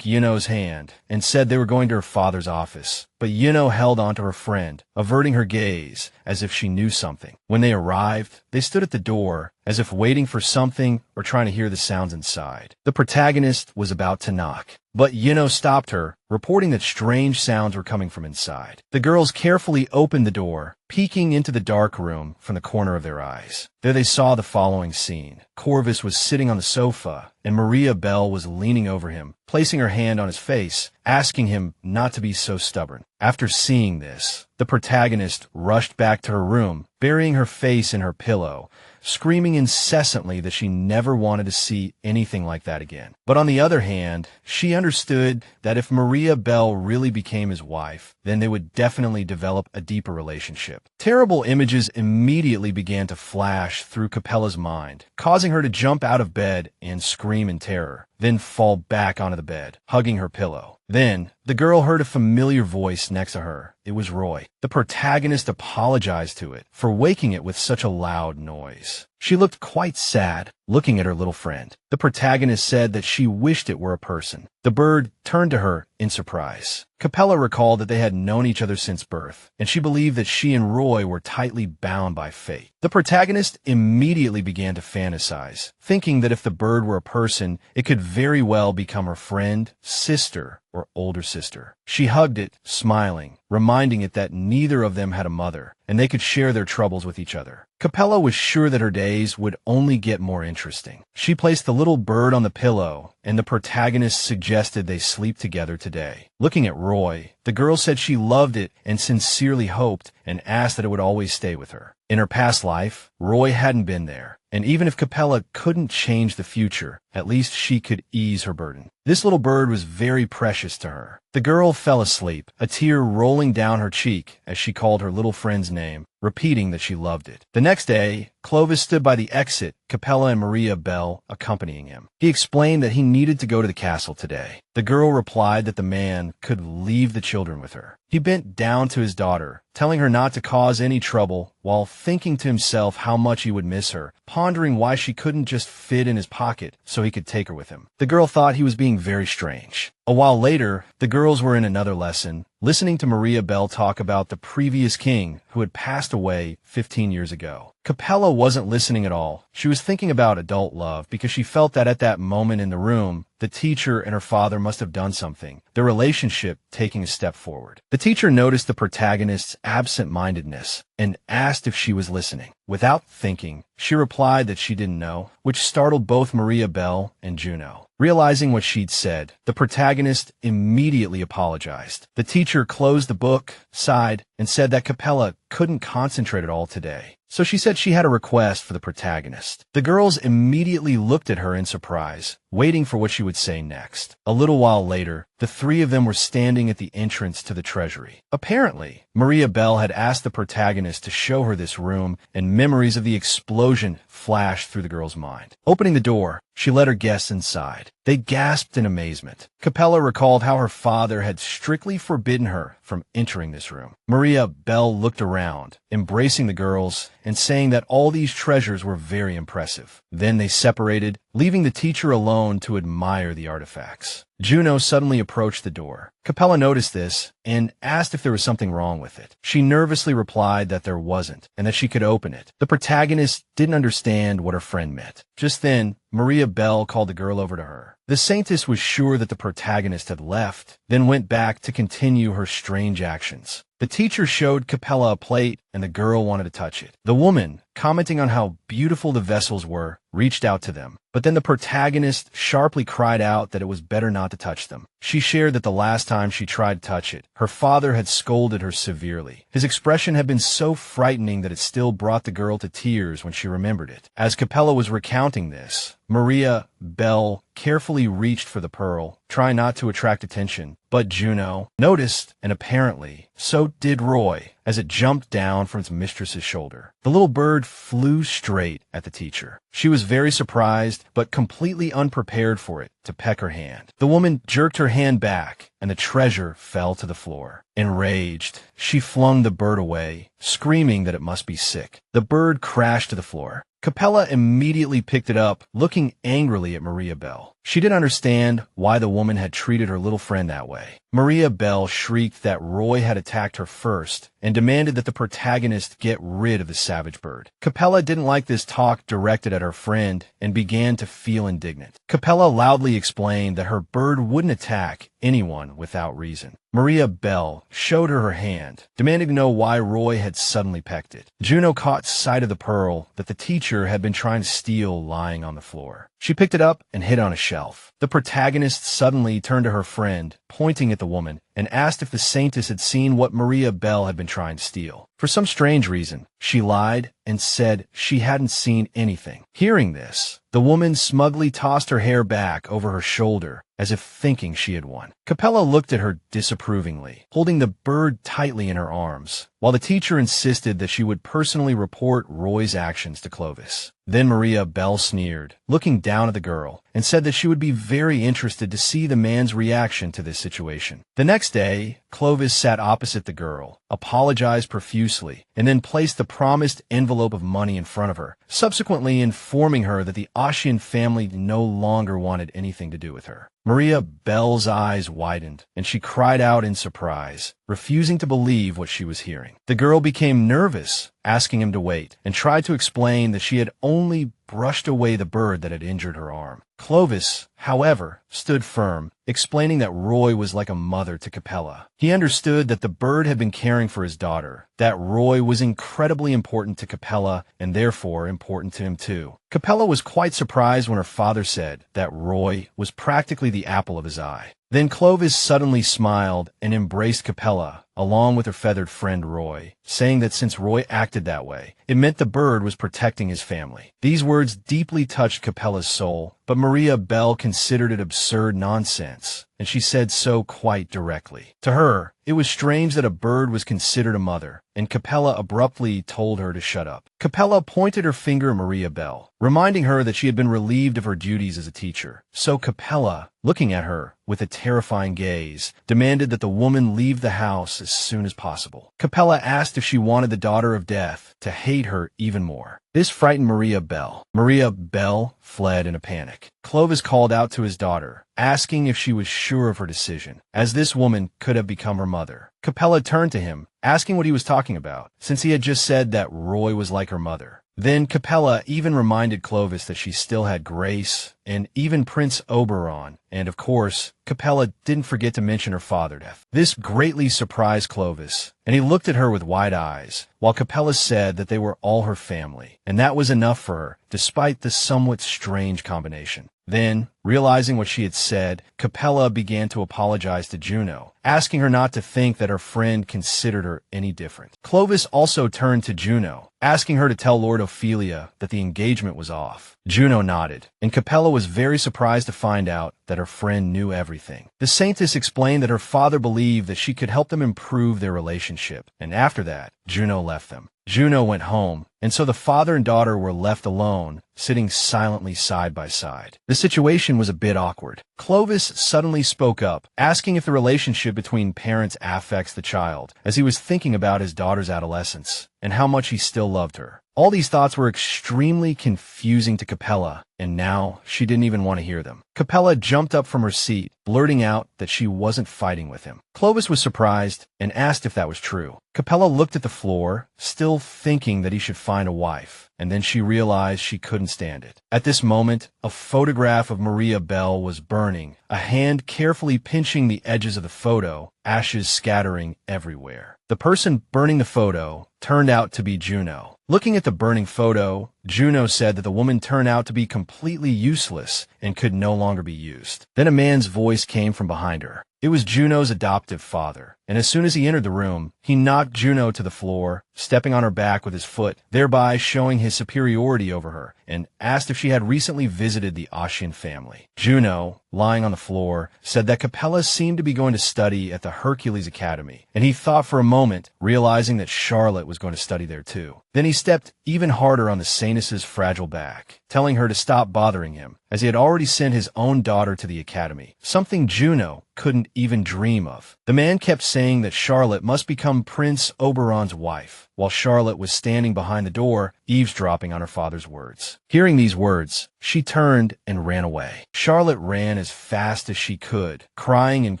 Juno's hand and said they were going to her father's office, but Juno held on to her friend, averting her gaze as if she knew something. When they arrived, they stood at the door, as if waiting for something or trying to hear the sounds inside. The protagonist was about to knock, but Juno stopped her, reporting that strange sounds were coming from inside. The girls carefully opened the door, peeking into the dark room from the corner of their eyes. There they saw the following scene. Corvvis was sitting on the sofa, and Maria Bell was leaning over him, placing her hand on his face, asking him not to be so stubborn. After seeing this, the protagonist rushed back to her room, burying her face in her pillow, screaming incessantly that she never wanted to see anything like that again. But on the other hand, she understood that if Maria Bell really became his wife, then they would definitely develop a deeper relationship. Terrible images immediately began to flash through Capella's mind, causing her to jump out of bed and scream in terror, then fall back onto the bed, hugging her pillow. Then, the girl heard a familiar voice next to her. It was Roy. The protagonist apologized to it for waking it with such a loud noise. She looked quite sad, looking at her little friend. The protagonist said that she wished it were a person. The bird turned to her in surprise. Capella recalled that they had known each other since birth, and she believed that she and Roy were tightly bound by fate. The protagonist immediately began to fantasize, thinking that if the bird were a person, it could very well become her friend, sister, or older sister. She hugged it, smiling, reminding it that neither of them had a mother, and they could share their troubles with each other. Capella was sure that her days would only get more interesting. She placed the little bird on the pillow, and the protagonist suggested they sleep together today. Looking at Roy, the girl said she loved it and sincerely hoped and asked that it would always stay with her. In her past life, Roy hadn't been there, and even if Capella couldn't change the future, at least she could ease her burden. This little bird was very precious to her. The girl fell asleep, a tear rolling down her cheek as she called her little friend's name, repeating that she loved it. The next day, Clovis stood by the exit, Capella and Maria Bell accompanying him. He explained that he needed to go to the castle today. The girl replied that the man could leave the children with her. He bent down to his daughter, telling her not to cause any trouble, while thinking to himself how much he would miss her, pondering why she couldn't just fit in his pocket so he could take her with him. The girl thought he was being very strange. A while later, the girls were in another lesson, listening to Maria Bell talk about the previous king who had passed away 15 years ago. Capella wasn't listening at all. She was thinking about adult love because she felt that at that moment in the room, the teacher and her father must have done something, their relationship taking a step forward. The teacher noticed the protagonist's absent-mindedness and asked if she was listening. Without thinking, she replied that she didn't know, which startled both Maria Bell and Juno. Realizing what she'd said, the protagonist immediately apologized. The teacher closed the book, sighed, and said that Capella couldn't concentrate at all today. So she said she had a request for the protagonist. The girls immediately looked at her in surprise, waiting for what she would say next. A little while later, the three of them were standing at the entrance to the treasury. Apparently, Maria Bell had asked the protagonist to show her this room, and memories of the explosion flashed through the girl's mind. Opening the door, she led her guests inside. They gasped in amazement. Capella recalled how her father had strictly forbidden her from entering this room. Maria Bell looked around, embracing the girls and saying that all these treasures were very impressive. Then they separated, leaving the teacher alone to admire the artifacts. Juno suddenly approached the door. Capella noticed this and asked if there was something wrong with it. She nervously replied that there wasn't and that she could open it. The protagonist didn't understand what her friend meant. Just then, Maria Bell called the girl over to her. The saintess was sure that the protagonist had left, then went back to continue her strange actions. The teacher showed Capella a plate, and the girl wanted to touch it. The woman, commenting on how beautiful the vessels were, reached out to them. But then the protagonist sharply cried out that it was better not to touch them. She shared that the last time she tried to touch it, her father had scolded her severely. His expression had been so frightening that it still brought the girl to tears when she remembered it. As Capella was recounting this, Maria Bell carefully reached for the pearl, trying not to attract attention, but Juno noticed, and apparently so did Roy, as it jumped down from its mistress's shoulder. The little bird flew straight at the teacher. She was very surprised, but completely unprepared for it to peck her hand. The woman jerked her hand back, and the treasure fell to the floor. Enraged, she flung the bird away, screaming that it must be sick. The bird crashed to the floor. Capella immediately picked it up, looking angrily at Maria Bell. She didn't understand why the woman had treated her little friend that way. Maria Bell shrieked that Roy had attacked her first and demanded that the protagonist get rid of the savage bird. Capella didn't like this talk directed at her friend and began to feel indignant. Capella loudly explained that her bird wouldn't attack anyone without reason. Maria Bell showed her hand, demanding to know why Roy had suddenly pecked it. Juno caught sight of the pearl that the teacher had been trying to steal lying on the floor. She picked it up and hid on a shelf. The protagonist suddenly turned to her friend, pointing at the woman, and asked if the saintess had seen what Maria Bell had been trying to steal. For some strange reason, she lied and said she hadn't seen anything. Hearing this, the woman smugly tossed her hair back over her shoulder, as if thinking she had won. Capella looked at her disapprovingly, holding the bird tightly in her arms, while the teacher insisted that she would personally report Roy's actions to Clovis. Then Maria Bell sneered, looking down at the girl, and said that she would be very interested to see the man's reaction to this situation. The next day, Clovis sat opposite the girl, apologized profusely, and then placed the promised envelope of money in front of her, subsequently informing her that the Ascian family no longer wanted anything to do with her. Maria Bell's eyes widened, and she cried out in surprise, refusing to believe what she was hearing. The girl became nervous, asking him to wait, and tried to explain that she had only brushed away the bird that had injured her arm. Clovis, however, stood firm, explaining that Roy was like a mother to Capella. He understood that the bird had been caring for his daughter, that Roy was incredibly important to Capella and therefore important to him too. Capella was quite surprised when her father said that Roy was practically the apple of his eye. Then Clovis suddenly smiled and embraced Capella, along with her feathered friend Roy, saying that since Roy acted that way, it meant the bird was protecting his family. These words deeply touched Capella's soul, but Maria Bell considered it absurd nonsense, and she said so quite directly. To her, it was strange that a bird was considered a mother, and Capella abruptly told her to shut up. Capella pointed her finger at Maria Bell, reminding her that she had been relieved of her duties as a teacher. So Capella, looking at her with a terrifying gaze, demanded that the woman leave the house as soon as possible. Capella asked if she wanted the daughter of death to hate her even more. This frightened Maria Bell. Maria Bell fled in a panic. Clovis called out to his daughter, asking if she was sure of her decision, as this woman could have become her mother. Capella turned to him, asking what he was talking about, since he had just said that Roy was like her mother. Then Capella even reminded Clovis that she still had Grace and even Prince Oberon, and of course, Capella didn't forget to mention her father death. This greatly surprised Clovis, and he looked at her with wide eyes, while Capella said that they were all her family, and that was enough for her, despite the somewhat strange combination. Then, realizing what she had said, Capella began to apologize to Juno, asking her not to think that her friend considered her any different. Clovis also turned to Juno, asking her to tell Lord Ophelia that the engagement was off. Juno nodded, and Capella was very surprised to find out that her friend knew everything. The Saintess explained that her father believed that she could help them improve their relationship, and after that, Juno left them. Juno went home, and so the father and daughter were left alone, sitting silently side by side. The situation was a bit awkward. Clovis suddenly spoke up, asking if the relationship between parents affects the child, as he was thinking about his daughter's adolescence, and how much he still loved her. All these thoughts were extremely confusing to Capella, and now she didn't even want to hear them. Capella jumped up from her seat, blurting out that she wasn't fighting with him. Clovis was surprised and asked if that was true. Capella looked at the floor, still thinking that he should find a wife, and then she realized she couldn't stand it. At this moment, a photograph of Maria Bell was burning, a hand carefully pinching the edges of the photo, ashes scattering everywhere. The person burning the photo turned out to be Juno. Looking at the burning photo, Juno said that the woman turned out to be completely useless and could no longer be used. Then a man's voice came from behind her. It was Juno's adoptive father, and as soon as he entered the room, he knocked Juno to the floor, stepping on her back with his foot, thereby showing his superiority over her, and asked if she had recently visited the Ascian family. Juno, lying on the floor, said that Capella seemed to be going to study at the Hercules Academy, and he thought for a moment, realizing that Charlotte was going to study there too. Then he stepped even harder on the Saintess's fragile back, telling her to stop bothering him, as he had already sent his own daughter to the academy, something Juno couldn't even dream of. The man kept saying that Charlotte must become Prince Oberon's wife, while Charlotte was standing behind the door, eavesdropping on her father's words. Hearing these words, she turned and ran away. Charlotte ran as fast as she could, crying and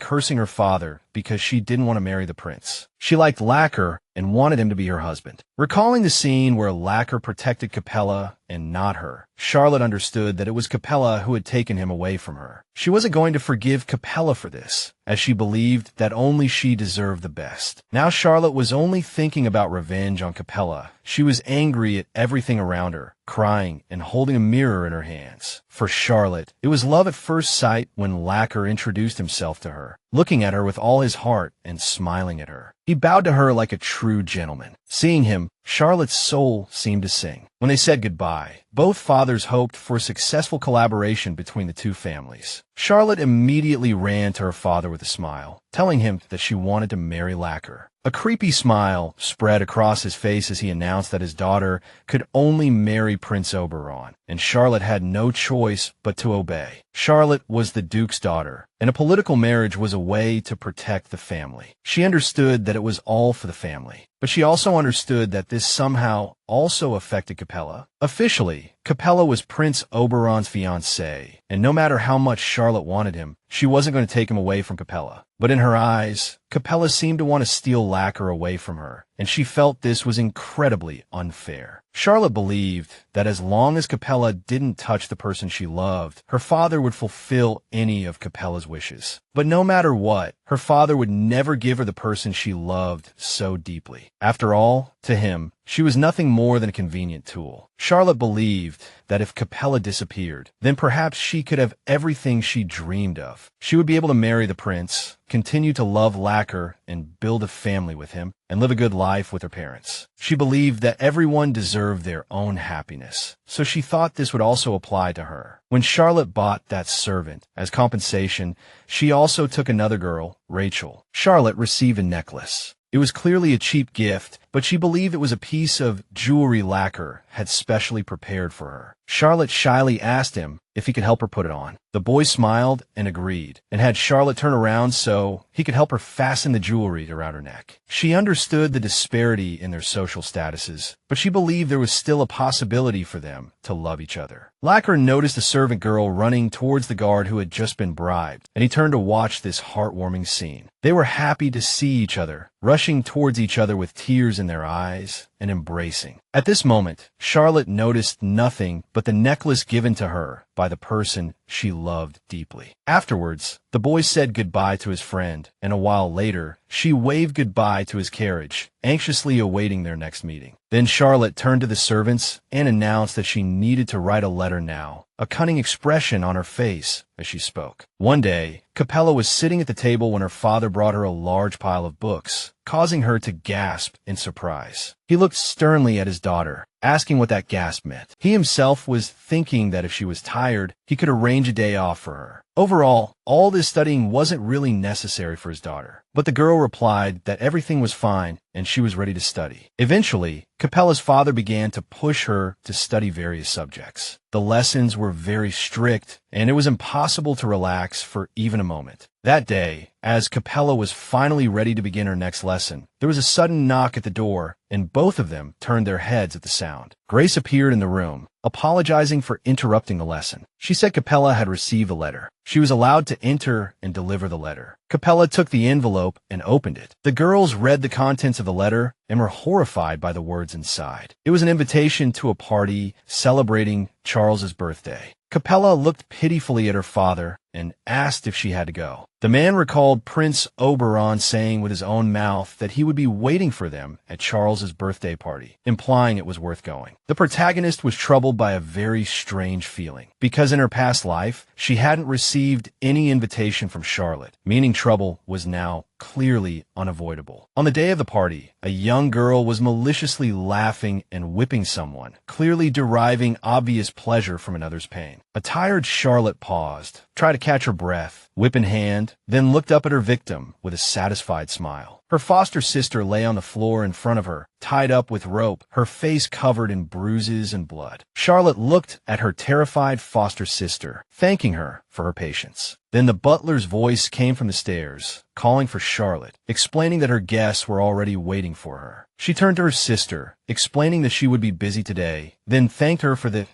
cursing her father because she didn't want to marry the prince. She liked Lacquer and wanted him to be her husband. Recalling the scene where Lacquer protected Capella and not her, Charlotte understood that it was Capella who had taken him away from her. She wasn't going to forgive Capella for this, as she believed that only she deserved the best. Now Charlotte was only thinking about revenge on Capella. She was angry at everything around her, crying and holding a mirror in her hands. For Charlotte, it was love at first sight when Lacquer introduced himself to her, looking at her with all his heart and smiling at her. He bowed to her like a true gentleman. Seeing him, Charlotte's soul seemed to sing. When they said goodbye, both fathers hoped for a successful collaboration between the two families. Charlotte immediately ran to her father with a smile, telling him that she wanted to marry Lacquer. A creepy smile spread across his face as he announced that his daughter could only marry Prince Oberon, and Charlotte had no choice but to obey. Charlotte was the Duke's daughter, and a political marriage was a way to protect the family. She understood that it was all for the family, but she also understood that this somehow also affected Capella. Officially, Capella was Prince Oberon's fiancé, and no matter how much Charlotte wanted him, she wasn't going to take him away from Capella. But in her eyes, Capella seemed to want to steal Lacquer away from her, and she felt this was incredibly unfair. Charlotte believed that as long as Capella didn't touch the person she loved, her father would fulfill any of Capella's wishes. But no matter what, her father would never give her the person she loved so deeply. After all, to him, she was nothing more than a convenient tool. Charlotte believed that if Capella disappeared, then perhaps she could have everything she dreamed of. She would be able to marry the prince, continue to love Lacquer and build a family with him, and live a good life with her parents. She believed that everyone deserved their own happiness, so she thought this would also apply to her. When Charlotte bought that servant as compensation, she also took another girl, Rachel. Charlotte received a necklace. It was clearly a cheap gift, but she believed it was a piece of jewelry Lacquer had specially prepared for her. Charlotte shyly asked him if he could help her put it on. The boy smiled and agreed, and had Charlotte turn around so he could help her fasten the jewelry around her neck. She understood the disparity in their social statuses, but she believed there was still a possibility for them to love each other. Lacquer noticed the servant girl running towards the guard who had just been bribed, and he turned to watch this heartwarming scene. They were happy to see each other, rushing towards each other with tears in their eyes and embracing. At this moment, Charlotte noticed nothing but the necklace given to her by the person she loved deeply. Afterwards, the boy said goodbye to his friend, and a while later, she waved goodbye to his carriage, anxiously awaiting their next meeting. Then Charlotte turned to the servants and announced that she needed to write a letter now, a cunning expression on her face as she spoke. One day, Capella was sitting at the table when her father brought her a large pile of books, causing her to gasp in surprise. He looked sternly at his daughter, asking what that gasp meant. He himself was thinking that if she was tired, he could arrange a day off for her. Overall, all this studying wasn't really necessary for his daughter, but the girl replied that everything was fine and she was ready to study. Eventually, Capella's father began to push her to study various subjects. The lessons were very strict, and it was impossible to relax for even a moment. That day, as Capella was finally ready to begin her next lesson, there was a sudden knock at the door, and both of them turned their heads at the sound. Grace appeared in the room, apologizing for interrupting the lesson. She said Capella had received the letter. She was allowed to enter and deliver the letter. Capella took the envelope and opened it. The girls read the contents of the letter and were horrified by the words inside. It was an invitation to a party celebrating Charles's birthday. Capella looked pitifully at her father and asked if she had to go. The man recalled Prince Oberon saying with his own mouth that he would be waiting for them at Charles's birthday party, implying it was worth going. The protagonist was troubled by a very strange feeling, because in her past life, she hadn't received any invitation from Charlotte, meaning trouble was now clearly unavoidable. On the day of the party, a young girl was maliciously laughing and whipping someone, clearly deriving obvious pleasure from another's pain. A tired Charlotte paused, tried to catch her breath, whip in hand, then looked up at her victim with a satisfied smile. Her foster sister lay on the floor in front of her, tied up with rope, her face covered in bruises and blood. Charlotte looked at her terrified foster sister, thanking her for her patience. Then the butler's voice came from the stairs, calling for Charlotte, explaining that her guests were already waiting for her. She turned to her sister, explaining that she would be busy today, then thanked her for the,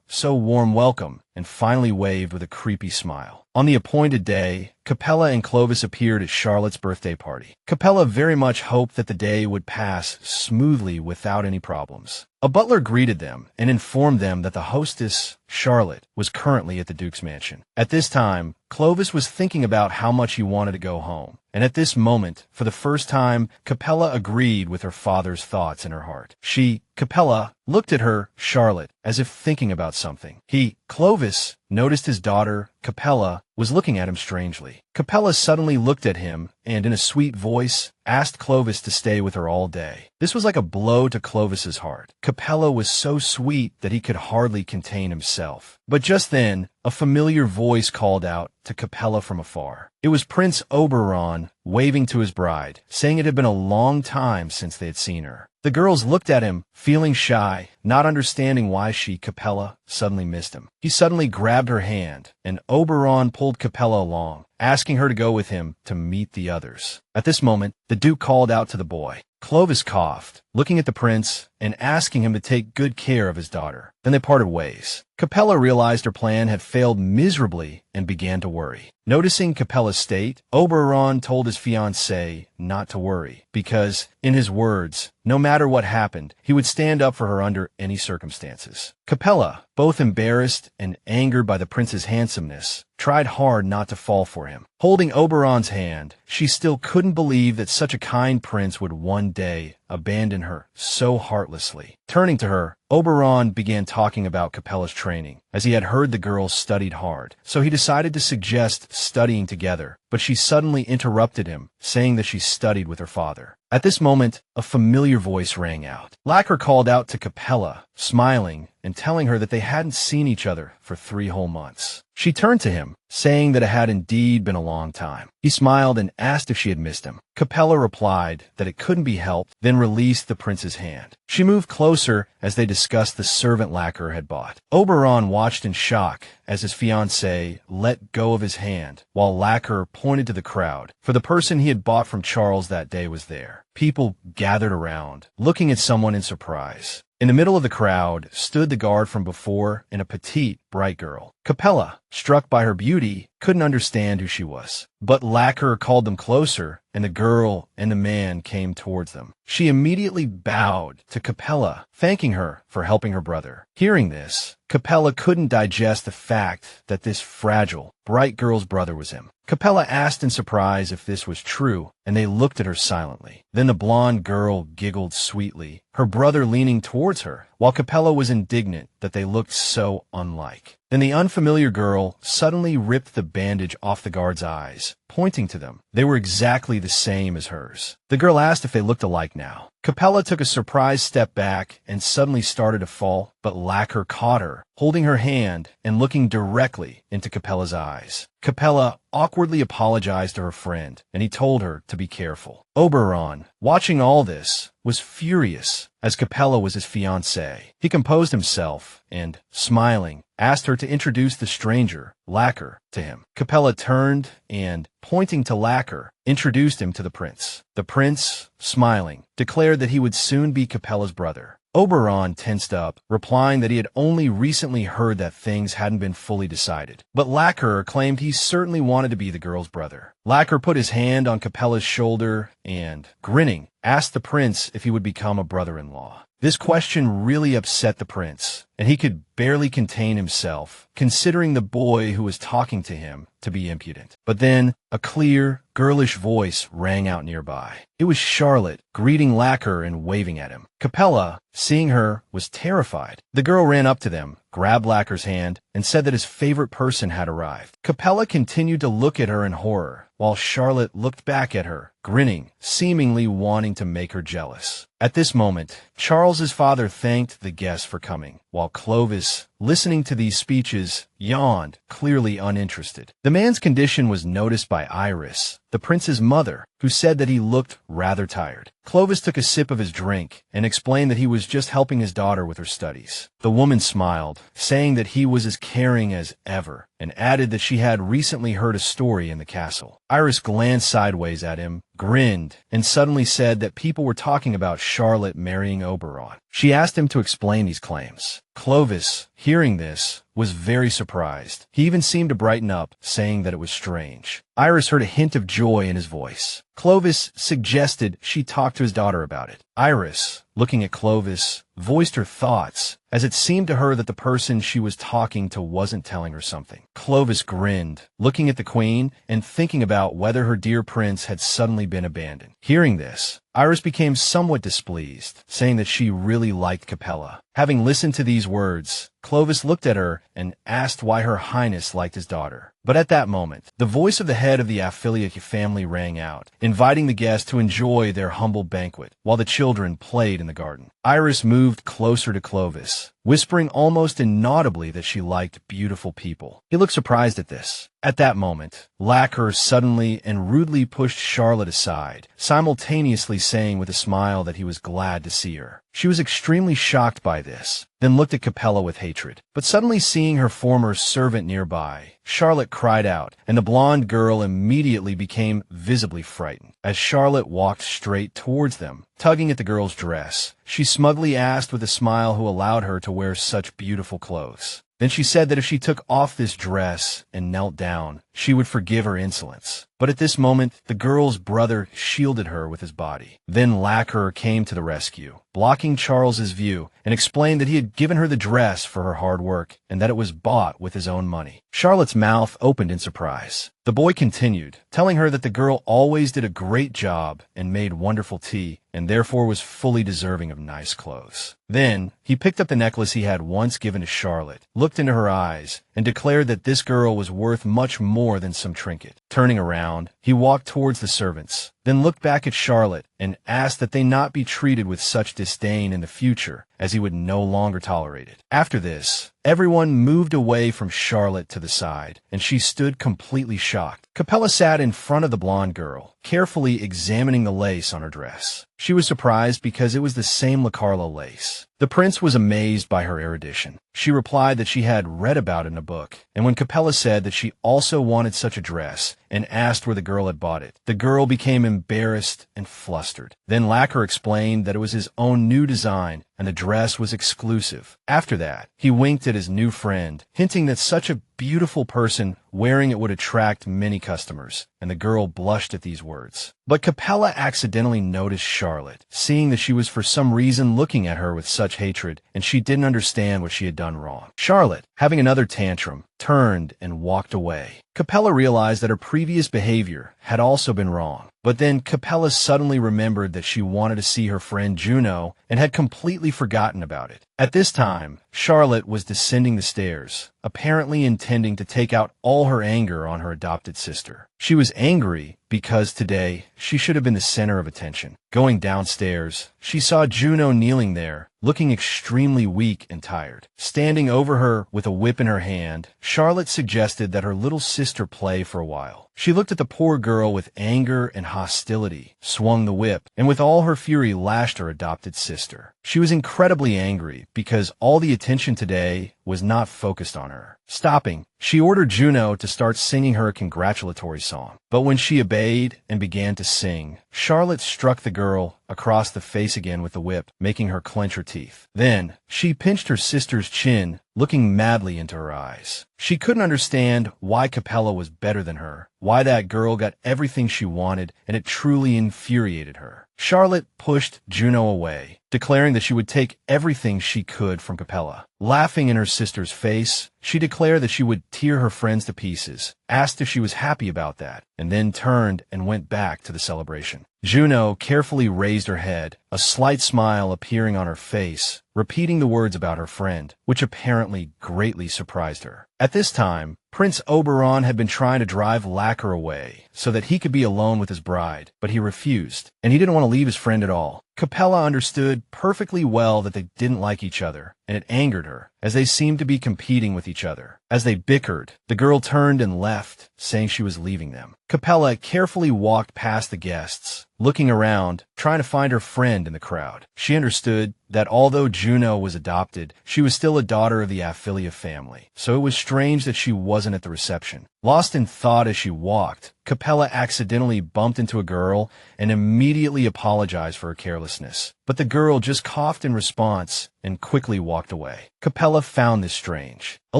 so warm welcome, and finally waved with a creepy smile. On the appointed day, Capella and Clovis appeared at Charlotte's birthday party. Capella very much hoped that the day would pass smoothly without any problems. A butler greeted them and informed them that the hostess, Charlotte, was currently at the Duke's mansion. At this time, Clovis was thinking about how much he wanted to go home. And at this moment, for the first time, Capella agreed with her father's thoughts in her heart. She, Capella, looked at her, Charlotte, as if thinking about something. He, Clovis, noticed his daughter, Capella, was looking at him strangely. Capella suddenly looked at him and, in a sweet voice, asked Clovis to stay with her all day. This was like a blow to Clovis's heart. Capella was so sweet that he could hardly contain himself. But just then, a familiar voice called out to Capella from afar. It was Prince Oberon waving to his bride, saying it had been a long time since they had seen her. The girls looked at him, feeling shy, not understanding why she, Capella, suddenly missed him. He suddenly grabbed her hand, and Oberon pulled Capella along, asking her to go with him to meet the others. At this moment, the Duke called out to the boy. Clovis coughed, looking at the prince and asking him to take good care of his daughter. Then they parted ways. Capella realized her plan had failed miserably and began to worry. Noticing Capella's state, Oberon told his fiancé not to worry, because, in his words, no matter what happened, he would stand up for her under any circumstances. Capella, both embarrassed and angered by the prince's handsomeness, tried hard not to fall for him. Holding Oberon's hand, she still couldn't believe that such a kind prince would one day abandon her so heartlessly. Turning to her, Oberon began talking about Capella's training, as he had heard the girls studied hard, so he decided to suggest studying together, but she suddenly interrupted him, saying that she studied with her father. At this moment, a familiar voice rang out. Lacquer called out to Capella, smiling and telling her that they hadn't seen each other for 3 whole months. She turned to him, saying that it had indeed been a long time. He smiled and asked if she had missed him. Capella replied that it couldn't be helped, then released the prince's hand. She moved closer as they discussed the servant Lacquer had bought. Oberon watched in shock as his fiancée let go of his hand, while Lacquer pointed to the crowd, for the person he had bought from Charles that day was there. People gathered around, looking at someone in surprise. In the middle of the crowd stood the guard from before and a petite, bright girl. Capella, struck by her beauty, couldn't understand who she was. But Lacquer called them closer, and the girl and the man came towards them. She immediately bowed to Capella, thanking her for helping her brother. Hearing this, Capella couldn't digest the fact that this fragile, bright girl's brother was him. Capella asked in surprise if this was true, and they looked at her silently. Then the blonde girl giggled sweetly, her brother leaning towards her, while Capella was indignant that they looked so unlike. Then the unfamiliar girl suddenly ripped the bandage off the guard's eyes, pointing to them. They were exactly the same as hers. The girl asked if they looked alike now. Capella took a surprised step back and suddenly started to fall, but Lacquer caught her, holding her hand and looking directly into Capella's eyes. Capella awkwardly apologized to her friend, and he told her to be careful. Oberon, watching all this, was furious, as Capella was his fiancée. He composed himself and, smiling, asked her to introduce the stranger, Lacquer, to him. Capella turned and, pointing to Lacquer, introduced him to the prince. The prince, smiling, declared that he would soon be Capella's brother. Oberon tensed up, replying that he had only recently heard that things hadn't been fully decided. But Lacquer claimed he certainly wanted to be the girl's brother. Lacquer put his hand on Capella's shoulder and, grinning, asked the prince if he would become a brother-in-law. This question really upset the prince, and he could barely contain himself, considering the boy who was talking to him to be impudent. But then, a clear, girlish voice rang out nearby. It was Charlotte, greeting Lacquer and waving at him. Capella, seeing her, was terrified. The girl ran up to them, grabbed Lacquer's hand, and said that his favorite person had arrived. Capella continued to look at her in horror, while Charlotte looked back at her, grinning, seemingly wanting to make her jealous. At this moment, Charles's father thanked the guests for coming, while Clovis, listening to these speeches, yawned, clearly uninterested. The man's condition was noticed by Iris, the prince's mother, who said that he looked rather tired. Clovis took a sip of his drink and explained that he was just helping his daughter with her studies. The woman smiled, saying that he was as caring as ever, and added that she had recently heard a story in the castle. Iris glanced sideways at him, grinned, and suddenly said that people were talking about Charlotte marrying Oberon. She asked him to explain these claims. Clovis, hearing this, was very surprised. He even seemed to brighten up, saying that it was strange. Iris heard a hint of joy in his voice. Clovis suggested she talk to his daughter about it. Iris, looking at Clovis, voiced her thoughts, as it seemed to her that the person she was talking to wasn't telling her something. Clovis grinned, looking at the queen and thinking about whether her dear prince had suddenly been abandoned. Hearing this, Iris became somewhat displeased, saying that she really liked Capella. Having listened to these words, Clovis looked at her and asked why her highness liked his daughter. But at that moment, the voice of the head of the Affiliate family rang out, inviting the guests to enjoy their humble banquet, while the children played in the garden. Iris moved closer to Clovis, whispering almost inaudibly that she liked beautiful people. He looked surprised at this. At that moment, Lacquer suddenly and rudely pushed Charlotte aside, simultaneously saying with a smile that he was glad to see her. She was extremely shocked by this, then looked at Capella with hatred. But suddenly seeing her former servant nearby, Charlotte cried out, and the blonde girl immediately became visibly frightened. As Charlotte walked straight towards them, tugging at the girl's dress, she smugly asked with a smile who allowed her to wear such beautiful clothes. Then she said that if she took off this dress and knelt down, she would forgive her insolence. But at this moment, the girl's brother shielded her with his body. Then Lacquer came to the rescue, blocking Charles's view, and explained that he had given her the dress for her hard work and that it was bought with his own money. Charlotte's mouth opened in surprise. The boy continued, telling her that the girl always did a great job and made wonderful tea, and therefore was fully deserving of nice clothes. Then, he picked up the necklace he had once given to Charlotte, looked into her eyes, and declared that this girl was worth much more than some trinket. Turning around, he walked towards the servants, then looked back at Charlotte and asked that they not be treated with such disdain in the future, as he would no longer tolerate it. After this, everyone moved away from Charlotte to the side, and she stood completely shocked. Capella sat in front of the blonde girl, carefully examining the lace on her dress. She was surprised because it was the same La Carla lace. The prince was amazed by her erudition. She replied that she had read about it in a book, and when Capella said that she also wanted such a dress and asked where the girl had bought it, the girl became embarrassed and flustered. Then Lacquer explained that it was his own new design and the dress was exclusive. After that, he winked at his new friend, hinting that such a beautiful person wearing it would attract many customers, and the girl blushed at these words. But Capella accidentally noticed Charlotte, seeing that she was for some reason looking at her with such hatred, and she didn't understand what she had done wrong. Charlotte, having another tantrum, turned and walked away. Capella realized that her previous behavior had also been wrong, but then Capella suddenly remembered that she wanted to see her friend Juno and had completely forgotten about it. At this time, Charlotte was descending the stairs, apparently intending to take out all her anger on her adopted sister. She was angry because today she should have been the center of attention. Going downstairs, she saw Juno kneeling there, looking extremely weak and tired. Standing over her with a whip in her hand, Charlotte suggested that her little sister play for a while. She looked at the poor girl with anger and hostility, swung the whip, and with all her fury lashed her adopted sister. She was incredibly angry because all the attention today was not focused on her. Stopping, she ordered Juno to start singing her a congratulatory song. But when she obeyed and began to sing, Charlotte struck the girl across the face again with the whip, making her clench her teeth. Then, she pinched her sister's chin, looking madly into her eyes. She couldn't understand why Capella was better than her, why that girl got everything she wanted, and it truly infuriated her. Charlotte pushed Juno away, declaring that she would take everything she could from Capella. Laughing in her sister's face, she declared that she would tear her friends to pieces, asked if she was happy about that, and then turned and went back to the celebration. Juno carefully raised her head, a slight smile appearing on her face, repeating the words about her friend, which apparently greatly surprised her. At this time, Prince Oberon had been trying to drive Lacquer away so that he could be alone with his bride, but he refused, and he didn't want to leave his friend at all. Capella understood perfectly well that they didn't like each other, and it angered her, as they seemed to be competing with each other. As they bickered, the girl turned and left, saying she was leaving them. Capella carefully walked past the guests, looking around, trying to find her friend in the crowd. She understood that although Juno was adopted, she was still a daughter of the Aphilia family, so it was strange that she wasn't at the reception. Lost in thought as she walked, Capella accidentally bumped into a girl and immediately apologized for her carelessness. But the girl just coughed in response and quickly walked away. Capella found this strange. A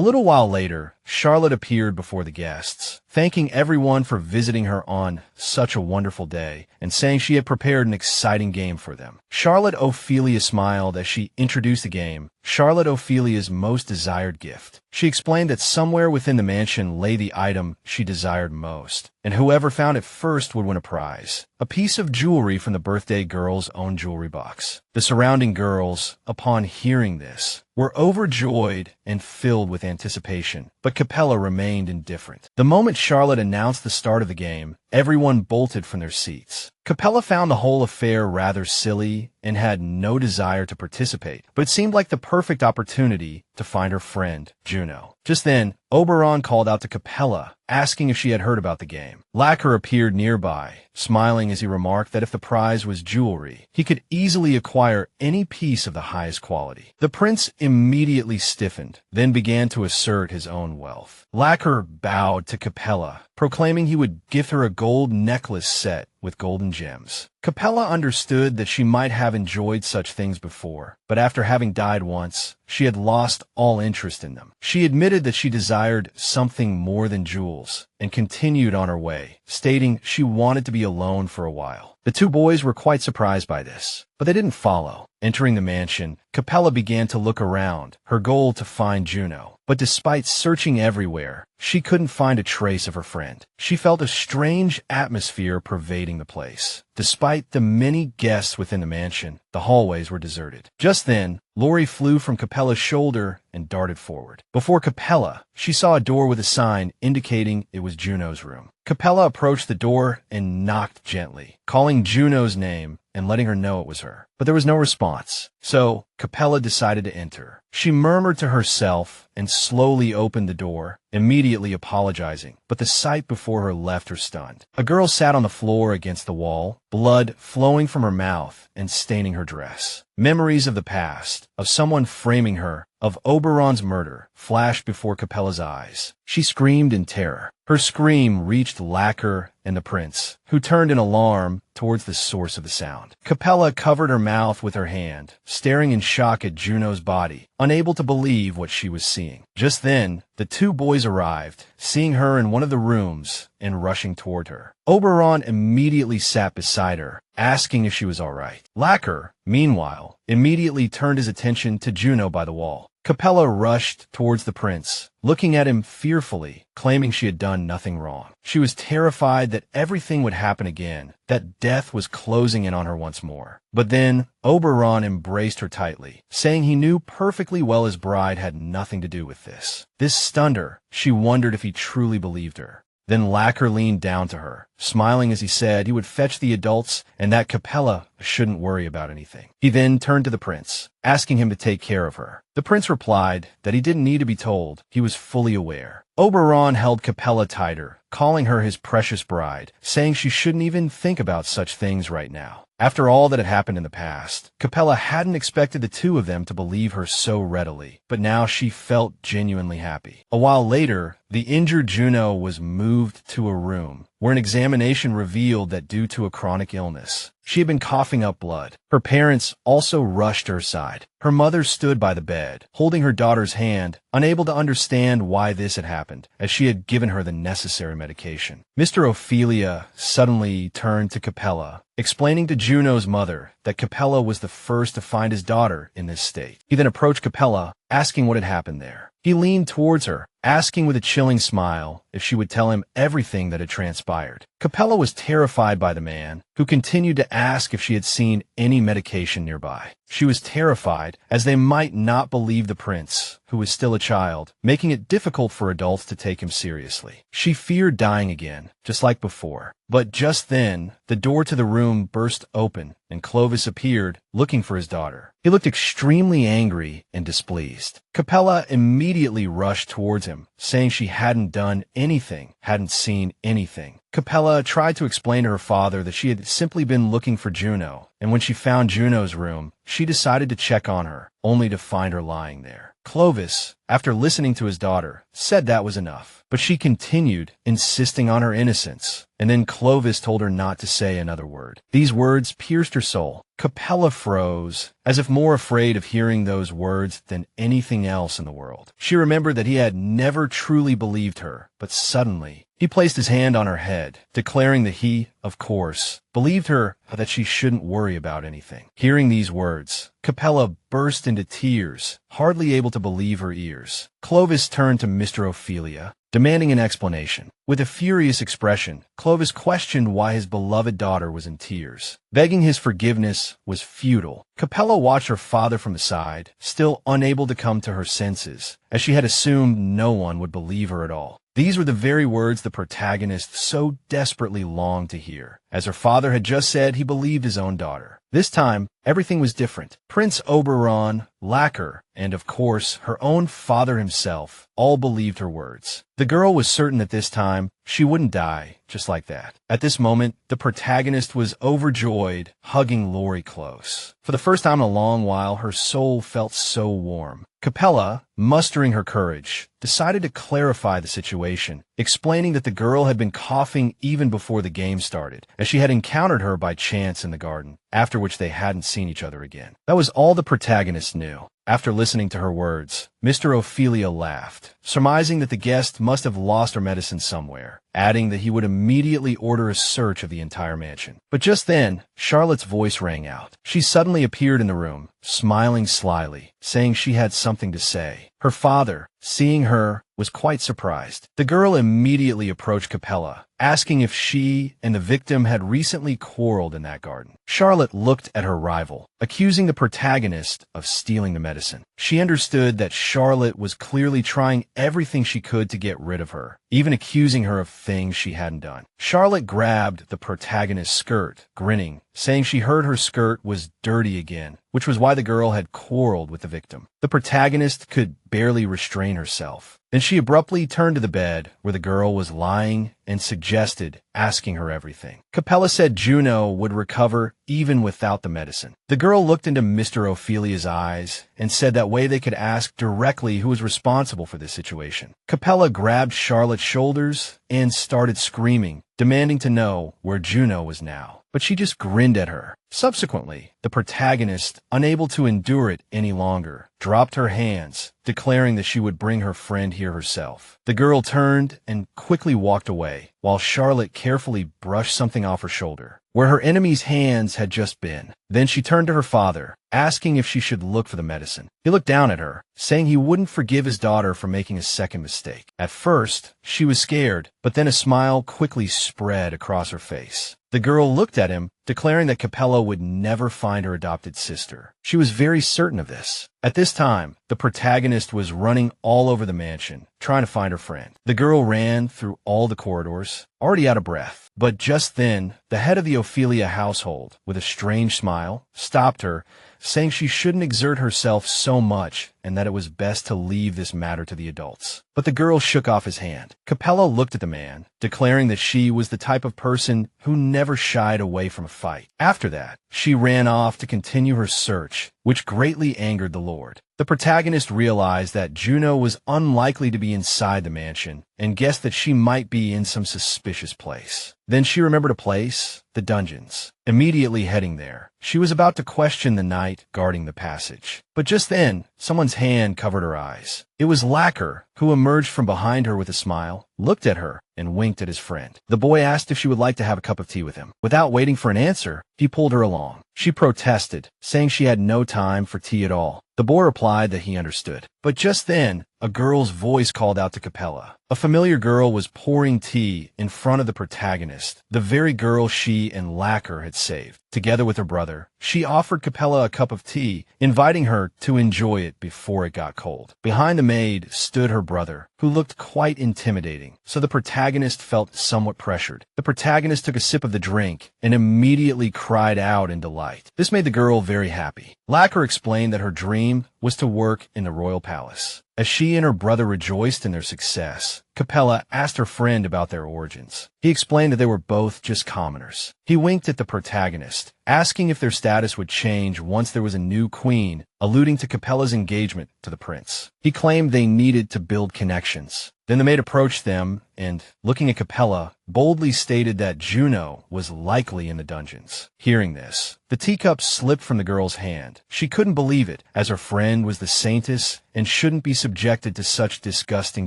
little while later, Charlotte appeared before the guests, thanking everyone for visiting her on such a wonderful day and saying she had prepared an exciting game for them. Charlotte Ophelia smiled as she introduced the game, Charlotte Ophelia's most desired gift. She explained that somewhere within the mansion lay the item she desired most, and whoever found it first would win a prize, a piece of jewelry from the birthday girl's own jewelry box. The surrounding girls, upon hearing this, were overjoyed and filled with anticipation, but Capella remained indifferent. The moment Charlotte announced the start of the game, everyone bolted from their seats. Capella found the whole affair rather silly and had no desire to participate, but it seemed like the perfect opportunity to find her friend, Juno. Just then, Oberon called out to Capella, asking if she had heard about the game. Lacquer appeared nearby, smiling as he remarked that if the prize was jewelry, he could easily acquire any piece of the highest quality. The prince immediately stiffened, then began to assert his own wealth. Lacquer bowed to Capella, proclaiming he would gift her a gold necklace set with golden gems. Capella understood that she might have enjoyed such things before, but after having died once, she had lost all interest in them. She admitted that she desired something more than jewels, and continued on her way, stating she wanted to be alone for a while. The two boys were quite surprised by this, but they didn't follow. Entering the mansion, Capella began to look around, her goal to find Juno. But despite searching everywhere, she couldn't find a trace of her friend. She felt a strange atmosphere pervading the place. Despite the many guests within the mansion, the hallways were deserted. Just then, Lori flew from Capella's shoulder and darted forward. Before Capella, she saw a door with a sign indicating it was Juno's room. Capella approached the door and knocked gently, calling Juno's name and letting her know it was her. But there was no response, so Capella decided to enter. She murmured to herself and slowly opened the door, immediately apologizing, but the sight before her left her stunned. A girl sat on the floor against the wall, blood flowing from her mouth and staining her dress. Memories of the past, of someone framing her, of Oberon's murder, flashed before Capella's eyes. She screamed in terror. Her scream reached Lacquer and the prince, who turned in alarm towards the source of the sound. Capella covered her mouth with her hand, staring in shock at Juno's body, unable to believe what she was seeing. Just then, the two boys arrived, seeing her in one of the rooms and rushing toward her. Oberon immediately sat beside her, asking if she was all right. Lacquer, meanwhile, immediately turned his attention to Juno by the wall. Capella rushed towards the prince, looking at him fearfully, claiming she had done nothing wrong. She was terrified that everything would happen again, that death was closing in on her once more. But then, Oberon embraced her tightly, saying he knew perfectly well his bride had nothing to do with this. This stunned her. She wondered if he truly believed her. Then Lacquer leaned down to her, smiling as he said he would fetch the adults and that Capella shouldn't worry about anything. He then turned to the prince, asking him to take care of her. The prince replied that he didn't need to be told. He was fully aware. Oberon held Capella tighter, calling her his precious bride, saying she shouldn't even think about such things right now. After all that had happened in the past, Capella hadn't expected the two of them to believe her so readily, but now she felt genuinely happy. A while later, the injured Juno was moved to a room where an examination revealed that due to a chronic illness, she had been coughing up blood. Her parents also rushed to her side. Her mother stood by the bed, holding her daughter's hand, unable to understand why this had happened, as she had given her the necessary medication. Mr. Ophelia suddenly turned to Capella, explaining to Juno's mother that Capella was the first to find his daughter in this state. He then approached Capella, asking what had happened there. He leaned towards her, asking with a chilling smile if she would tell him everything that had transpired. Capella was terrified by the man, who continued to ask if she had seen any medication nearby. She was terrified as they might not believe the prince, who was still a child, making it difficult for adults to take him seriously. She feared dying again, just like before. But just then, the door to the room burst open, and Clovis appeared, looking for his daughter. He looked extremely angry and displeased. Capella immediately rushed towards him, saying she hadn't done anything, hadn't seen anything. Capella tried to explain to her father that she had simply been looking for Juno, and when she found Juno's room, she decided to check on her, only to find her lying there. Clovis, after listening to his daughter, said that was enough, but she continued, insisting on her innocence, and then Clovis told her not to say another word. These words pierced her soul. Capella froze, as if more afraid of hearing those words than anything else in the world. She remembered that he had never truly believed her, but suddenly, he placed his hand on her head, declaring that he, of course, believed her that she shouldn't worry about anything. Hearing these words, Capella burst into tears, hardly able to believe her ears. Clovis turned to Mr. Ophelia, demanding an explanation. With a furious expression, Clovis questioned why his beloved daughter was in tears. Begging his forgiveness was futile. Capella watched her father from the side, still unable to come to her senses, as she had assumed no one would believe her at all. These were the very words the protagonist so desperately longed to hear, as her father had just said he believed his own daughter. This time, everything was different. Prince Oberon, Lacquer, and of course, her own father himself, all believed her words. The girl was certain that this time, she wouldn't die just like that. At this moment, the protagonist was overjoyed, hugging Lori close. For the first time in a long while, her soul felt so warm. Capella, mustering her courage, decided to clarify the situation, explaining that the girl had been coughing even before the game started, as she had encountered her by chance in the garden, after which they hadn't seen each other again. That was all the protagonist knew. After listening to her words, Mr. Ophelia laughed, surmising that the guest must have lost her medicine somewhere. adding that he would immediately order a search of the entire mansion. But just then, Charlotte's voice rang out. She suddenly appeared in the room, smiling slyly, saying she had something to say. Her father, seeing her, was quite surprised. The girl immediately approached Capella, asking if she and the victim had recently quarreled in that garden. Charlotte looked at her rival, accusing the protagonist of stealing the medicine. She understood that Charlotte was clearly trying everything she could to get rid of her, even accusing her of things she hadn't done. Charlotte grabbed the protagonist's skirt, grinning, saying she heard her skirt was dirty again, which was why the girl had quarreled with the victim. The protagonist could barely restrain herself. Then she abruptly turned to the bed where the girl was lying and suggested asking her everything. Capella said Juno would recover even without the medicine. The girl looked into Mr. Ophelia's eyes and said that way they could ask directly who was responsible for this situation. Capella grabbed Charlotte's shoulders and started screaming, demanding to know where Juno was now. But she just grinned at her. Subsequently, the protagonist, unable to endure it any longer, dropped her hands, declaring that she would bring her friend here herself. The girl turned and quickly walked away, while Charlotte carefully brushed something off her shoulder, where her enemy's hands had just been. Then she turned to her father, asking if she should look for the medicine. He looked down at her, saying he wouldn't forgive his daughter for making a second mistake. At first, she was scared, but then a smile quickly spread across her face. The girl looked at him, declaring that Capella would never find her adopted sister. She was very certain of this. At this time, the protagonist was running all over the mansion, trying to find her friend. The girl ran through all the corridors, already out of breath. But just then, the head of the Ophelia household, with a strange smile, stopped her, saying she shouldn't exert herself so much and that it was best to leave this matter to the adults. But the girl shook off his hand. Capella looked at the man, declaring that she was the type of person who never shied away from a fight. After that, she ran off to continue her search, which greatly angered the Lord. The protagonist realized that Juno was unlikely to be inside the mansion and guessed that she might be in some suspicious place. Then she remembered a place, the dungeons. Immediately heading there, she was about to question the knight guarding the passage. But just then, someone's hand covered her eyes. It was Lacquer, who emerged from behind her with a smile, looked at her, and winked at his friend. The boy asked if she would like to have a cup of tea with him. Without waiting for an answer, he pulled her along. She protested, saying she had no time for tea at all. The boy replied that he understood. But just then, a girl's voice called out to Capella. A familiar girl was pouring tea in front of the protagonist, the very girl she and Lacquer had saved. Together with her brother, she offered Capella a cup of tea, inviting her to enjoy it before it got cold. Behind the maid stood her brother, who looked quite intimidating, so the protagonist felt somewhat pressured. The protagonist took a sip of the drink and immediately cried out in delight. This made the girl very happy. Lacquer explained that her dream was to work in the royal palace. As she and her brother rejoiced in their success, Capella asked her friend about their origins. He explained that they were both just commoners. He winked at the protagonist, asking if their status would change once there was a new queen, alluding to Capella's engagement to the prince. He claimed they needed to build connections. Then the maid approached them and, looking at Capella, boldly stated that Juno was likely in the dungeons. Hearing this, the teacup slipped from the girl's hand. She couldn't believe it, as her friend was the saintess and shouldn't be subjected to such disgusting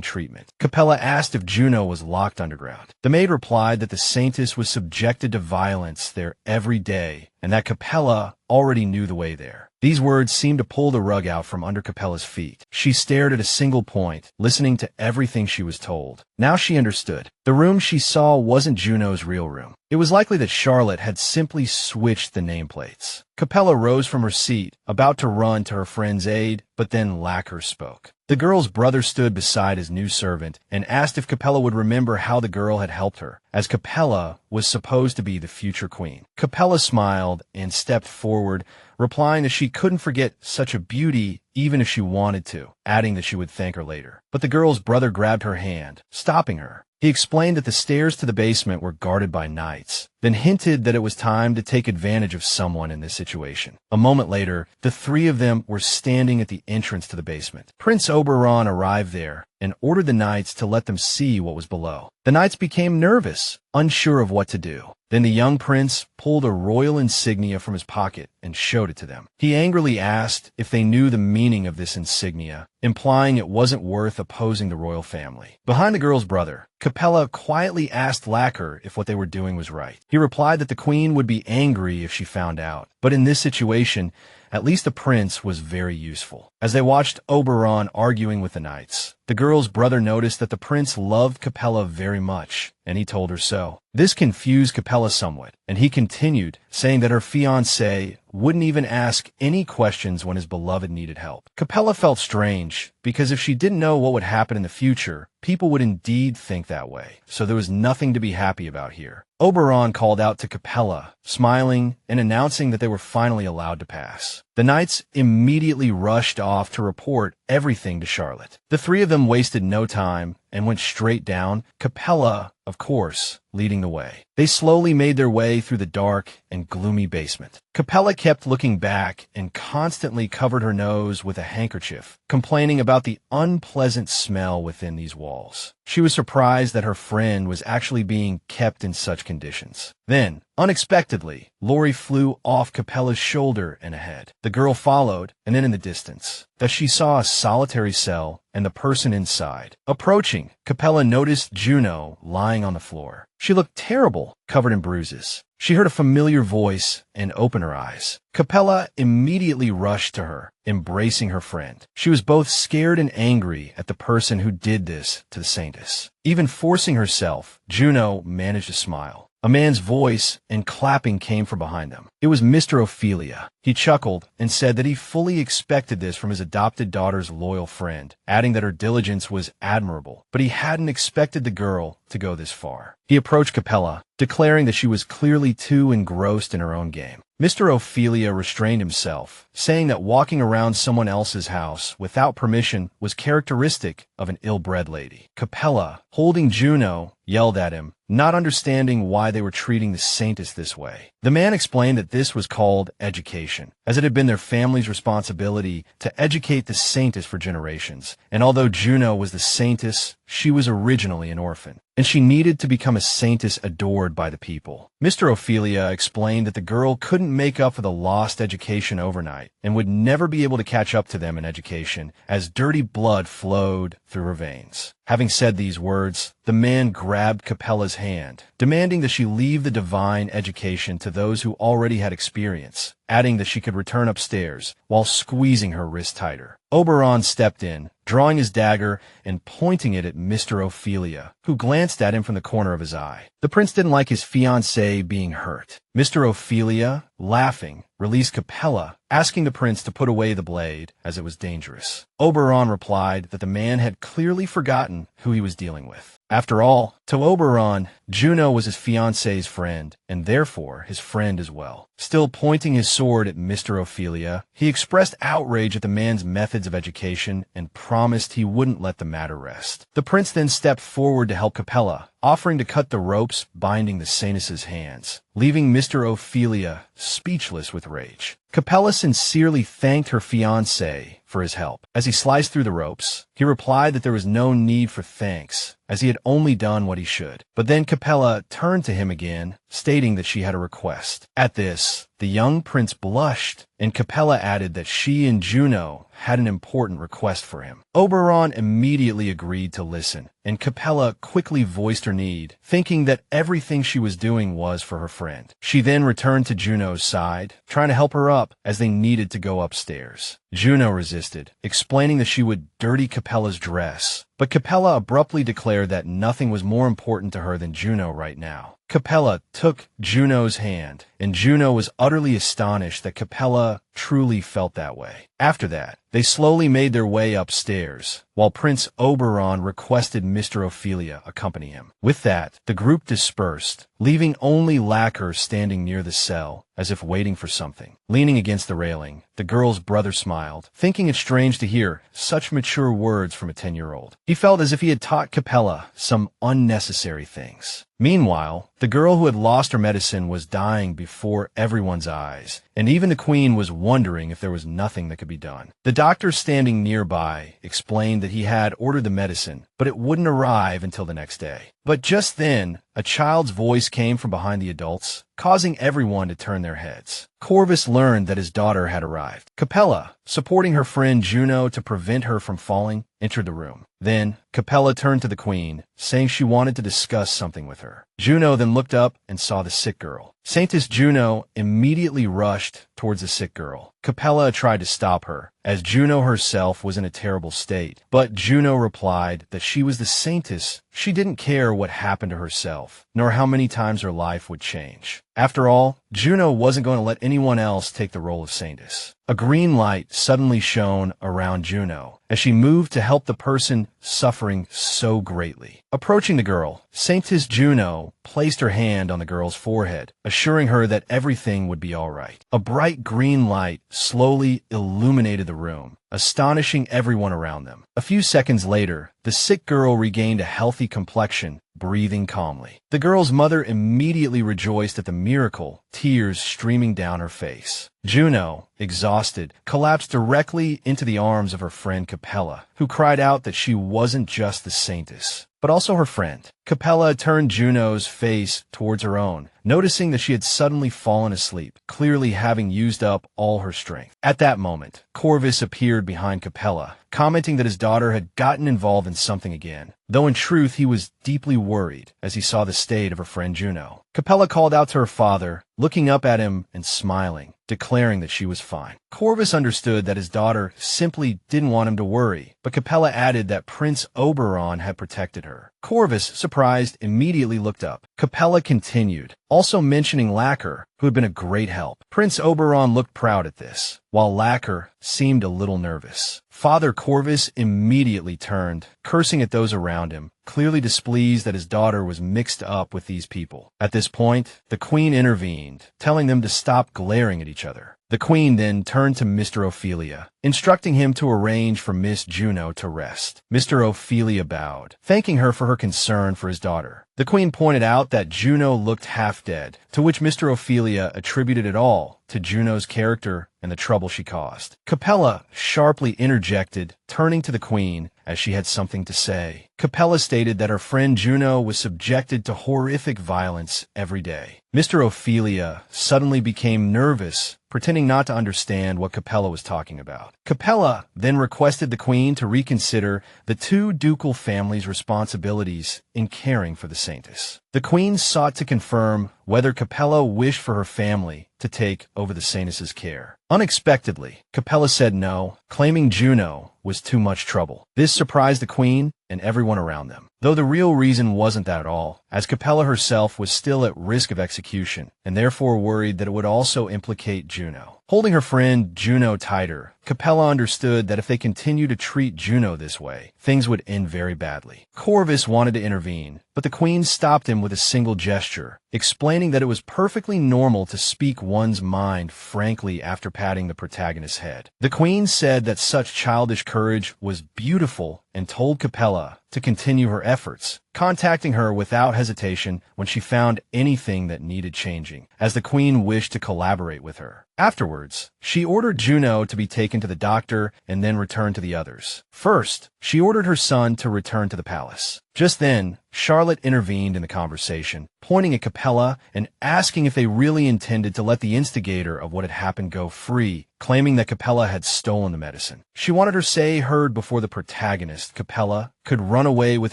treatment. Capella asked if Juno was locked underground. The maid replied that the saintess was subjected to violence there every day and that Capella already knew the way there. These words seemed to pull the rug out from under Capella's feet. She stared at a single point, listening to everything she was told. Now she understood. The room she saw wasn't Juno's real room. It was likely that Charlotte had simply switched the nameplates. Capella rose from her seat, about to run to her friend's aid, but then Lacquer spoke. The girl's brother stood beside his new servant and asked if Capella would remember how the girl had helped her, as Capella was supposed to be the future queen. Capella smiled and stepped forward, replying that she couldn't forget such a beauty even if she wanted to, adding that she would thank her later. But the girl's brother grabbed her hand, stopping her. He explained that the stairs to the basement were guarded by knights, then hinted that it was time to take advantage of someone in this situation. A moment later, the three of them were standing at the entrance to the basement. Prince Oberon arrived there and ordered the knights to let them see what was below. The knights became nervous, unsure of what to do. Then the young prince pulled a royal insignia from his pocket and showed it to them. He angrily asked if they knew the meaning of this insignia, implying it wasn't worth opposing the royal family. Behind the girl's brother, Capella quietly asked Lacquer if what they were doing was right. He replied that the queen would be angry if she found out, but in this situation, at least the prince was very useful. As they watched Oberon arguing with the knights, the girl's brother noticed that the prince loved Capella very much, and he told her so. This confused Capella somewhat, and he continued, saying that her fiancé wouldn't even ask any questions when his beloved needed help. Capella felt strange, because if she didn't know what would happen in the future, people would indeed think that way, so there was nothing to be happy about here. Oberon called out to Capella, smiling and announcing that they were finally allowed to pass. The knights immediately rushed off to report everything to Charlotte. The three of them wasted no time and went straight down, Capella, of course, leading the way. They slowly made their way through the dark and gloomy basement. Capella kept looking back and constantly covered her nose with a handkerchief, complaining about the unpleasant smell within these walls. She was surprised that her friend was actually being kept in such conditions. Then, unexpectedly, Lori flew off Capella's shoulder and ahead. The girl followed, and then in the distance, that she saw a solitary cell and the person inside. Approaching, Capella noticed Juno lying on the floor. She looked terrible, covered in bruises. She heard a familiar voice and opened her eyes. Capella immediately rushed to her, embracing her friend. She was both scared and angry at the person who did this to the saintess. Even forcing herself, Juno managed to smile. A man's voice and clapping came from behind them. It was Mr. Ophelia. He chuckled and said that he fully expected this from his adopted daughter's loyal friend, adding that her diligence was admirable, but he hadn't expected the girl to go this far. He approached Capella, declaring that she was clearly too engrossed in her own game. Mr. Ophelia restrained himself, saying that walking around someone else's house without permission was characteristic of an ill-bred lady. Capella, holding Juno, yelled at him, not understanding why they were treating the saintess this way. The man explained that this was called education, as it had been their family's responsibility to educate the saintess for generations, and although Juno was the saintess, she was originally an orphan, and she needed to become a saintess adored by the people. Mr. Ophelia explained that the girl couldn't make up for the lost education overnight, and would never be able to catch up to them in education, as dirty blood flowed through her veins. Having said these words, the man grabbed Capella's hand, demanding that she leave the divine education to those who already had experience, adding that she could return upstairs, while squeezing her wrist tighter. Oberon stepped in, drawing his dagger and pointing it at Mr. Ophelia, who glanced at him from the corner of his eye. The prince didn't like his fiancée being hurt. Mr. Ophelia, laughing, released Capella, asking the prince to put away the blade, as it was dangerous. Oberon replied that the man had clearly forgotten who he was dealing with. After all, to Oberon, Juno was his fiancé's friend, and therefore his friend as well. Still pointing his sword at Mr. Ophelia, he expressed outrage at the man's methods of education and promised he wouldn't let the matter rest. The prince then stepped forward to help Capella, offering to cut the ropes binding the saintess's hands, leaving Mr. Ophelia speechless with rage. Capella sincerely thanked her fiancé for his help. As he sliced through the ropes, he replied that there was no need for thanks, as he had only done what he should. But then Capella turned to him again, stating that she had a request. At this, the young prince blushed, and Capella added that she and Juno had an important request for him. Oberon immediately agreed to listen, and Capella quickly voiced her need, thinking that everything she was doing was for her friend. She then returned to Juno's side, trying to help her up as they needed to go upstairs. Juno resisted, explaining that she would dirty Capella's dress, but Capella abruptly declared that nothing was more important to her than Juno right now. Capella took Juno's hand, and Juno was utterly astonished that Capella truly felt that way. After that, they slowly made their way upstairs, while Prince Oberon requested Mr. Ophelia accompany him. With that, the group dispersed, leaving only Lacquer standing near the cell, as if waiting for something. Leaning against the railing, the girl's brother smiled, thinking it strange to hear such mature words from a 10-year-old. He felt as if he had taught Capella some unnecessary things. Meanwhile, the girl who had lost her medicine was dying before everyone's eyes, and even the queen was wondering if there was nothing that could be done. The doctor standing nearby explained that he had ordered the medicine, but it wouldn't arrive until the next day. But just then, a child's voice came from behind the adults, causing everyone to turn their heads. Corvvis learned that his daughter had arrived. Capella, supporting her friend Juno to prevent her from falling, entered the room. Then, Capella turned to the queen, saying she wanted to discuss something with her. Juno then looked up and saw the sick girl. Saintess Juno immediately rushed towards the sick girl. Capella tried to stop her, as Juno herself was in a terrible state. But Juno replied that she was the saintess. She didn't care what happened to herself, nor how many times her life would change. After all, Juno wasn't going to let anyone else take the role of saintess. A green light suddenly shone around Juno as she moved to help the person suffering so greatly. Approaching the girl, Saintess Juno placed her hand on the girl's forehead, assuring her that everything would be all right. A bright green light slowly illuminated the room, astonishing everyone around them. A few seconds later, the sick girl regained a healthy complexion, breathing calmly. The girl's mother immediately rejoiced at the miracle, tears streaming down her face. Juno, exhausted, collapsed directly into the arms of her friend Capella, who cried out that she wasn't just the saintess, but also her friend. Capella turned Juno's face towards her own, noticing that she had suddenly fallen asleep, clearly having used up all her strength. At that moment, Corvvis appeared behind Capella, commenting that his daughter had gotten involved in something again, though in truth he was deeply worried as he saw the state of her friend Juno. Capella called out to her father, looking up at him and smiling, declaring that she was fine. Corvvis understood that his daughter simply didn't want him to worry, but Capella added that Prince Oberon had protected her. Corvvis, surprised, immediately looked up. Capella continued, also mentioning Lacquer, who had been a great help. Prince Oberon looked proud at this, while Lacquer seemed a little nervous. Father Corvvis immediately turned, cursing at those around him, clearly displeased that his daughter was mixed up with these people. At this point, the queen intervened, telling them to stop glaring at each other. The queen then turned to Mr. Ophelia, instructing him to arrange for Miss Juno to rest. Mr. Ophelia bowed, thanking her for her concern for his daughter. The queen pointed out that Juno looked half dead, to which Mr. Ophelia attributed it all to Juno's character and the trouble she caused. Capella sharply interjected, turning to the queen as she had something to say. Capella stated that her friend Juno was subjected to horrific violence every day. Mr. Ophelia suddenly became nervous, pretending not to understand what Capella was talking about. Capella then requested the queen to reconsider the two ducal families' responsibilities in caring for the saintess. The queen sought to confirm whether Capella wished for her family to take over the saintess's care. Unexpectedly, Capella said no, claiming Juno was too much trouble. This surprised the queen and everyone around them, though the real reason wasn't that at all, as Capella herself was still at risk of execution, and therefore worried that it would also implicate Juno. Holding her friend Juno tighter, Capella understood that if they continued to treat Juno this way, things would end very badly. Corvvis wanted to intervene, but the queen stopped him with a single gesture, explaining that it was perfectly normal to speak one's mind frankly after patting the protagonist's head. The queen said that such childish courage was beautiful and told Capella to continue her efforts, contacting her without hesitation when she found anything that needed changing, as the queen wished to collaborate with her. Afterwards, she ordered Juno to be taken to the doctor and then returned to the others. First, she ordered her son to return to the palace. Just then, Charlotte intervened in the conversation, pointing at Capella and asking if they really intended to let the instigator of what had happened go free, claiming that Capella had stolen the medicine. She wanted her say heard before the protagonist, Capella, could run away with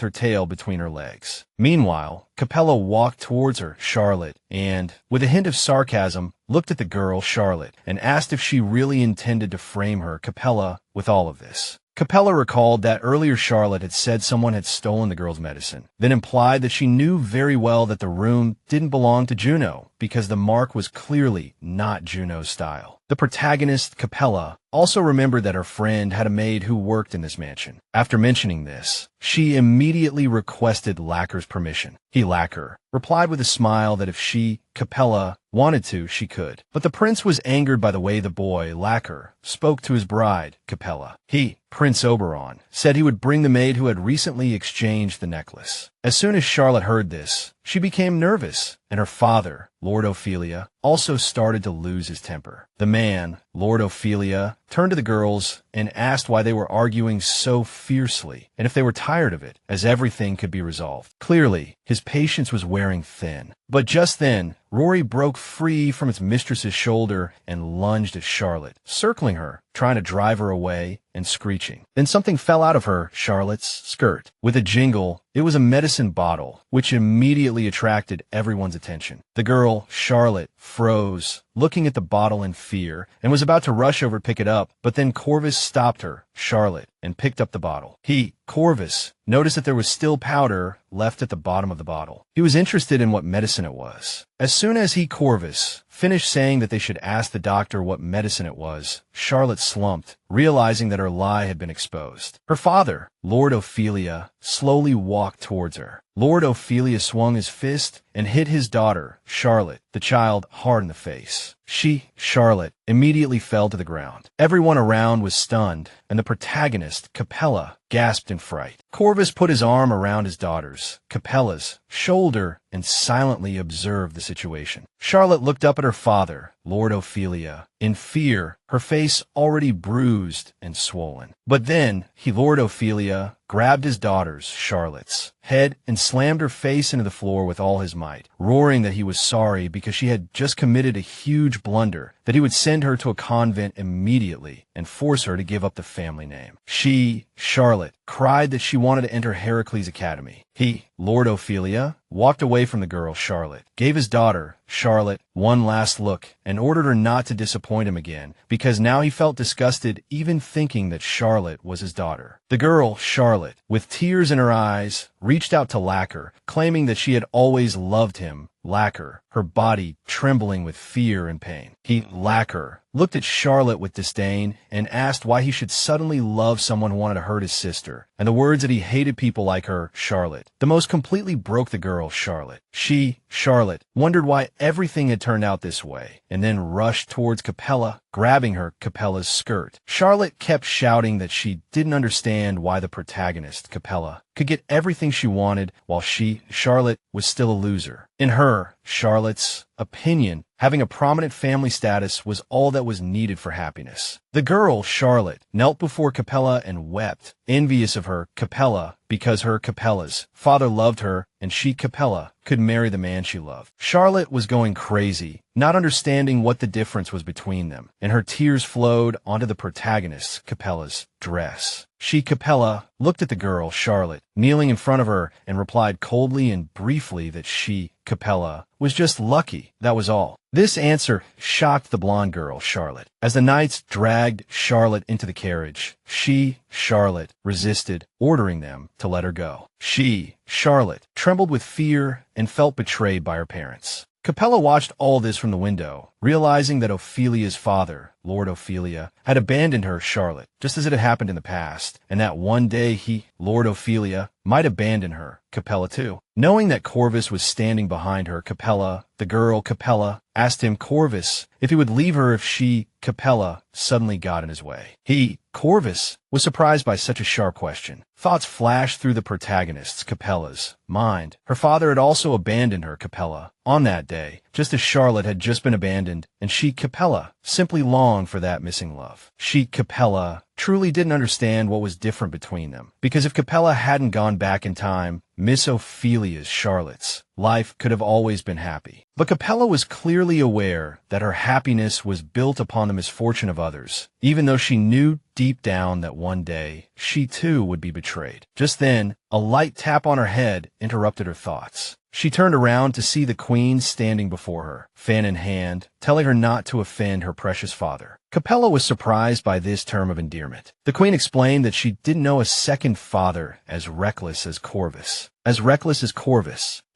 her tail between her legs. Meanwhile, Capella walked towards her, Charlotte, and, with a hint of sarcasm, looked at the girl, Charlotte, and asked if she really intended to frame her, Capella, with all of this. Capella recalled that earlier Charlotte had said someone had stolen the girl's medicine, then implied that she knew very well that the room didn't belong to Juno, because the mark was clearly not Juno's style. The protagonist, Capella, also remembered that her friend had a maid who worked in this mansion. After mentioning this, she immediately requested Lacquer's permission. He, Lacquer, replied with a smile that if she, Capella, wanted to, she could. But the prince was angered by the way the boy, Lacquer, spoke to his bride, Capella. He, Prince Oberon, said he would bring the maid who had recently exchanged the necklace. As soon as Charlotte heard this, she became nervous, and her father, Lord Ophelia, also started to lose his temper. The man, Lord Ophelia, turned to the girls and asked why they were arguing so fiercely, and if they were tired of it, as everything could be resolved. Clearly, his patience was wearing thin. But just then, Rory broke free from its mistress's shoulder and lunged at Charlotte, circling her, trying to drive her away, and screeching. Then something fell out of her, Charlotte's, skirt. With a jingle, it was a medicine bottle, which immediately attracted everyone's attention. The girl, Charlotte, froze, looking at the bottle in fear, and was about to rush over to pick it up, but then Corvvis stopped her, Charlotte, and picked up the bottle. He, Corvvis, noticed that there was still powder left at the bottom of the bottle. He was interested in what medicine it was. As soon as he, Corvvis, finished saying that they should ask the doctor what medicine it was, Charlotte slumped, realizing that her lie had been exposed. Her father, Lord Ophelia, slowly walked towards her. Lord Ophelia swung his fist and hit his daughter, Charlotte, the child, hard in the face. She, Charlotte, immediately fell to the ground. Everyone around was stunned, and the protagonist, Capella, gasped in fright. Corvvis put his arm around his daughter's, Capella's, shoulder and silently observed the situation. Charlotte looked up at her father, Lord Ophelia, in fear, her face already bruised and swollen. But then, Lord Ophelia, grabbed his daughter's, Charlotte's, head and slammed her face into the floor with all his might, roaring that he was sorry because she had just committed a huge blunder, that he would send her to a convent immediately and force her to give up the family name. She, Charlotte, cried that she wanted to enter Heracles' Academy. He, Lord Ophelia, walked away from the girl, Charlotte, gave his daughter, Charlotte, one last look, and ordered her not to disappoint him again, because now he felt disgusted even thinking that Charlotte was his daughter. The girl, Charlotte, with tears in her eyes, reached out to Lacquer, claiming that she had always loved him, Lacquer, her body trembling with fear and pain. He, Lacquer, looked at Charlotte with disdain and asked why he should suddenly love someone who wanted to hurt his sister, and the words that he hated people like her, Charlotte. The most completely broke the girl, Charlotte. She, Charlotte, wondered why everything had turned out this way, and then rushed towards Capella, grabbing her, Capella's skirt. Charlotte kept shouting that she didn't understand why the protagonist, Capella, could get everything she wanted while she, Charlotte, was still a loser. In her, Charlotte's opinion, having a prominent family status was all that was needed for happiness. The girl, Charlotte, knelt before Capella and wept, envious of her, Capella, because her, Capella's, father loved her, and she, Capella, could marry the man she loved. Charlotte was going crazy, not understanding what the difference was between them, and her tears flowed onto the protagonist's, Capella's, dress. She, Capella, looked at the girl, Charlotte, kneeling in front of her, and replied coldly and briefly that she, Capella, was just lucky, that was all. This answer shocked the blonde girl, Charlotte. As the knights dragged Charlotte into the carriage, she, Charlotte, resisted, ordering them to let her go. She, Charlotte, trembled with fear and felt betrayed by her parents. Capella watched all this from the window, realizing that Ophelia's father, Lord Ophelia, had abandoned her, Charlotte, just as it had happened in the past, and that one day he, Lord Ophelia, might abandon her, Capella too. Knowing that Corvvis was standing behind her, Capella, the girl, Capella, asked him, Corvvis, if he would leave her if she, Capella, suddenly got in his way. He, Corvvis, was surprised by such a sharp question. Thoughts flashed through the protagonist's, Capella's, mind. Her father had also abandoned her, Capella, on that day, just as Charlotte had just been abandoned, and she, Capella, simply longed for that missing love. She, Capella, truly didn't understand what was different between them, because if Capella hadn't gone back in time, Miss Ophelia's, Charlotte's, life could have always been happy. But Capella was clearly aware that her happiness was built upon the misfortune of others, even though she knew deep down that one day she too would be betrayed. Just then, a light tap on her head interrupted her thoughts. She turned around to see the queen standing before her, fan in hand, telling her not to offend her precious father. Capella was surprised by this term of endearment. The queen explained that she didn't know a second father as reckless as Corvvis.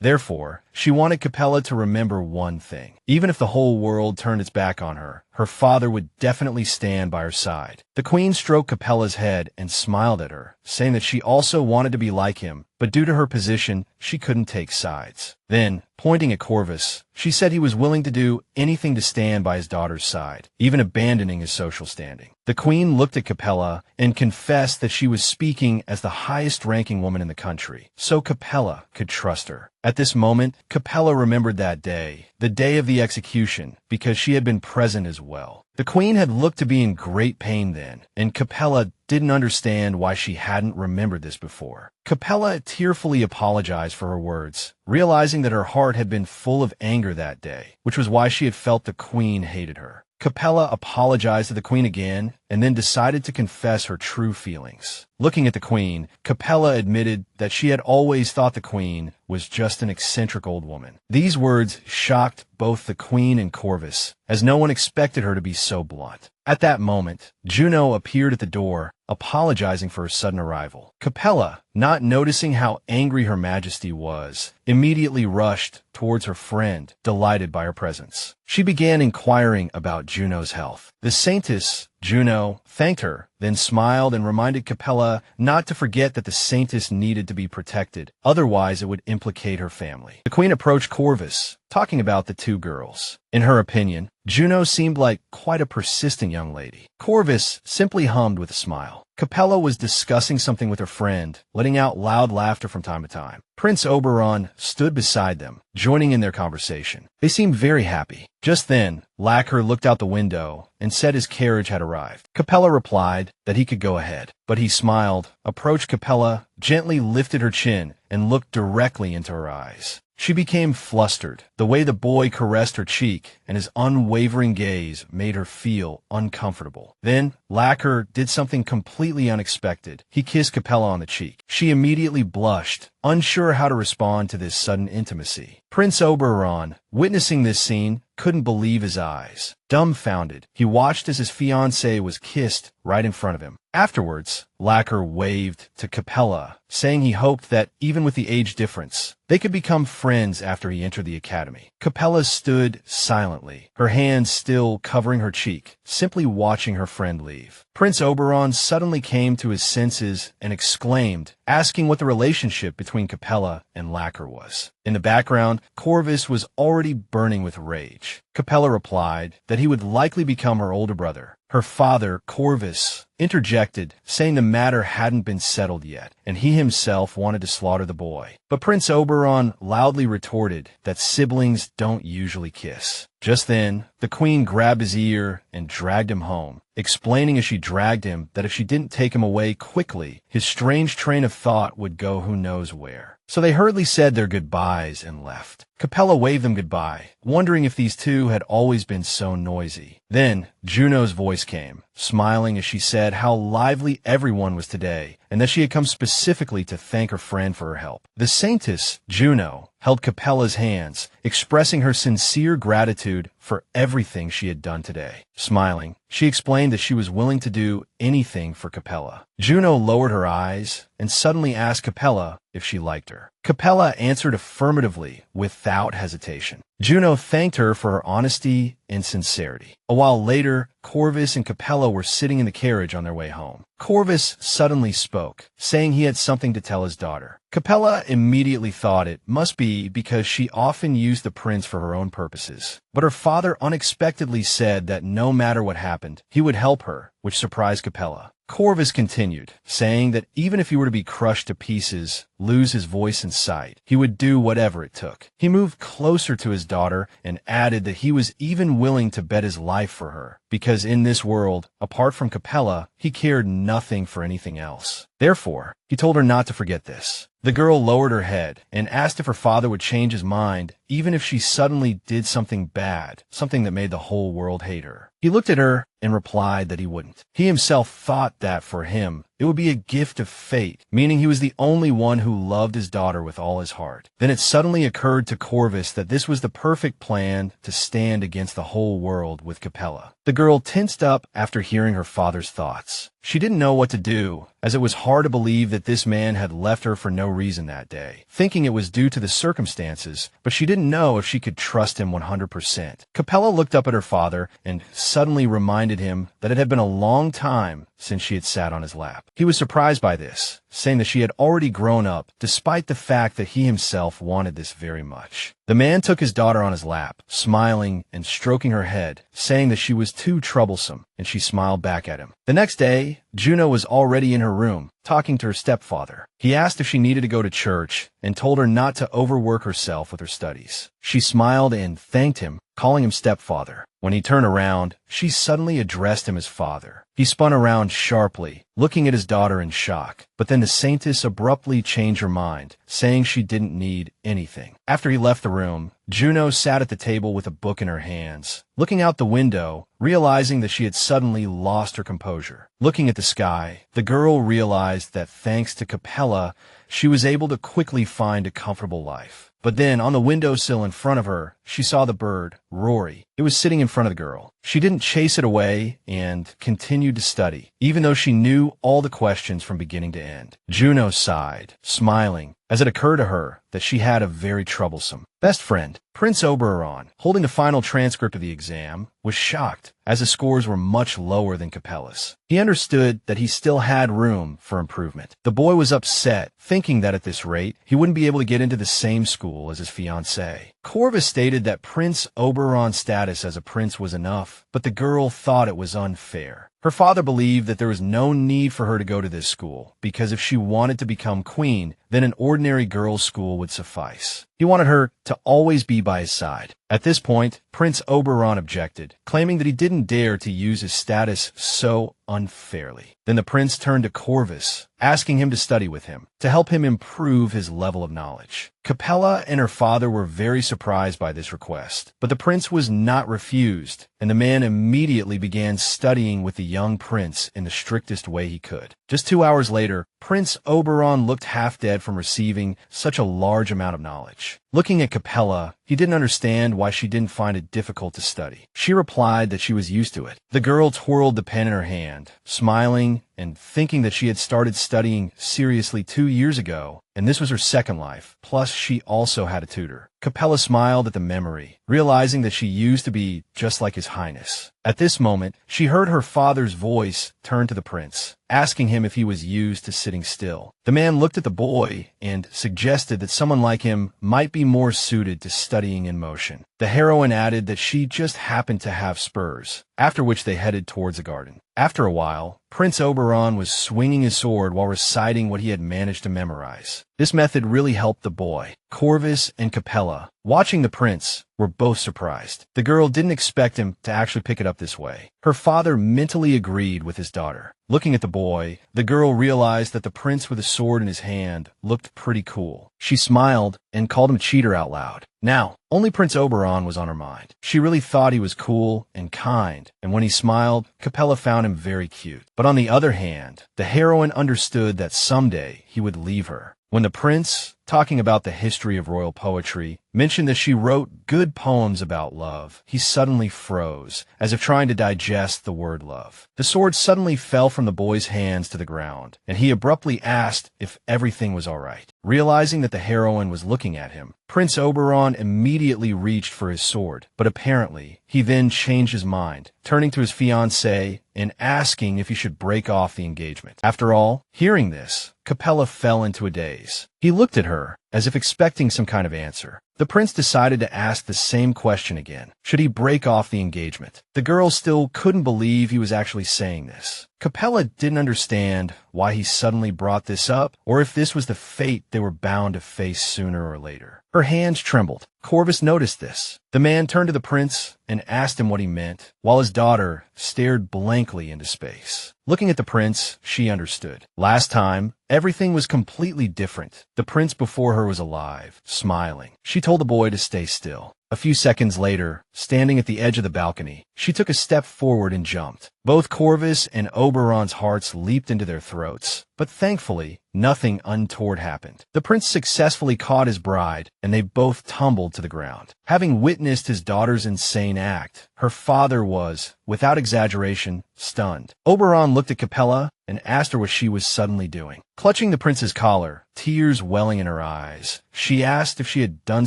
Therefore, she wanted Capella to remember one thing. Even if the whole world turned its back on her, her father would definitely stand by her side. The queen stroked Capella's head and smiled at her, saying that she also wanted to be like him, but due to her position, she couldn't take sides. Then, pointing at Corvvis, she said he was willing to do anything to stand by his daughter's side, even abandoning his social standing. The queen looked at Capella and confessed that she was speaking as the highest-ranking woman in the country, so Capella could trust her. At this moment, Capella remembered that day, the day of the execution, because she had been present as well. The queen had looked to be in great pain then, and Capella didn't understand why she hadn't remembered this before. Capella tearfully apologized for her words, realizing that her heart had been full of anger that day, which was why she had felt the queen hated her. Capella apologized to the queen again, and then decided to confess her true feelings. Looking at the queen, Capella admitted that she had always thought the queen was just an eccentric old woman. These words shocked both the queen and Corvvis, as no one expected her to be so blunt. At that moment, Juno appeared at the door, apologizing for her sudden arrival. Capella, not noticing how angry her majesty was, immediately rushed towards her friend, delighted by her presence. She began inquiring about Juno's health. The saintess, Juno, thanked her, then smiled and reminded Capella not to forget that the saintess needed to be protected, otherwise it would implicate her family. The queen approached Corvvis, talking about the two girls. In her opinion, Juno seemed like quite a persistent young lady. Corvvis simply hummed with a smile. Capella was discussing something with her friend, letting out loud laughter from time to time. Prince Oberon stood beside them, joining in their conversation. They seemed very happy. Just then, Lacquer looked out the window and said his carriage had arrived. Capella replied that he could go ahead, but he smiled, approached Capella, gently lifted her chin, and looked directly into her eyes. She became flustered. The way the boy caressed her cheek and his unwavering gaze made her feel uncomfortable. Then, Lacquer did something completely unexpected. He kissed Capella on the cheek. She immediately blushed, unsure how to respond to this sudden intimacy. Prince Oberon, witnessing this scene, couldn't believe his eyes. Dumbfounded, he watched as his fiancé was kissed right in front of him. Afterwards, Lacquer waved to Capella, saying he hoped that, even with the age difference, they could become friends after he entered the academy. Capella stood silently, her hands still covering her cheek, simply watching her friend leave. Prince Oberon suddenly came to his senses and exclaimed, asking what the relationship between Capella and Lacquer was. In the background, Corvvis was already burning with rage. Capella replied that he would likely become her older brother. Her father, Corvvis, interjected, saying the matter hadn't been settled yet, and he himself wanted to slaughter the boy. But Prince Oberon loudly retorted that siblings don't usually kiss. Just then, the queen grabbed his ear and dragged him home, explaining as she dragged him that if she didn't take him away quickly, his strange train of thought would go who knows where. So they hurriedly said their goodbyes and left. Capella waved them goodbye, wondering if these two had always been so noisy. Then, Juno's voice came, smiling as she said how lively everyone was today, and that she had come specifically to thank her friend for her help. The saintess, Juno, held Capella's hands, expressing her sincere gratitude for everything she had done today. Smiling, she explained that she was willing to do anything for Capella. Juno lowered her eyes and suddenly asked Capella if she liked her. Capella answered affirmatively without hesitation. Juno thanked her for her honesty and sincerity. A while later, Corvvis and Capella were sitting in the carriage on their way home. Corvvis suddenly spoke, saying he had something to tell his daughter. Capella immediately thought it must be because she often used the prince for her own purposes. But her father unexpectedly said that no matter what happened, he would help her, which surprised Capella. Corvvis continued, saying that even if he were to be crushed to pieces, lose his voice and sight, he would do whatever it took. He moved closer to his daughter and added that he was even willing to bet his life for her, because in this world, apart from Capella, he cared nothing for anything else. Therefore, he told her not to forget this. The girl lowered her head and asked if her father would change his mind even if she suddenly did something bad, something that made the whole world hate her. He looked at her and replied that he wouldn't. He himself thought that for him, it would be a gift of fate, meaning he was the only one who loved his daughter with all his heart. Then it suddenly occurred to Corvvis that this was the perfect plan to stand against the whole world with Capella. The girl tensed up after hearing her father's thoughts. She didn't know what to do, as it was hard to believe that this man had left her for no reason that day, thinking it was due to the circumstances, but she didn't know if she could trust him 100%. Capella looked up at her father and suddenly reminded him that it had been a long time since she had sat on his lap. He was surprised by this, saying that she had already grown up, despite the fact that he himself wanted this very much. The man took his daughter on his lap, smiling and stroking her head, saying that she was too troublesome, and she smiled back at him. The next day, Juno was already in her room, talking to her stepfather. He asked if she needed to go to church and told her not to overwork herself with her studies. She smiled and thanked him, calling him stepfather. When he turned around, she suddenly addressed him as father. He spun around sharply, looking at his daughter in shock. But then the saintess abruptly changed her mind, saying she didn't need anything. After he left the room, Juno sat at the table with a book in her hands, looking out the window, realizing that she had suddenly lost her composure. Looking at the sky, the girl realized that thanks to Capella, she was able to quickly find a comfortable life. But then, on the windowsill in front of her, she saw the bird, Rory. It was sitting in front of the girl. She didn't chase it away and continued to study, even though she knew all the questions from beginning to end. Juno sighed, smiling, as it occurred to her that she had a very troublesome best friend. Prince Oberon, holding the final transcript of the exam, was shocked, as the scores were much lower than Capella's. He understood that he still had room for improvement. The boy was upset, thinking that at this rate, he wouldn't be able to get into the same school as his fiancé. Corvvis stated that Prince Oberon's status as a prince was enough, but the girl thought it was unfair. Her father believed that there was no need for her to go to this school, because if she wanted to become queen, then an ordinary girls' school would suffice. He wanted her to always be by his side. At this point, Prince Oberon objected, claiming that he didn't dare to use his status so unfairly. Then the prince turned to Corvvis, asking him to study with him, to help him improve his level of knowledge. Capella and her father were very surprised by this request, but the prince was not refused, and the man immediately began studying with the young prince in the strictest way he could. Just 2 hours later, Prince Oberon looked half dead from receiving such a large amount of knowledge. Looking at Capella, he didn't understand why she didn't find it difficult to study. She replied that she was used to it. The girl twirled the pen in her hand, smiling and thinking that she had started studying seriously 2 years ago, and this was her second life. Plus, she also had a tutor. Capella smiled at the memory, realizing that she used to be just like His Highness. At this moment, she heard her father's voice turn to the prince, asking him if he was used to sitting still. The man looked at the boy and suggested that someone like him might be more suited to studying in motion. The heroine added that she just happened to have spurs, after which they headed towards the garden. After a while, Prince Oberon was swinging his sword while reciting what he had managed to memorize. This method really helped the boy. Corvvis and Capella, watching the prince, were both surprised. The girl didn't expect him to actually pick it up this way. Her father mentally agreed with his daughter. Looking at the boy, the girl realized that the prince with a sword in his hand looked pretty cool. She smiled and called him cheater out loud. Now, only Prince Oberon was on her mind. She really thought he was cool and kind, and when he smiled, Capella found him very cute. But on the other hand, the heroine understood that someday he would leave her. When the prince, talking about the history of royal poetry, mentioned that she wrote good poems about love, he suddenly froze, as if trying to digest the word love. The sword suddenly fell from the boy's hands to the ground, and he abruptly asked if everything was all right. Realizing that the heroine was looking at him, Prince Oberon immediately reached for his sword, but apparently he then changed his mind, turning to his fiancée and asking if he should break off the engagement. After all, hearing this, Capella fell into a daze. He looked at her, as if expecting some kind of answer. The prince decided to ask the same question again. Should he break off the engagement? The girl still couldn't believe he was actually saying this. Capella didn't understand why he suddenly brought this up, or if this was the fate they were bound to face sooner or later. Her hands trembled. Corvvis noticed this. The man turned to the prince and asked him what he meant, while his daughter stared blankly into space. Looking at the prince, she understood. Last time, everything was completely different. The prince before her was alive, smiling. She told the boy to stay still. A few seconds later, standing at the edge of the balcony, she took a step forward and jumped. Both Corvvis and Oberon's hearts leaped into their throats, but thankfully, nothing untoward happened. The prince successfully caught his bride, and they both tumbled to the ground. Having witnessed his daughter's insane act, her father was, without exaggeration, stunned. Oberon looked at Capella and asked her what she was suddenly doing. Clutching the prince's collar, tears welling in her eyes, she asked if she had done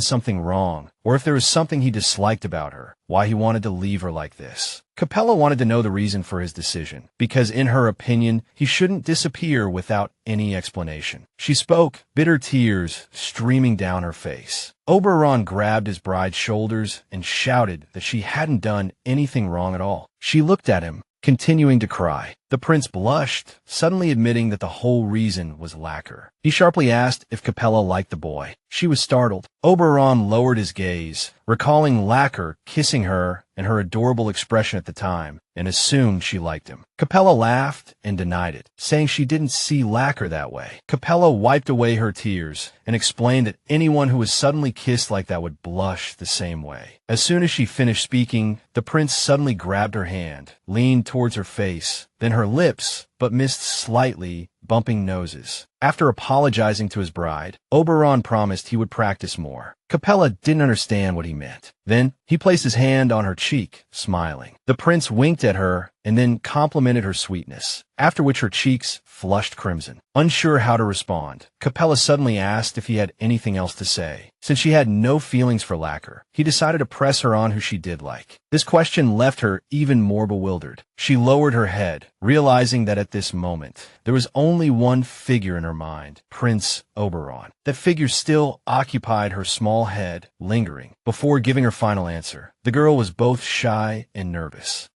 something wrong, or if there was something he disliked about her, why he wanted to leave her like this. Capella wanted to know the reason for his decision, because in her opinion, he shouldn't disappear without any explanation. She spoke, bitter tears streaming down her face. Oberon grabbed his bride's shoulders and shouted that she hadn't done anything wrong at all. She looked at him, continuing to cry. The prince blushed, suddenly admitting that the whole reason was lacquer. He sharply asked if Capella liked the boy. She was startled. Oberon lowered his gaze, recalling lacquer kissing her and her adorable expression at the time, and assumed she liked him. Capella laughed and denied it, saying she didn't see lacquer that way. Capella wiped away her tears and explained that anyone who was suddenly kissed like that would blush the same way. As soon as she finished speaking, the prince suddenly grabbed her hand, leaned towards her face, then her lips, but missed slightly, bumping noses. After apologizing to his bride, Oberon promised he would practice more. Capella didn't understand what he meant. Then, he placed his hand on her cheek, smiling. The prince winked at her and then complimented her sweetness, after which her cheeks flushed crimson. Unsure how to respond, Capella suddenly asked if he had anything else to say. Since she had no feelings for lacquer, he decided to press her on who she did like. This question left her even more bewildered. She lowered her head, realizing that at this moment, there was only one figure in her mind, Prince Oberon. That figure still occupied her small head, lingering. Before giving her final answer, the girl was both shy and nervous.